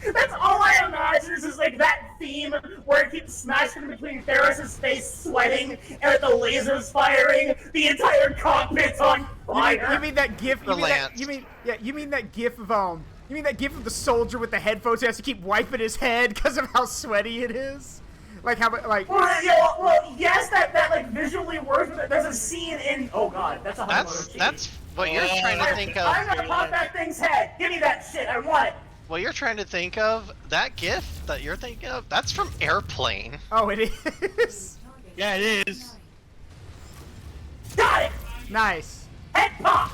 That's all I imagine is like that theme where it keeps smashing between Ferrus's face sweating and the lasers firing, the entire cockpit's on fire. You mean that gif? You mean that gif of the soldier with the headphones who has to keep wiping his head because of how sweaty it is? Like how like. Well, yes, that like visually works. But there's a scene in. Oh god, that's a. That's what you're trying to think of. I'm gonna pop that thing's head. Give me that shit. I want it. What you're trying to think of, that GIF that you're thinking of, that's from Airplane. Oh, it is? Yeah, it is. Got it! Nice. Head popped!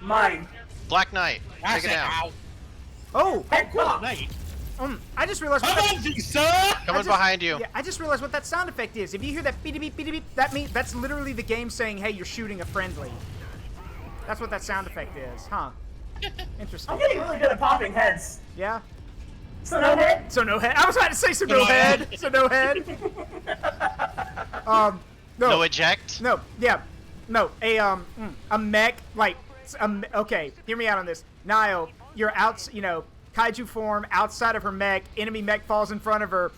Mine. Black Knight, take it down. Oh! Head popped! I just realized Coming behind you. Yeah, I just realized what that sound effect is. If you hear that beep beep beep beep, that's literally the game saying, hey, you're shooting a friendly. That's what that sound effect is, huh? Interesting. I'm getting really good at popping heads. Yeah? So no head? So no head. I was about to say so no head. So no head. No. No eject? No, yeah. No, a mech, like, okay, hear me out on this. Nile, you're out, kaiju form, outside of her mech, enemy mech falls in front of her,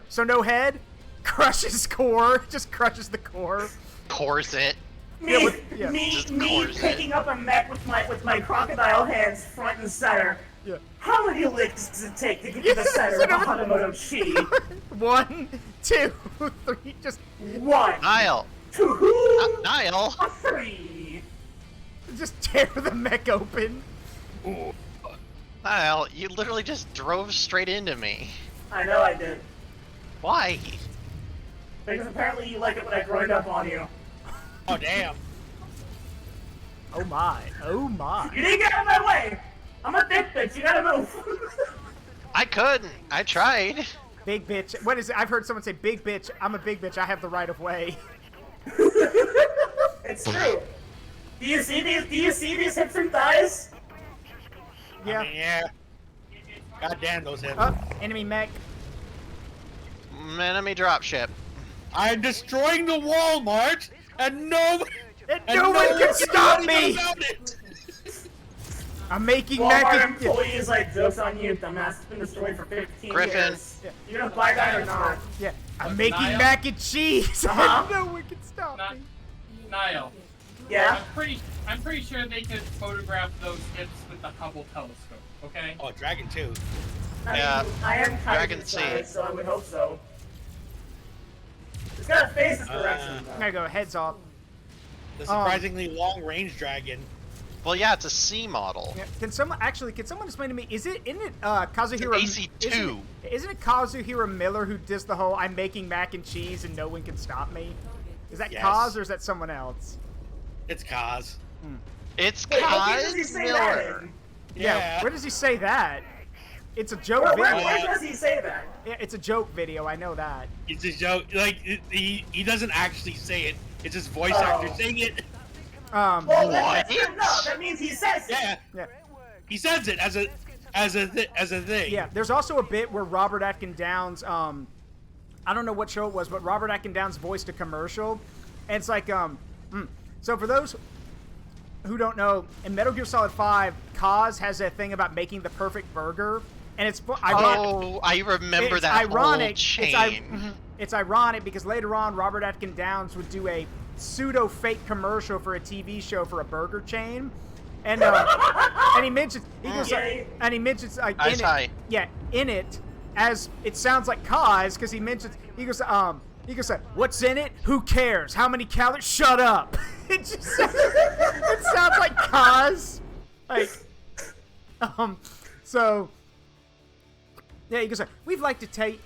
so no head, crushes core, just crushes the core. Cores it. Me picking up a mech with my crocodile hands front and center, Yeah. How many licks does it take to get to the center of a Hanamoto Chi? 1, 2, 3, just... 1. Nile. 2. Nile. 3. Just tear the mech open. Nile, you literally just drove straight into me. I know I did. Why? Because apparently you like it when I grind up on you. Oh, damn. Oh my. Oh my. You didn't get out of my way! I'm a big bitch, you gotta move! I couldn't. I tried. Big bitch. What is it? I've heard someone say, big bitch. I'm a big bitch. I have the right of way. It's true. Do you see these hips and thighs? Yeah. I mean, yeah. God damn those hips. Enemy mech. Enemy dropship. I'm destroying the Walmart, and no one can stop me! I'm making Walmart mech... employees like, joke's on you, dumbass. It's been destroyed for 15 Griffin. years. Yeah. You gonna buy that or not? Yeah. I'm making Nile? mac and cheese. Uh-huh. No one can stop me. Niall. Yeah? I'm pretty sure they could photograph those hips with the Hubble telescope, okay? Oh, Dragon 2. Yeah. I am Dragon Titan C. so I would hope so. It's gotta face its direction. I'm gonna go heads off. The surprisingly long-range dragon. Well, yeah, it's a C model. Yeah. Can someone explain to me? Isn't it Kazuhira? AC2. Isn't it Kazuhira Miller who does the whole "I'm making mac and cheese and no one can stop me"? Is that Yes. Kaz or is that someone else? It's Kaz. It's Wait, what does he Kaz say that Miller. in? Yeah. Where does he say that? It's a joke Where video. does he say that? Yeah, it's a joke video. I know that. It's a joke. Like, he doesn't actually say it. It's his voice actor saying it. Well, What? that's good enough. That means he says it. Yeah. Yeah. He says it as a thing. Yeah, there's also a bit where Robert Atkin Downs, I don't know what show it was, but Robert Atkin Downs voiced a commercial, and it's like, so for those who don't know, in Metal Gear Solid 5, Kaz has a thing about making the perfect burger, and it's ironic. Oh, I remember It's that ironic. whole chain. It's ironic because later on, Robert Atkin Downs would do a pseudo-fake commercial for a TV show for a burger chain, and he mentions in it as it sounds like Kaz because he goes what's in it? Who cares? How many calories? Shut up! It sounds like Kaz, like so. Yeah, he goes we'd like to tell you.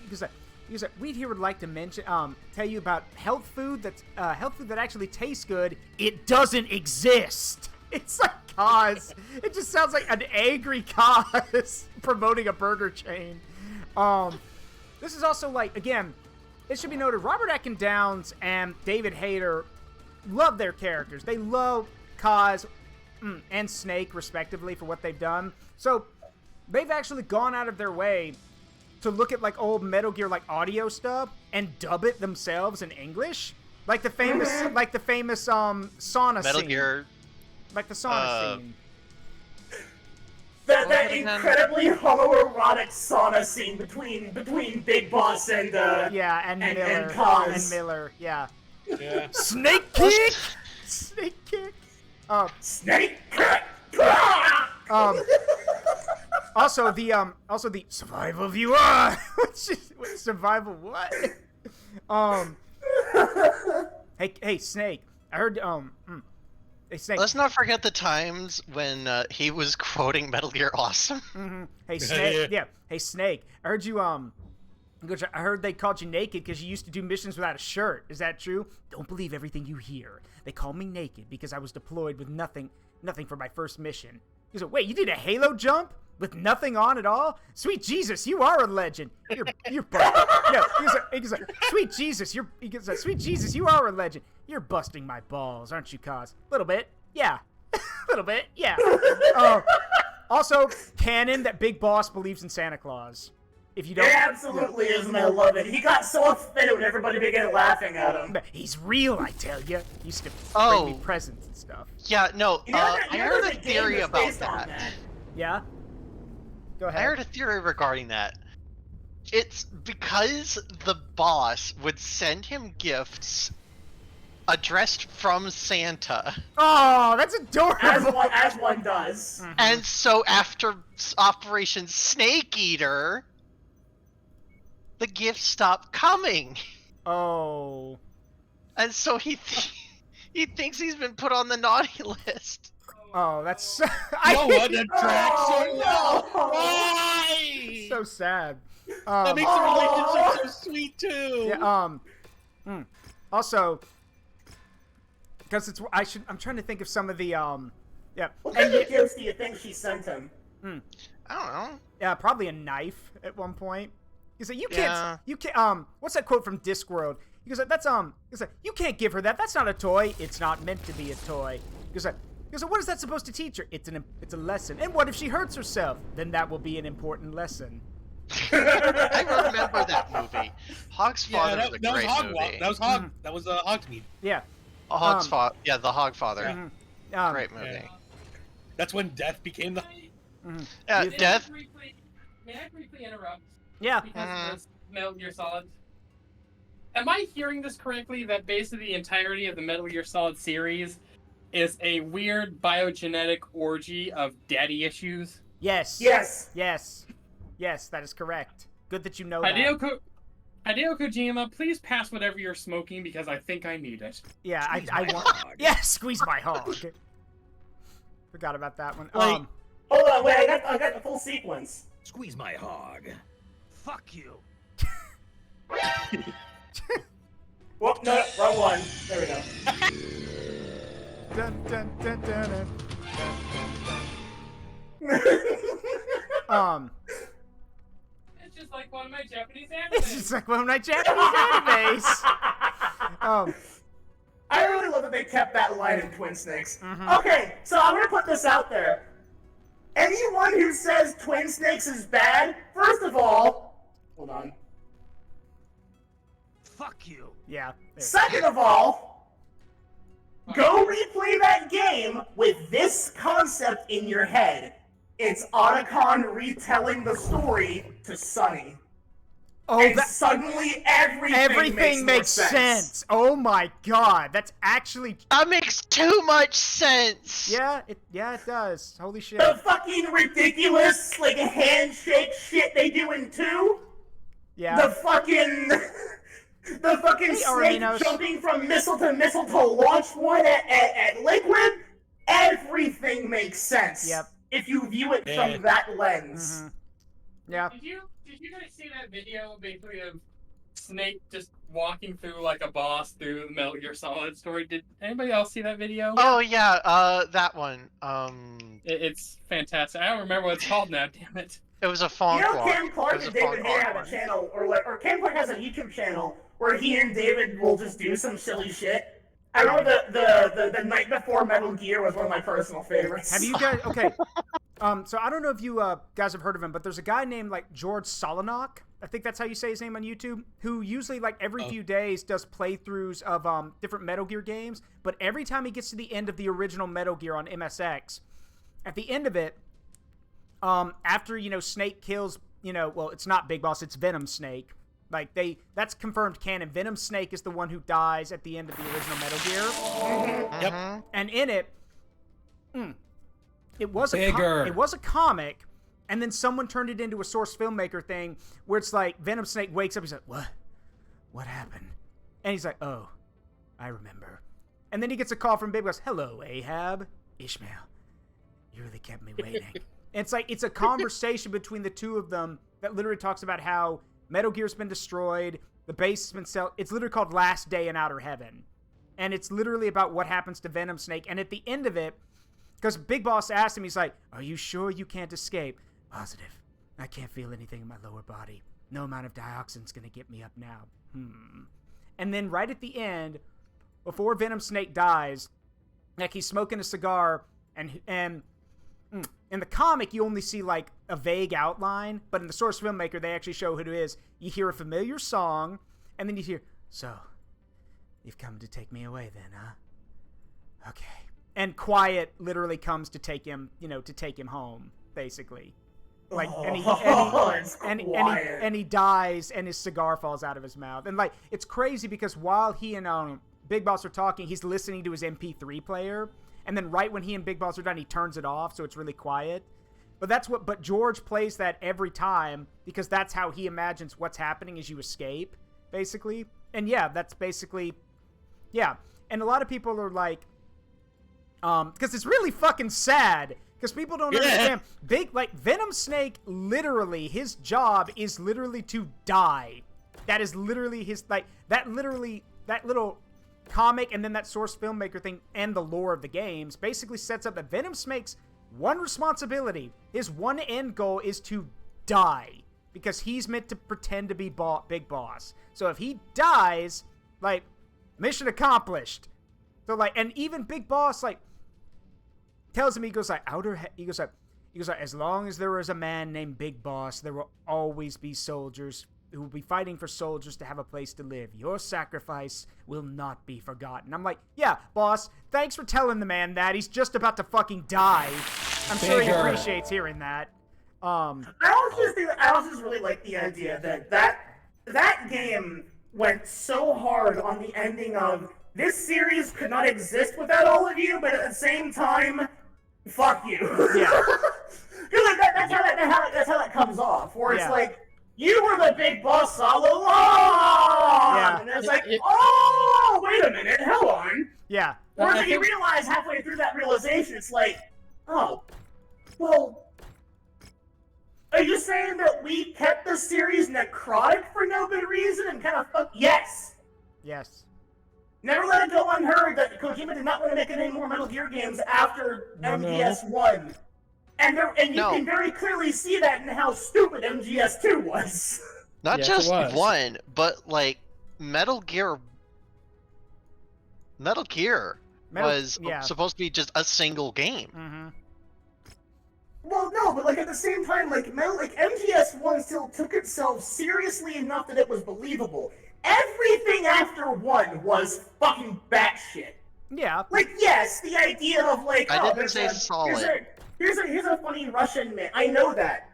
We here would like to mention, tell you about health food that actually tastes good. It doesn't exist. It's like Kaz. It just sounds like an angry Kaz promoting a burger chain. This is also like, again, it should be noted, Robert Atkin Downs and David Hayter love their characters. They love Kaz and Snake, respectively, for what they've done. So they've actually gone out of their way to look at like old Metal Gear like audio stuff and dub it themselves in English, like the famous sauna Metal scene. Gear. Like the sauna scene. That incredibly homoerotic sauna scene between Big Boss and Kaz. And Miller, yeah. Yeah. Snake kick. Snake kick. Snake kick. Also the survival viewer. Survival what? Hey Snake. I heard hey Snake. Let's not forget the times when he was quoting Metal Gear Awesome. Mm-hmm. Hey Snake. Yeah. Hey Snake. I heard you I heard they called you naked because you used to do missions without a shirt. Is that true? Don't believe everything you hear. They called me naked because I was deployed with nothing for my first mission. He goes, wait, you did a Halo jump with nothing on at all? Sweet Jesus, you are a legend. You're yeah. He goes, sweet Jesus, sweet Jesus, you are a legend. You're busting my balls, aren't you, Kaz? Little bit, yeah. Little bit, yeah. Also, canon that Big Boss believes in Santa Claus. If you don't, it absolutely is, and I love it. He got so offended when everybody began laughing at him. He's real, I tell you. He used to bring me presents and stuff. Yeah, no, I heard a game theory that's about based on that. Yeah? Go ahead. I heard a theory regarding that. It's because the boss would send him gifts addressed from Santa. Oh, that's adorable. As one does. Mm-hmm. And so after Operation Snake Eater, the gifts stopped coming. Oh. And so he thinks he's been put on the naughty list. Oh, that's No one attracts so well. no. Why? so sad. That makes the relationship so sweet too. Yeah. Also, because I'm trying to think of some of the yeah. What kind of gifts do you think she sent him? I don't know. Yeah, probably a knife at one point. He said, Yeah. you can't, what's that quote from Discworld? He goes, he said, you can't give her that. That's not a toy. It's not meant to be a toy. He goes, what is that supposed to teach her? It's a lesson. And what if she hurts herself? Then that will be an important lesson. I remember that movie. Hog's Father was a great movie. That was Hogsmeade. Yeah. Hog's Father. Yeah, the Hog Father. Yeah. Great movie. Yeah. That's when Death became the. Yeah, Death. May I briefly interrupt? Yeah. Because of this Metal Gear Solid. Am I hearing this correctly? That basically the entirety of the Metal Gear Solid series is a weird biogenetic orgy of daddy issues? Yes. Yes. Yes. Yes, that is correct. Good that you know Hideo that. Hideo Kojima, please pass whatever you're smoking because I think I need it. Yeah, I want. Yeah, squeeze my hog. Forgot about that one. Hold on, wait, I got the full sequence. Squeeze my hog. Fuck you. Whoop, no, wrong one. There we go. Dun, dun, dun, dun, dun. It's just like one of my Japanese It's animes. just like one of my Japanese animes. I really love that they kept that line in Twin Snakes. Mm-hmm. Okay, so I'm gonna put this out there. Anyone who says Twin Snakes is bad, first of all, hold on. Fuck you. Yeah. Second of all, go replay that game with this concept in your head. It's Otacon retelling the story to Sunny. Oh, and suddenly everything makes sense. Oh my god, that's actually that makes too much sense. Yeah, it does. Holy shit. The fucking ridiculous like handshake shit they do in 2. Yeah. The fucking snake Arminos. jumping from missile to launch one at Liquid. Everything makes sense. Yep. If you view it from that lens. Mm-hmm. Yeah. Did you guys see that video basically of Snake just walking through like a boss through the Metal Gear Solid story? Did anybody else see that video? Oh yeah, that one. It's fantastic. I don't remember what it's called now. Damn it. It was a font. You know, Cam Clark and David Hay have a channel, or Cam Clark has a YouTube channel where he and David will just do some silly shit. I remember the night before Metal Gear was one of my personal favorites. Have you guys? Okay. So I don't know if you guys have heard of him, but there's a guy named like George Solanok. I think that's how you say his name on YouTube. Who usually like every few days does playthroughs of different Metal Gear games. But every time he gets to the end of the original Metal Gear on MSX, at the end of it, after Snake kills, well, it's not Big Boss, it's Venom Snake. Like that's confirmed canon. Venom Snake is the one who dies at the end of the original Metal Gear. Yep. And in it, it was a comic, and then someone turned it into a Source Filmmaker thing where it's like Venom Snake wakes up, he's like, what happened? And he's like, oh, I remember. And then he gets a call from Big Boss, hello, Ahab, Ishmael, you really kept me waiting. And it's like, it's a conversation between the two of them that literally talks about how Metal Gear's been destroyed, the base has been it's literally called Last Day in Outer Heaven. And it's literally about what happens to Venom Snake. And at the end of it, because Big Boss asked him, he's like, are you sure you can't escape? Positive. I can't feel anything in my lower body. No amount of dioxin's gonna get me up now. And then right at the end, before Venom Snake dies, like he's smoking a cigar, and in the comic, you only see, like, a vague outline, but in the Source Filmmaker, they actually show who it is. You hear a familiar song, and then you hear, so, you've come to take me away then, huh? Okay. And Quiet literally comes to take him, to take him home, basically. Like, and he dies, and his cigar falls out of his mouth. And, like, it's crazy because while he and Big Boss are talking, he's listening to his MP3 player, and then right when he and Big Boss are done, he turns it off, so it's really quiet. But George plays that every time because that's how he imagines what's happening as you escape, basically. And yeah, that's basically, yeah. And a lot of people are like, because it's really fucking sad, because people don't understand. Venom Snake, literally, his job is literally to die. That is literally his, that little comic and then that source filmmaker thing and the lore of the games basically sets up that Venom Snake's one responsibility, his one end goal is to die, because he's meant to pretend to be Big Boss. So if he dies, mission accomplished. So and even Big Boss tells him, he goes as long as there is a man named Big Boss, there will always be soldiers who will be fighting for soldiers to have a place to live. Your sacrifice will not be forgotten. I'm like, yeah, boss, thanks for telling the man that. He's just about to fucking die. I'm sure he appreciates hearing that. I also just really like the idea that game went so hard on the ending of, this series could not exist without all of you, but at the same time, fuck you. Yeah. That's how that comes off, where it's you were the Big Boss all along! Yeah. And it's oh, wait a minute, hold on. Yeah. Or you realize halfway through that realization, it's oh, well, are you saying that we kept the series necrotic for no good reason and kind of yes. Yes. Never let it go unheard that Kojima did not want to make any more Metal Gear games after MGS1. And you can very clearly see that in how stupid MGS2 was. Not just one, but Metal Gear was supposed to be just a single game. Mm-hmm. Well, no, but at the same time, MGS1 still took itself seriously enough that it was believable. Everything after 1 was fucking batshit. Yeah. Yes, the idea of I didn't say solid. Here's a funny Russian man. I know that,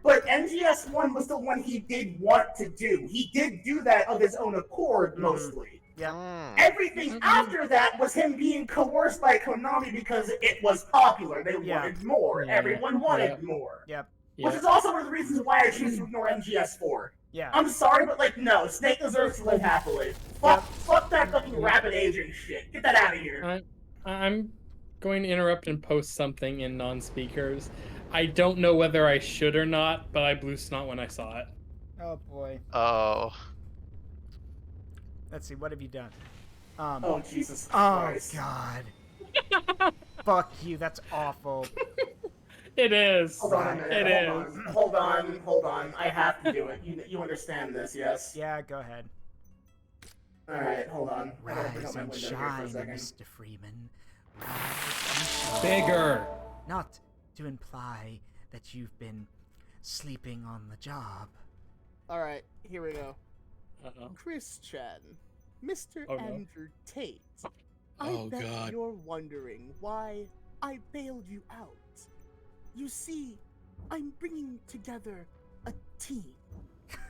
but MGS1 was the one he did want to do. He did do that of his own accord, mostly. Yeah. Everything after that was him being coerced by Konami because it was popular. They wanted more. Yeah. Everyone wanted more. Yep. Which is also one of the reasons why I choose to ignore MGS4. Yeah. I'm sorry, but no, Snake deserves to live happily. Fuck that fucking rapid aging shit. Get that out of here. I'm going to interrupt and post something in non-speakers. I don't know whether I should or not, but I blew snot when I saw it. Oh boy. Oh. Let's see, what have you done? Oh, Jesus Christ. Oh, God. Fuck you, that's awful. It is. Hold on a minute. Hold on. I have to do it. You understand this, yes? Yeah, go ahead. Alright, hold on. Rise and shine, Mr. Freeman. Bigger. Not to imply that you've been sleeping on the job. Alright, here we go. Christian, Mr. Andrew Tate. I bet you're wondering why I bailed you out. You see, I'm bringing together a team.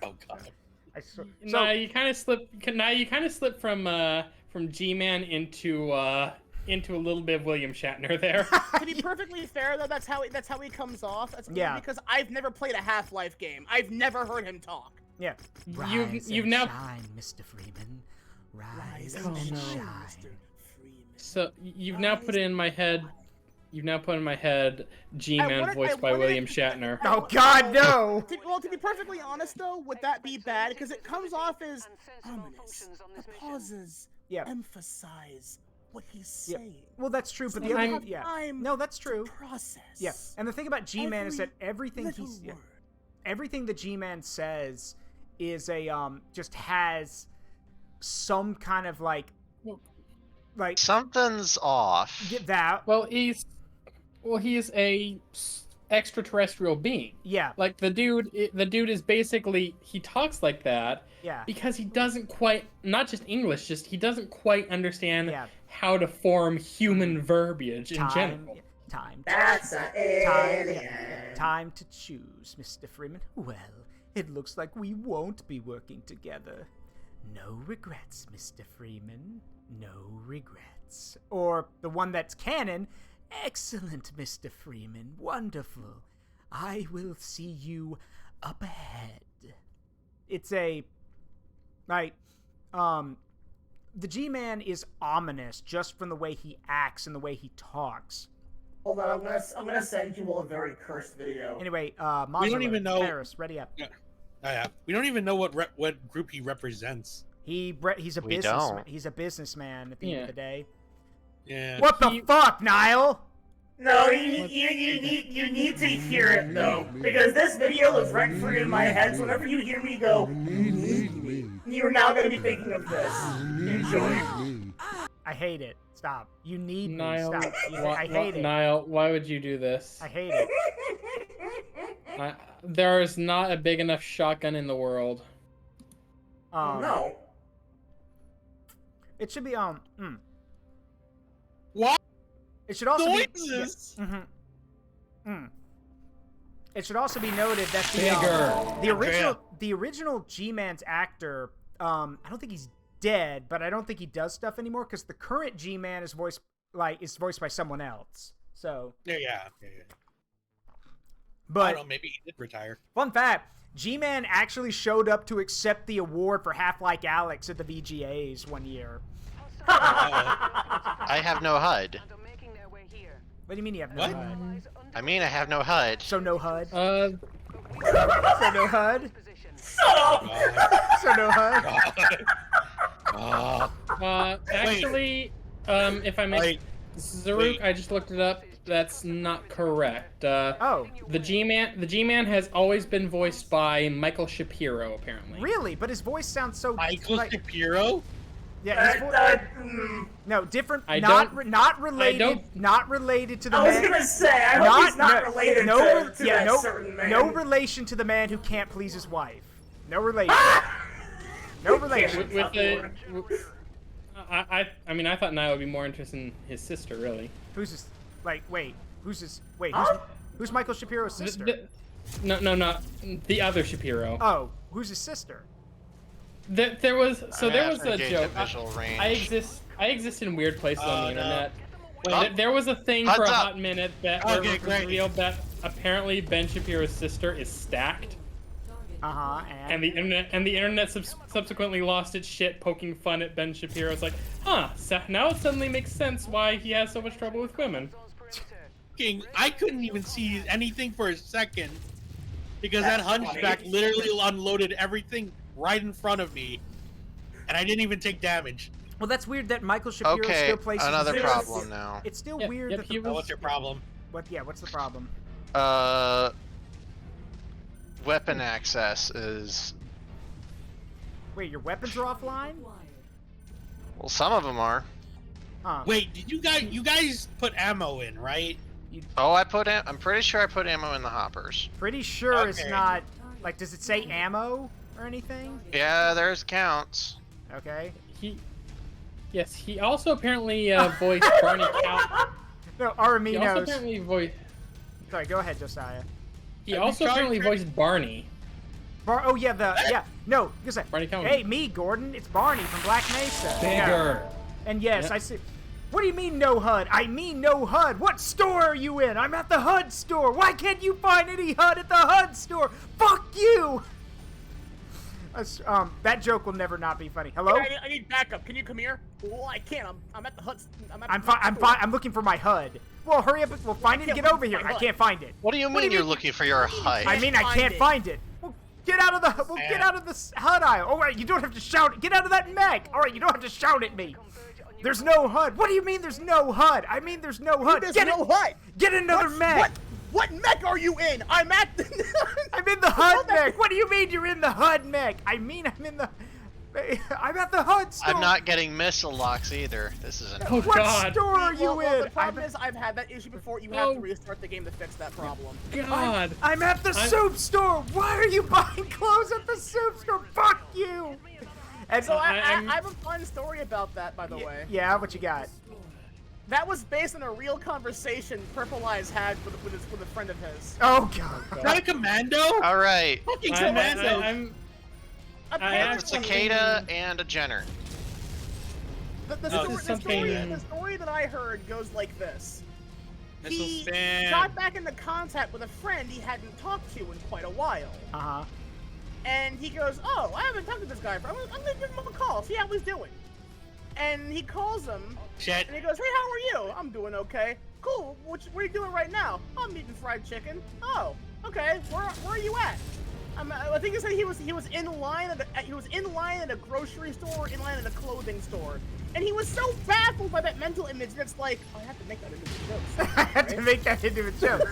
Oh God. Now you kind of slipped from G-Man into a little bit of William Shatner there. To be perfectly fair, though, that's how he comes off. That's because I've never played a Half-Life game. I've never heard him talk. Yeah. You've now shine, Mr. Freeman. Rise and shine. So you've now put in my head. You've now put in my head G-Man voiced by William Shatner. Oh God, no! To be perfectly honest, though, would that be bad? Because it comes off as ominous. The pauses emphasize what he's saying. Well, that's true, but no, that's true. Process. Yeah, and the thing about G-Man is that everything that G-Man says is just has some kind of like something's off. Get that? Well, he's a extraterrestrial being. Yeah. Like the dude is basically, he talks like that. Yeah. Because he doesn't quite, not just English, he doesn't quite understand how to form human verbiage in general. Time to choose, Mr. Freeman. Well, it looks like we won't be working together. no regrets, Mr. Freeman. No regrets. Or the one that's canon, excellent, Mr. Freeman. Wonderful. I will see you up ahead. It's a... Right. The G-Man is ominous just from the way he acts and the way he talks. Hold on, I'm gonna send you all a very cursed video. Anyway, Modular, we don't even know. Ferrus, ready up. Yeah. We don't even know what group he represents. He's a businessman. He's a businessman at the end of the day. Yeah. What the fuck, Nile? No, you need to hear it though, because this video is rent-free in my head. So whenever you hear me go, you're now gonna be thinking of this. Enjoy. I hate it. Stop. You need Nile, me. Stop. I hate it. Nile, why would you do this? I hate it. There is not a big enough shotgun in the world. No. It should be What? It should also noises? be. It should also be noted that the original G-Man's actor, I don't think he's dead, but I don't think he does stuff anymore because the current G-Man is voiced by someone else. So Yeah. But I don't know, maybe he did retire. Fun fact: G-Man actually showed up to accept the award for Half Like Alex at the VGAs one year. I have no HUD. What do you mean you have no HUD? I mean I have no HUD. So no HUD? So no HUD? So no HUD? Actually, if I may, Zaruk, I just looked it up. That's not correct. The G-Man has always been voiced by Michael Shapiro, apparently. Really? But his voice sounds so Michael Shapiro? Yeah, his no, different. Not related. Not related to the man. I was gonna say, I hope he's not related to that certain man. No relation to the man who can't please his wife. No relation. No relation. I mean, I thought Nile would be more interested in his sister, really. Who's his? Who's Michael Shapiro's sister? No, the other Shapiro. Oh, who's his sister? There was a joke. I exist in weird places on the internet. There was a thing for a hot minute that was revealed that apparently Ben Shapiro's sister is stacked. And the internet subsequently lost its shit poking fun at Ben Shapiro. It's like, so now it suddenly makes sense why he has so much trouble with women. I couldn't even see anything for a second because that hunchback literally unloaded everything right in front of me, and I didn't even take damage. Well, that's weird that Michael Shapiro still plays. Another problem now. It's still weird that what's your problem? What's the problem? Weapon access is. Wait, your weapons are offline? Well, some of them are. Wait, did you guys put ammo in, right? I'm pretty sure I put ammo in the hoppers. Pretty sure it's not. Like, does it say ammo or anything? Yeah, there's counts. Okay. He also apparently voiced Barney Count. No, Araminos. He also apparently voiced. Sorry, go ahead, Josiah. He also apparently voiced Barney. No, because hey, me, Gordon, it's Barney from Black Mesa. Bigger. And yes, I see. What do you mean no HUD? I mean no HUD. What store are you in? I'm at the HUD store. Why can't you find any HUD at the HUD store? Fuck you. That joke will never not be funny. Hello? I need backup. Can you come here? Well, I can't. I'm at the HUD. I'm fine. I'm looking for my HUD. Well, hurry up. We'll find it and get over here. I can't find it. What do you mean you're looking for your HUD? I mean I can't find it. Well, get out of the HUD aisle. All right, you don't have to shout. Get out of that mech. All right, you don't have to shout at me. There's no HUD. What do you mean there's no HUD? I mean there's no HUD. There's no HUD. Get another mech. What mech are you in? I'm at the... I'm in the HUD mech. What do you mean you're in the HUD mech? I'm at the HUD store. I'm not getting missile locks either. This is Oh, what God. store are you in? The problem is I've had that issue before. You have to restart the game to fix that problem. God. I'm at the soup store. Why are you buying clothes at the soup store? Fuck you. And so I have a fun story about that, by the way. Yeah, what you got? That was based on a real conversation Purple Eyes had with a friend of his. Oh God! Is that a commando? All right. Fucking commando. It's a cicada and a Jenner. The story that I heard goes like this. He got back into contact with a friend he hadn't talked to in quite a while. Uh-huh. And he goes, oh, I haven't talked to this guy. I'm going to give him a call, see how he's doing. And he calls him. Shit. And he goes, hey, how are you? I'm doing okay. Cool. What are you doing right now? I'm eating fried chicken. Oh, okay. Where are you at? I think he said he was in line at a grocery store, in line at a clothing store, and he was so baffled by that mental image that's like, oh, I have to make that into a joke. I have to make that into a joke.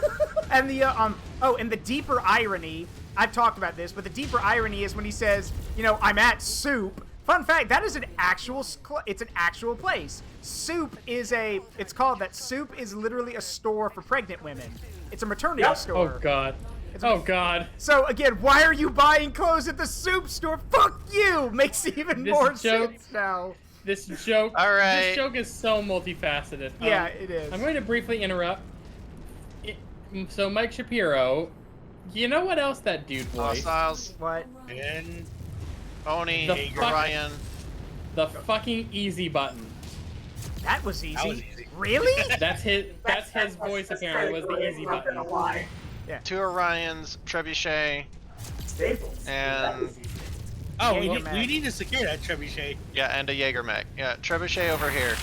And the and the deeper irony, I've talked about this, but the deeper irony is when he says, I'm at Soup. Fun fact, that is an actual place. Soup is it's called that. Soup is literally a store for pregnant women. It's a maternity store. Oh god. Oh god. So again, why are you buying clothes at the Soup store? Fuck you! Makes even more sense now. This joke. All right. This joke is so multifaceted. Yeah, it is. I'm going to briefly interrupt. So Mike Shapiro, you know what else that dude voiced? Styles. What? And Oni, Ryan. The fucking easy button. That was easy. That was easy. Really? That's his voice apparently was the easy button. Yeah. 2 Orions, Trebuchet, and oh, we need to secure that trebuchet. Yeah, and a Jaeger mech. Yeah, trebuchet over here.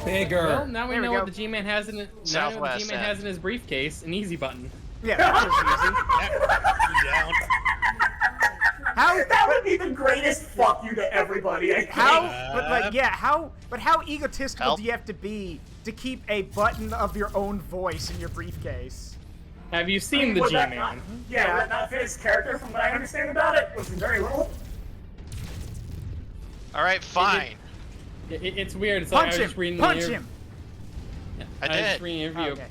Bigger. Well, now we There we know go. what the G-Man has in it. Now we know what the G-Man has in his briefcase. An easy button. Yeah, that was easy. That would be the greatest fuck you to everybody. I think. How egotistical do you have to be to keep a button of your own voice in your briefcase? Have you seen the G-Man? Yeah, would that not fit his character from what I understand about it, which is very little. Alright, fine. It's weird. It's Punch like I was just reading Punch the him! I was just did. reading an interview. Okay.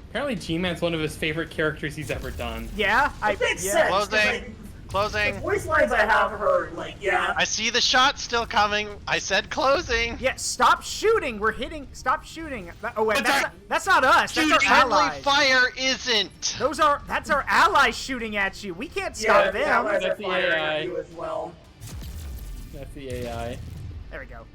Apparently G-Man's one of his favorite characters he's ever done. Yeah? It makes sense. Closing. Closing. The voice lines I have heard, I see the shot still coming. I said closing. Yeah, stop shooting. We're hitting. Stop shooting. Oh wait, that's not us. That's our Friendly allies. fire isn't. That's our allies shooting at you. We can't stop them. That's the AI. as well. That's the AI. There we go.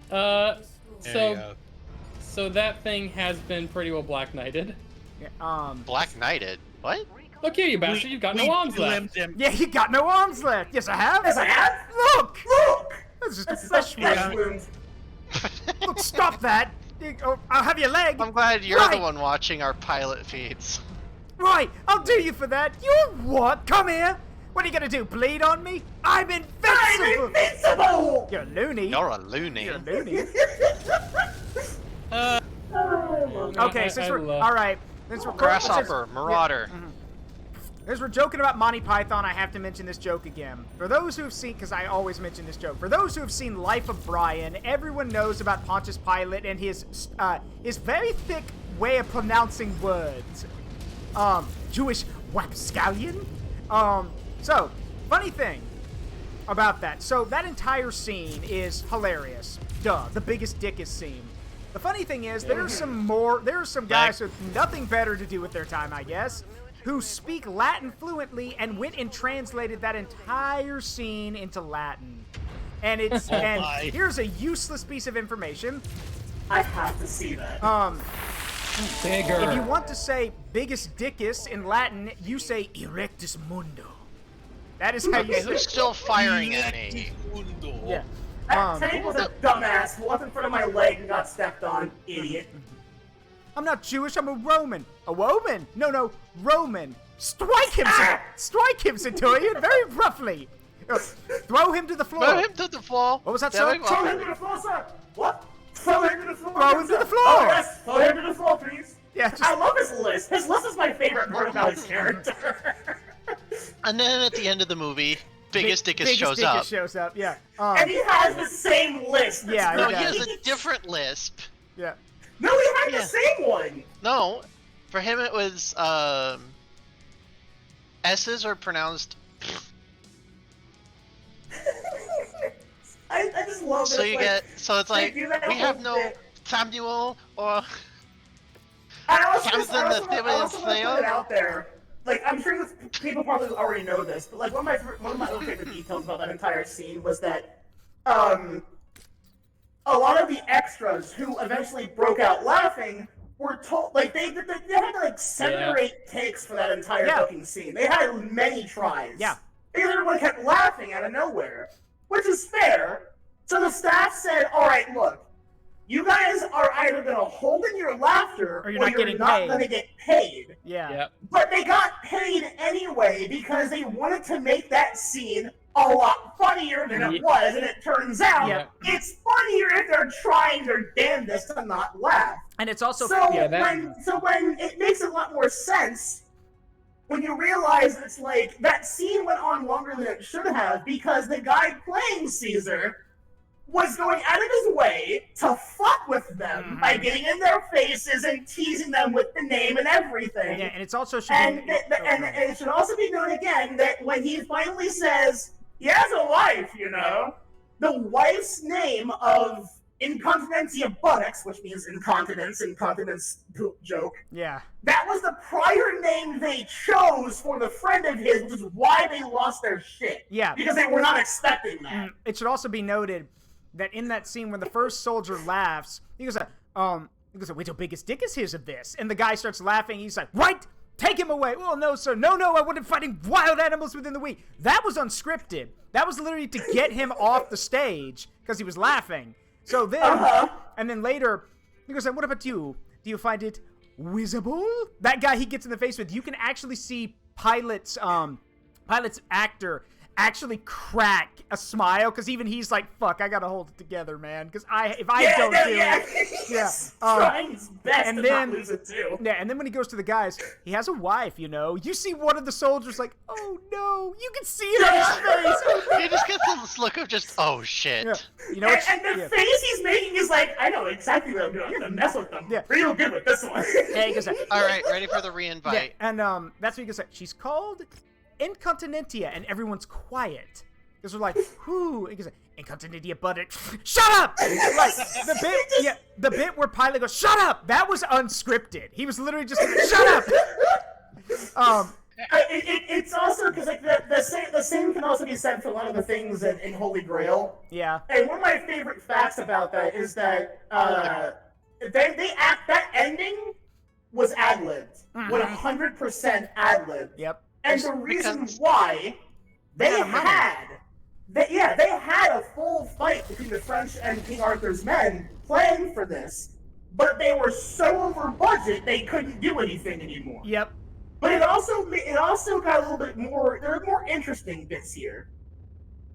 So that thing has been pretty well Black Knighted. Yeah, Black Knighted? What? Look here, you bastard! You've got no arms left. Yeah, you got no arms left. Yes, I have. Yes, I have. Look. That's just a flesh wound. Look, stop that. I'll have your leg. I'm glad you're the one watching our pilot feeds. Right, I'll do you for that. You what? Come here. What are you gonna do? Bleed on me? I'm invincible. I'm invincible. You're a loony. You're a loony. You're a loony. Okay, since we're all right. Since we're Grasshopper, Marauder. Yeah, as we're joking about Monty Python, I have to mention this joke again. For those who have seen, because I always mention this joke, for those who have seen Life of Brian, everyone knows about Pontius Pilate and his very thick way of pronouncing words. Jewish rapscallion. So, funny thing about that. So that entire scene is hilarious. Duh, the biggest dickest scene. The funny thing is, there are some guys with nothing better to do with their time, I guess, who speak Latin fluently and went and translated that entire scene into Latin. And it's here's a useless piece of information. I have to see that. Bigger. If you want to say biggest dickus in Latin, you say erectus mundo. That is how you say Who's still firing at me? Yeah. That tank was a dumbass who walked in front of my leg and got stepped on, idiot. I'm not Jewish, I'm a Roman. A woman? No, Roman. Strike him, Centurion, very roughly. Throw him to the floor. Throw him to the floor. What was that, sir? Throw him to the floor, sir. What? Throw him to the floor. Throw him to the floor. Oh, yes. Throw him to the floor, please. Yeah, I love his list. His list is my favorite part about his character. And then at the end of the movie, Biggest Dickus shows up. shows up, yeah. And he has the same list. Yeah, no, he has a different lisp. Yeah. No, he had the same one. No, for him it was S's are pronounced. I just love it. So you get it's like we have no Samuel or. I also want to put it out there. like I'm sure people probably already know this, but like one of my other favorite details about that entire scene was that a lot of the extras who eventually broke out laughing were told, like, they had like 7 or 8 takes for that entire fucking scene. They had many tries. Yeah. Because everyone kept laughing out of nowhere, which is fair. So the staff said, all right, look, you guys are either going to hold in your laughter or you're not going to get paid. Yeah. Yep. But they got paid anyway because they wanted to make that scene a lot funnier than it was, and it turns out it's funnier if they're trying their damnedest to not laugh. And it's also when it makes a lot more sense when you realize it's like that scene went on longer than it should have because the guy playing Caesar was going out of his way to fuck with them by getting in their faces and teasing them with the name and everything. Yeah, and it's also and it should also be known again that when he finally says he has a wife, you know, the wife's name of Incontinentia buttocks, which means incontinence poop joke. Yeah. That was the prior name they chose for the friend of his, which is why they lost their shit. Yeah. Because they were not expecting that. It should also be noted that in that scene when the first soldier laughs, he goes, wait till biggest dick is his of this. And the guy starts laughing. He's like, right? Take him away. Well, no, sir. No, I wouldn't fighting wild animals within the week. That was unscripted. That was literally to get him off the stage because he was laughing. So then, and then later, he goes, what about you? Do you find it visible? That guy he gets in the face with, you can actually see Pilot's actor actually crack a smile because even he's like, fuck, I gotta hold it together, man, because if I don't do it, trying his best and to then not lose it too. Yeah, and then when he goes to the guys, he has a wife, you know. You see one of the soldiers like, oh no, you can see it in his face. He just gets this look of just, oh shit. Yeah. You know, and the face he's making is like, I know exactly what I'm doing. I'm gonna mess with them. Yeah. Real good with this one. Yeah, he goes, all right, ready for the reinvite. Yeah, and that's what he goes, she's called Incontinentia, and everyone's quiet. Because they're like, who? He goes, Incontinentia buttock. Shut up! Like, the bit where Pilot goes, shut up! That was unscripted. He was literally just like, shut up! It's also because like the same can also be said for a lot of the things in Holy Grail. Yeah. And one of my favorite facts about that is that that ending was ad-libbed. 100% ad-libbed. Yep. And the reason why they had a full fight between the French and King Arthur's men planned for this, but they were so over budget they couldn't do anything anymore. Yep. But it also got a little bit more. There are more interesting bits here,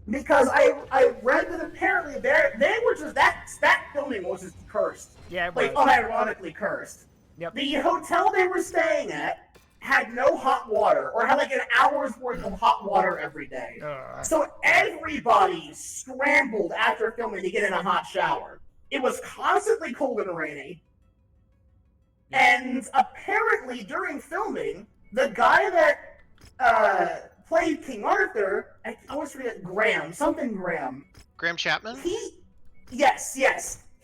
because I read that apparently they were just that filming was just cursed. Yeah, like unironically cursed. Yep. The hotel they were staying at had no hot water, or had like an hour's worth of hot water every day. So everybody scrambled after filming to get in a hot shower. It was constantly cold and rainy. And apparently during filming, the guy that played King Arthur, I always forget, Graham Chapman? Yes.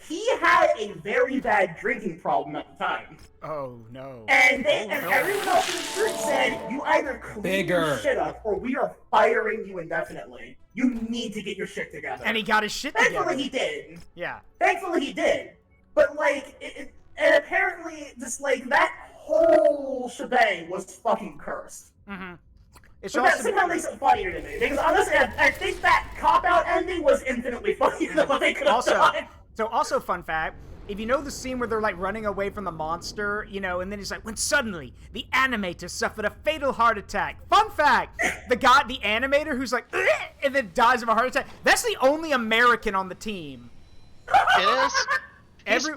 He had a very bad drinking problem at the time. Oh no. And everyone else in the group said, you either clean your shit up or we are firing you indefinitely. You need to get your shit together. And he got his shit together. Thankfully he did. Yeah. Thankfully he did. But like, and apparently just like that whole shebang was fucking cursed. Mm-hmm. That somehow makes it funnier to me. Because honestly, I think that cop-out ending was infinitely funnier than what they could have done. So also fun fact, if you know the scene where they're like running away from the monster, you know, and then he's like, when suddenly the animator suffered a fatal heart attack. Fun fact, the animator who's like, and then dies of a heart attack, that's the only American on the team. It is.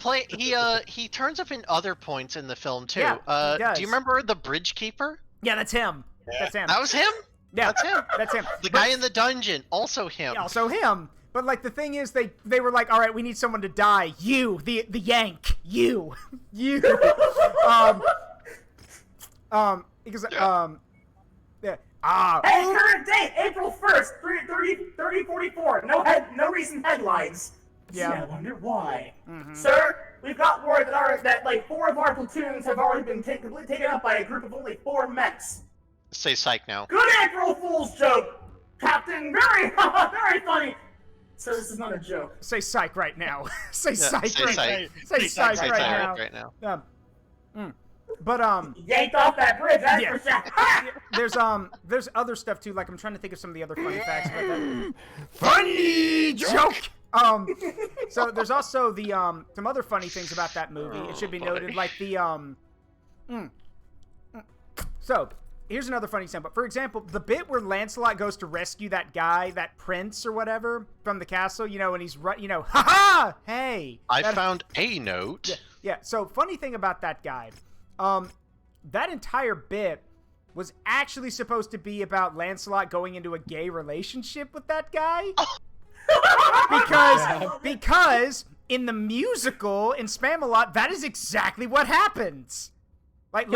He turns up in other points in the film too. Yeah, he does. Do you remember the bridge keeper? Yeah, that's him. Yeah. That's him. That was him? Yeah, that's him. That's him. The guy in the dungeon, also him. Yeah, also him. But like the thing is, they were like, all right, we need someone to die. You, the Yank, you. Because yeah. Hey, current date, April 1st, 3044. No recent headlines. Yeah. I wonder why. Mm-hmm. Sir, we've got word that like 4 of our platoons have already been completely taken up by a group of only 4 mechs. Say psych now. Good April Fool's joke, Captain. Very, very funny. So this is not a joke. Say psych right now. Say psych say right psych. Say psych Say right psych now. right now. But yanked off that bridge. That's yeah. for sure. There's other stuff too. Like I'm trying to think of some of the other funny facts about that. Funny joke. So there's also the some other funny things about that movie. It should be noted, like the So here's another funny example. For example, the bit where Lancelot goes to rescue that guy, that prince or whatever, from the castle, you know, and he's right, you know, ha, hey. I found a note. Yeah. So funny thing about that guy, that entire bit was actually supposed to be about Lancelot going into a gay relationship with that guy. because in the musical in Spamalot, that is exactly what happens. Like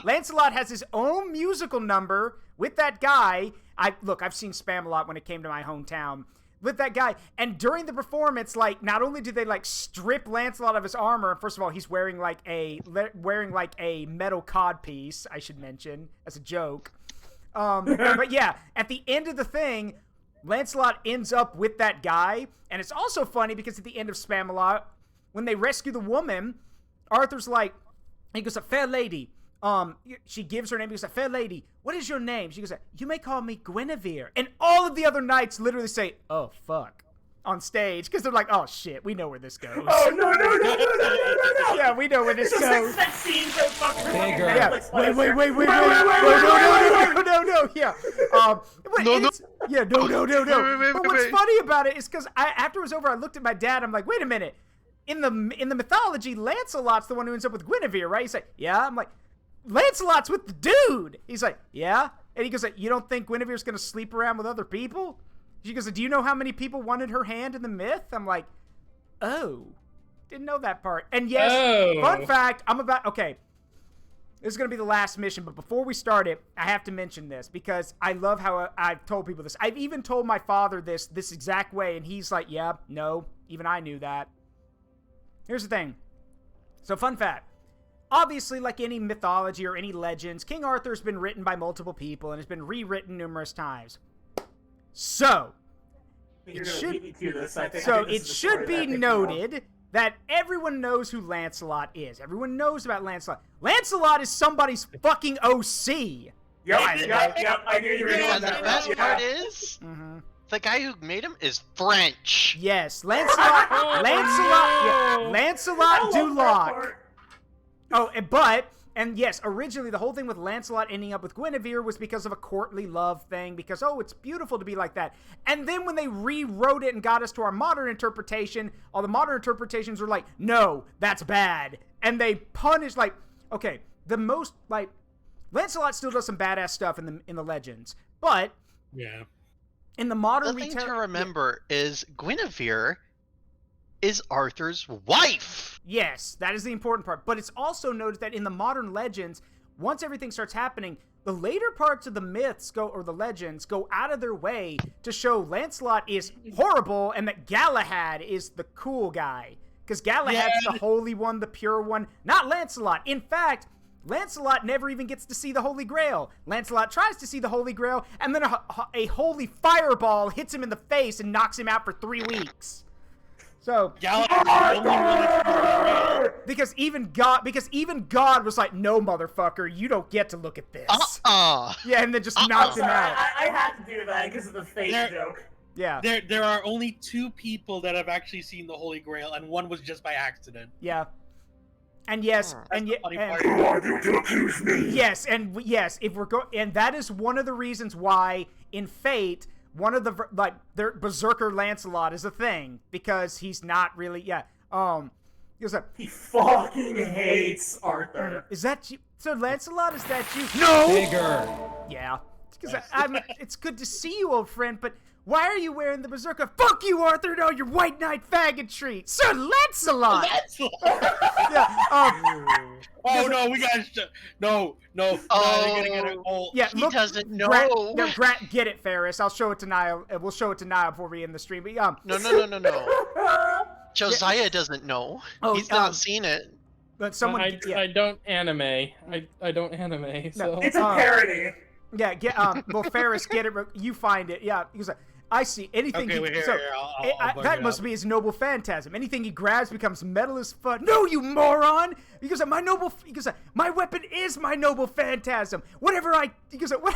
Lancelot has his own musical number with that guy. I've seen Spamalot when it came to my hometown with that guy, and during the performance, like, not only did they like strip Lancelot of his armor. First of all, he's wearing like a metal codpiece. I should mention as a joke. But yeah, at the end of the thing, Lancelot ends up with that guy, and it's also funny because at the end of Spamalot, when they rescue the woman, Arthur's like, he goes, "A fair lady." She gives her name. He goes, "A fair lady, what is your name?" She goes, "You may call me Guinevere." And all of the other knights literally say, "Oh fuck," on stage, because they're like, "Oh shit, we know where this goes." Oh no! Yeah, we know where this goes. That scene so fucking Bigger. Yeah. Wait. No. Yeah. No. But what's funny about it is because after it was over, I looked at my dad. I'm like, wait a minute. In the mythology, Lancelot's the one who ends up with Guinevere, right? He's like, yeah. I'm like, Lancelot's with the dude. He's like, yeah. And he goes, like, you don't think Guinevere's gonna sleep around with other people? She goes, do you know how many people wanted her hand in the myth? I'm like, oh, didn't know that part. And yes, fun fact, okay, this is gonna be the last mission, but before we start it, I have to mention this because I love how I've told people this. I've even told my father this exact way, and he's like, yeah, no, even I knew that. Here's the thing. So, fun fact. Obviously, like any mythology or any legends, King Arthur's been written by multiple people and has been rewritten numerous times. So, it should be noted that everyone knows who Lancelot is. Everyone knows about Lancelot. Lancelot is somebody's fucking OC. Yep, I knew you were going And the best part is... The guy who made him is French. Yes, Lancelot Duloc. And yes, originally the whole thing with Lancelot ending up with Guinevere was because of a courtly love thing, because, oh, it's beautiful to be like that. And then when they rewrote it and got us to our modern interpretation, all the modern interpretations were like, no, that's bad. And they punished, like, okay, Lancelot still does some badass stuff in the legends, but... Yeah. In the modern the thing to remember is Guinevere is Arthur's wife. Yes, that is the important part. But it's also noted that in the modern legends, once everything starts happening, the later parts of the myths the legends go out of their way to show Lancelot is horrible and that Galahad is the cool guy. Because Galahad's the holy one, the pure one, not Lancelot. In fact, Lancelot never even gets to see the Holy Grail. Lancelot tries to see the Holy Grail, and then a holy fireball hits him in the face and knocks him out for 3 weeks. So, because even God was like, no, motherfucker, you don't get to look at this. Yeah, and then just knocked him out. I had to do that because of the face joke. Yeah. There are only 2 people that have actually seen the Holy Grail, and one was just by accident. Yeah. And yes, and that is one of the reasons why in Fate, one of the their Berserker Lancelot is a thing, because he's not really he fucking hates Arthur. Is that you? So Lancelot, is that you? No. Bigger. Yeah, because it's good to see you, old friend, but. Why are you wearing the Berserker? Fuck you, Arthur! No, your White Knight faggotry! Sir Lancelot! Oh no, we gotta no. Oh, you're gonna get it. Yeah, he doesn't know. Get it, Ferrus. I'll show it to Nile. We'll show it to Nile before we end the stream. But No. Josiah doesn't know. He's not seen it. But someone. I don't anime. I don't anime. So it's a parody. Yeah, well, Ferrus, get it. You find it. Yeah, he goes, I see anything. Okay, wait, here, I'll that must be his noble phantasm. Anything he grabs becomes metal as fuck. No, you moron! He goes, my weapon is my noble phantasm. He goes, what?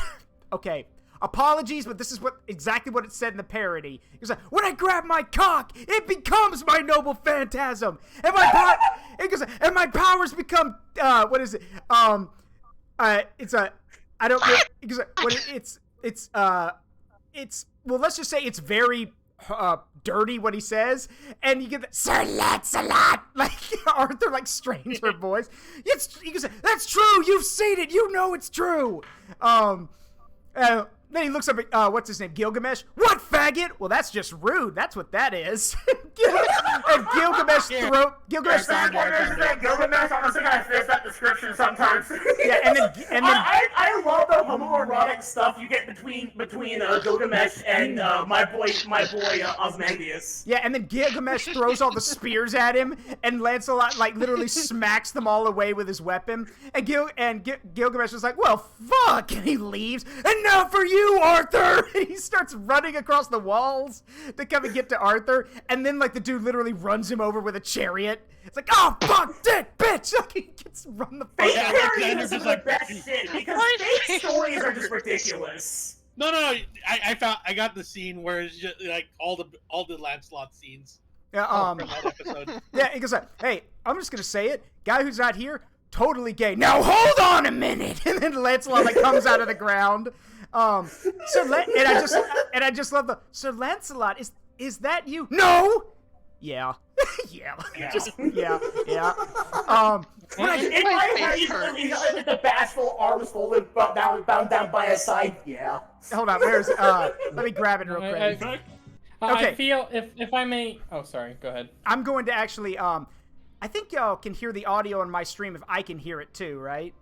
Okay, apologies, but this is exactly what it said in the parody. He goes, when I grab my cock, it becomes my noble phantasm, and my powers become what is it? It's a I don't know. Because it's well, let's just say it's very dirty what he says, and you get the Sir Lancelot, like Arthur like strains her voice. He goes, that's true. You've seen it. You know it's true. Then he looks up at, what's his name, Gilgamesh. What, faggot? Well, that's just rude. That's what that is. And Gilgamesh Gilgamesh. Gilgamesh honestly kind of fits that description sometimes. Yeah, and then I love the homoerotic stuff you get between Gilgamesh and my boy Osmandius. Yeah, and then Gilgamesh throws all the spears at him, and Lancelot like literally smacks them all away with his weapon. And Gilgamesh was like, "Well, fuck," and he leaves. And now for you, Arthur! And he starts running across the walls to come and get to Arthur, and then like the dude literally runs him over with a chariot. It's like, oh fuck, dick, bitch! Like he gets run the fuck out. Alexander's just like best shit because fake stories are just ridiculous. No. I got the scene where it's just like all the Lancelot scenes. Yeah. From that episode. Yeah. He goes, hey, I'm just gonna say it. Guy who's not here, totally gay. Now hold on a minute. And then Lancelot like comes out of the ground. And I just love the Sir Lancelot. Is that you? No. Yeah. yeah. In my head, he's like the bashful arms folded bound down by his side. Yeah. Hold on. Where's let me grab it real quick. Okay. Okay. I feel if I may. Oh, sorry. Go ahead. I'm going to actually. I think y'all can hear the audio on my stream if I can hear it too, right?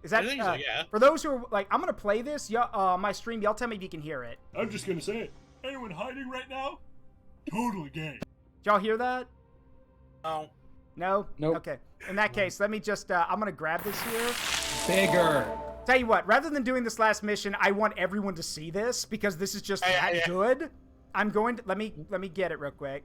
Is that I think so, yeah. For those who are like, I'm gonna play this. My stream. Y'all tell me if you can hear it. I'm just gonna say it. Anyone hiding right now? Totally gay. Did y'all hear that? No. No? Nope. Okay. In that case, let me just. I'm gonna grab this here. Bigger. Tell you what. Rather than doing this last mission, I want everyone to see this because this is just that good. I'm going to let me get it real quick.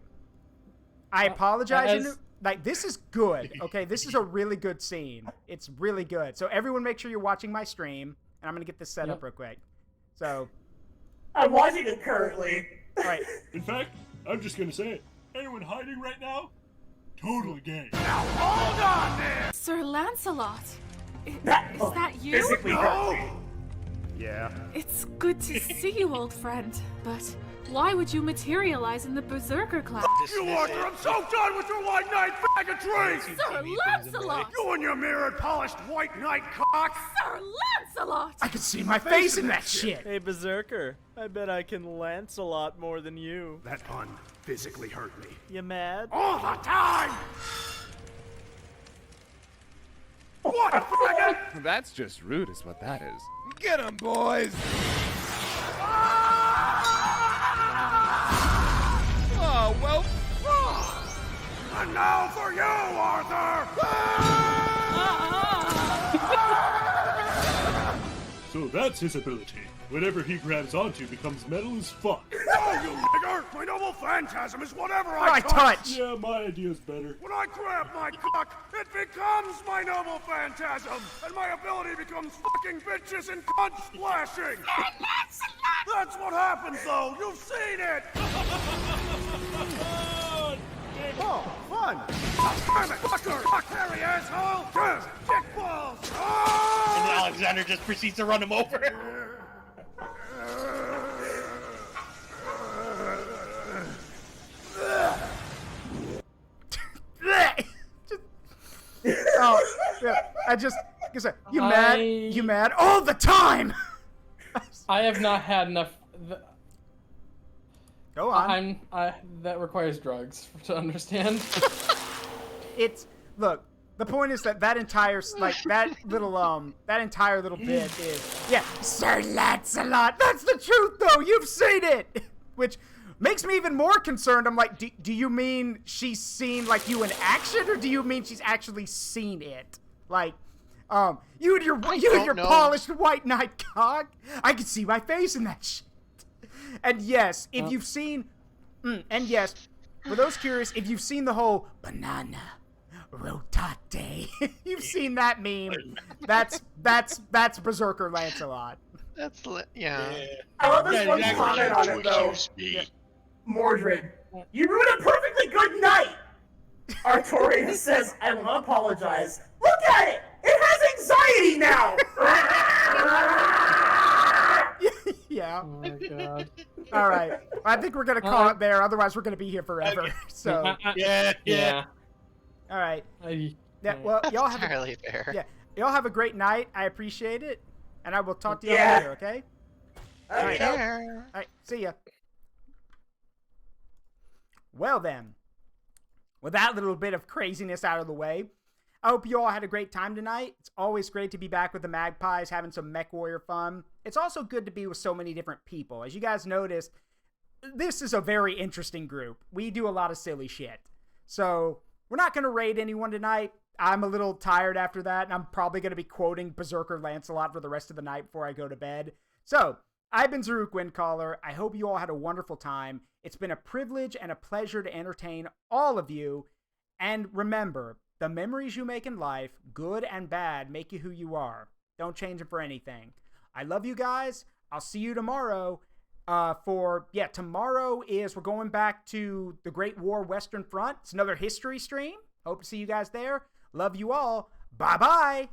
I apologize. Like, this is good, okay? This is a really good scene. It's really good. So everyone make sure you're watching my stream, and I'm going to get this set up real quick. So. I'm watching it currently. All right. In fact, I'm just going to say it. Anyone hiding right now? Totally gay. Now hold on there! Sir Lancelot! Is that you? Physically No! Yeah. It's good to see you, old friend, but why would you materialize in the Berserker class? You, Arthur! I'm so done with your white knight faggotry! Sir Lancelot! You and your mirrored, polished white knight cock! Sir Lancelot! I can see my face in that shit. Hey, Berserker. I bet I can Lancelot more than you. That pun physically hurt me. You mad? All the time! What a faggot! That's just rude is what that is. Get him, boys! Oh, well. And now for you, Arthur! So that's his ability. Whatever he grabs onto becomes metal as fuck. No, you nigger! My noble phantasm is whatever I touch! Yeah, my idea's better. When I grab my cock, it becomes my noble phantasm! And my ability becomes fucking bitches and cunt splashing! That's what happens, though! You've seen it! Oh, fun! Damn it, fucker! Fuck Harry, asshole! Yes, dick balls! And then Alexander just proceeds to run him over. Oh, yeah. You mad? You mad? All the time! I have not had enough. Go on. That requires drugs to understand. Look. The point is that entire that entire little bit is Sir Lancelot. That's the truth, though. You've seen it, which makes me even more concerned. I'm like, do you mean she's seen like you in action, or do you mean she's actually seen it? Like, You and your know. polished white knight cock. I can see my face in that shit. And yes, if you've seen, and yes, for those curious, if you've seen the whole banana rotate, you've seen that meme. That's Berserker Lancelot. Yeah. I love this one comment on it though. Mordred, you ruined a perfectly good night. Artorius says, I want to apologize. Look at it! It has anxiety now! Yeah. Oh my god. All right. I think we're going to call it there. Otherwise, we're going to be here forever. So. Yeah. All right. Yeah, well, That's y'all have entirely fair. Yeah. Y'all have a great night. I appreciate it. And I will talk to y'all later, okay? All right. All right. See ya. Well then, with that little bit of craziness out of the way, I hope you all had a great time tonight. It's always great to be back with the Magpies, having some Mechwarrior fun. It's also good to be with so many different people. As you guys noticed, this is a very interesting group. We do a lot of silly shit. So, we're not going to raid anyone tonight. I'm a little tired after that, and I'm probably going to be quoting Berserker Lancelot for the rest of the night before I go to bed. So, I've been Zaruk Windcaller. I hope you all had a wonderful time. It's been a privilege and a pleasure to entertain all of you. And remember, the memories you make in life, good and bad, make you who you are. Don't change them for anything. I love you guys. I'll see you tomorrow. Tomorrow we're going back to the Great War Western Front. It's another history stream. Hope to see you guys there. Love you all. Bye-bye.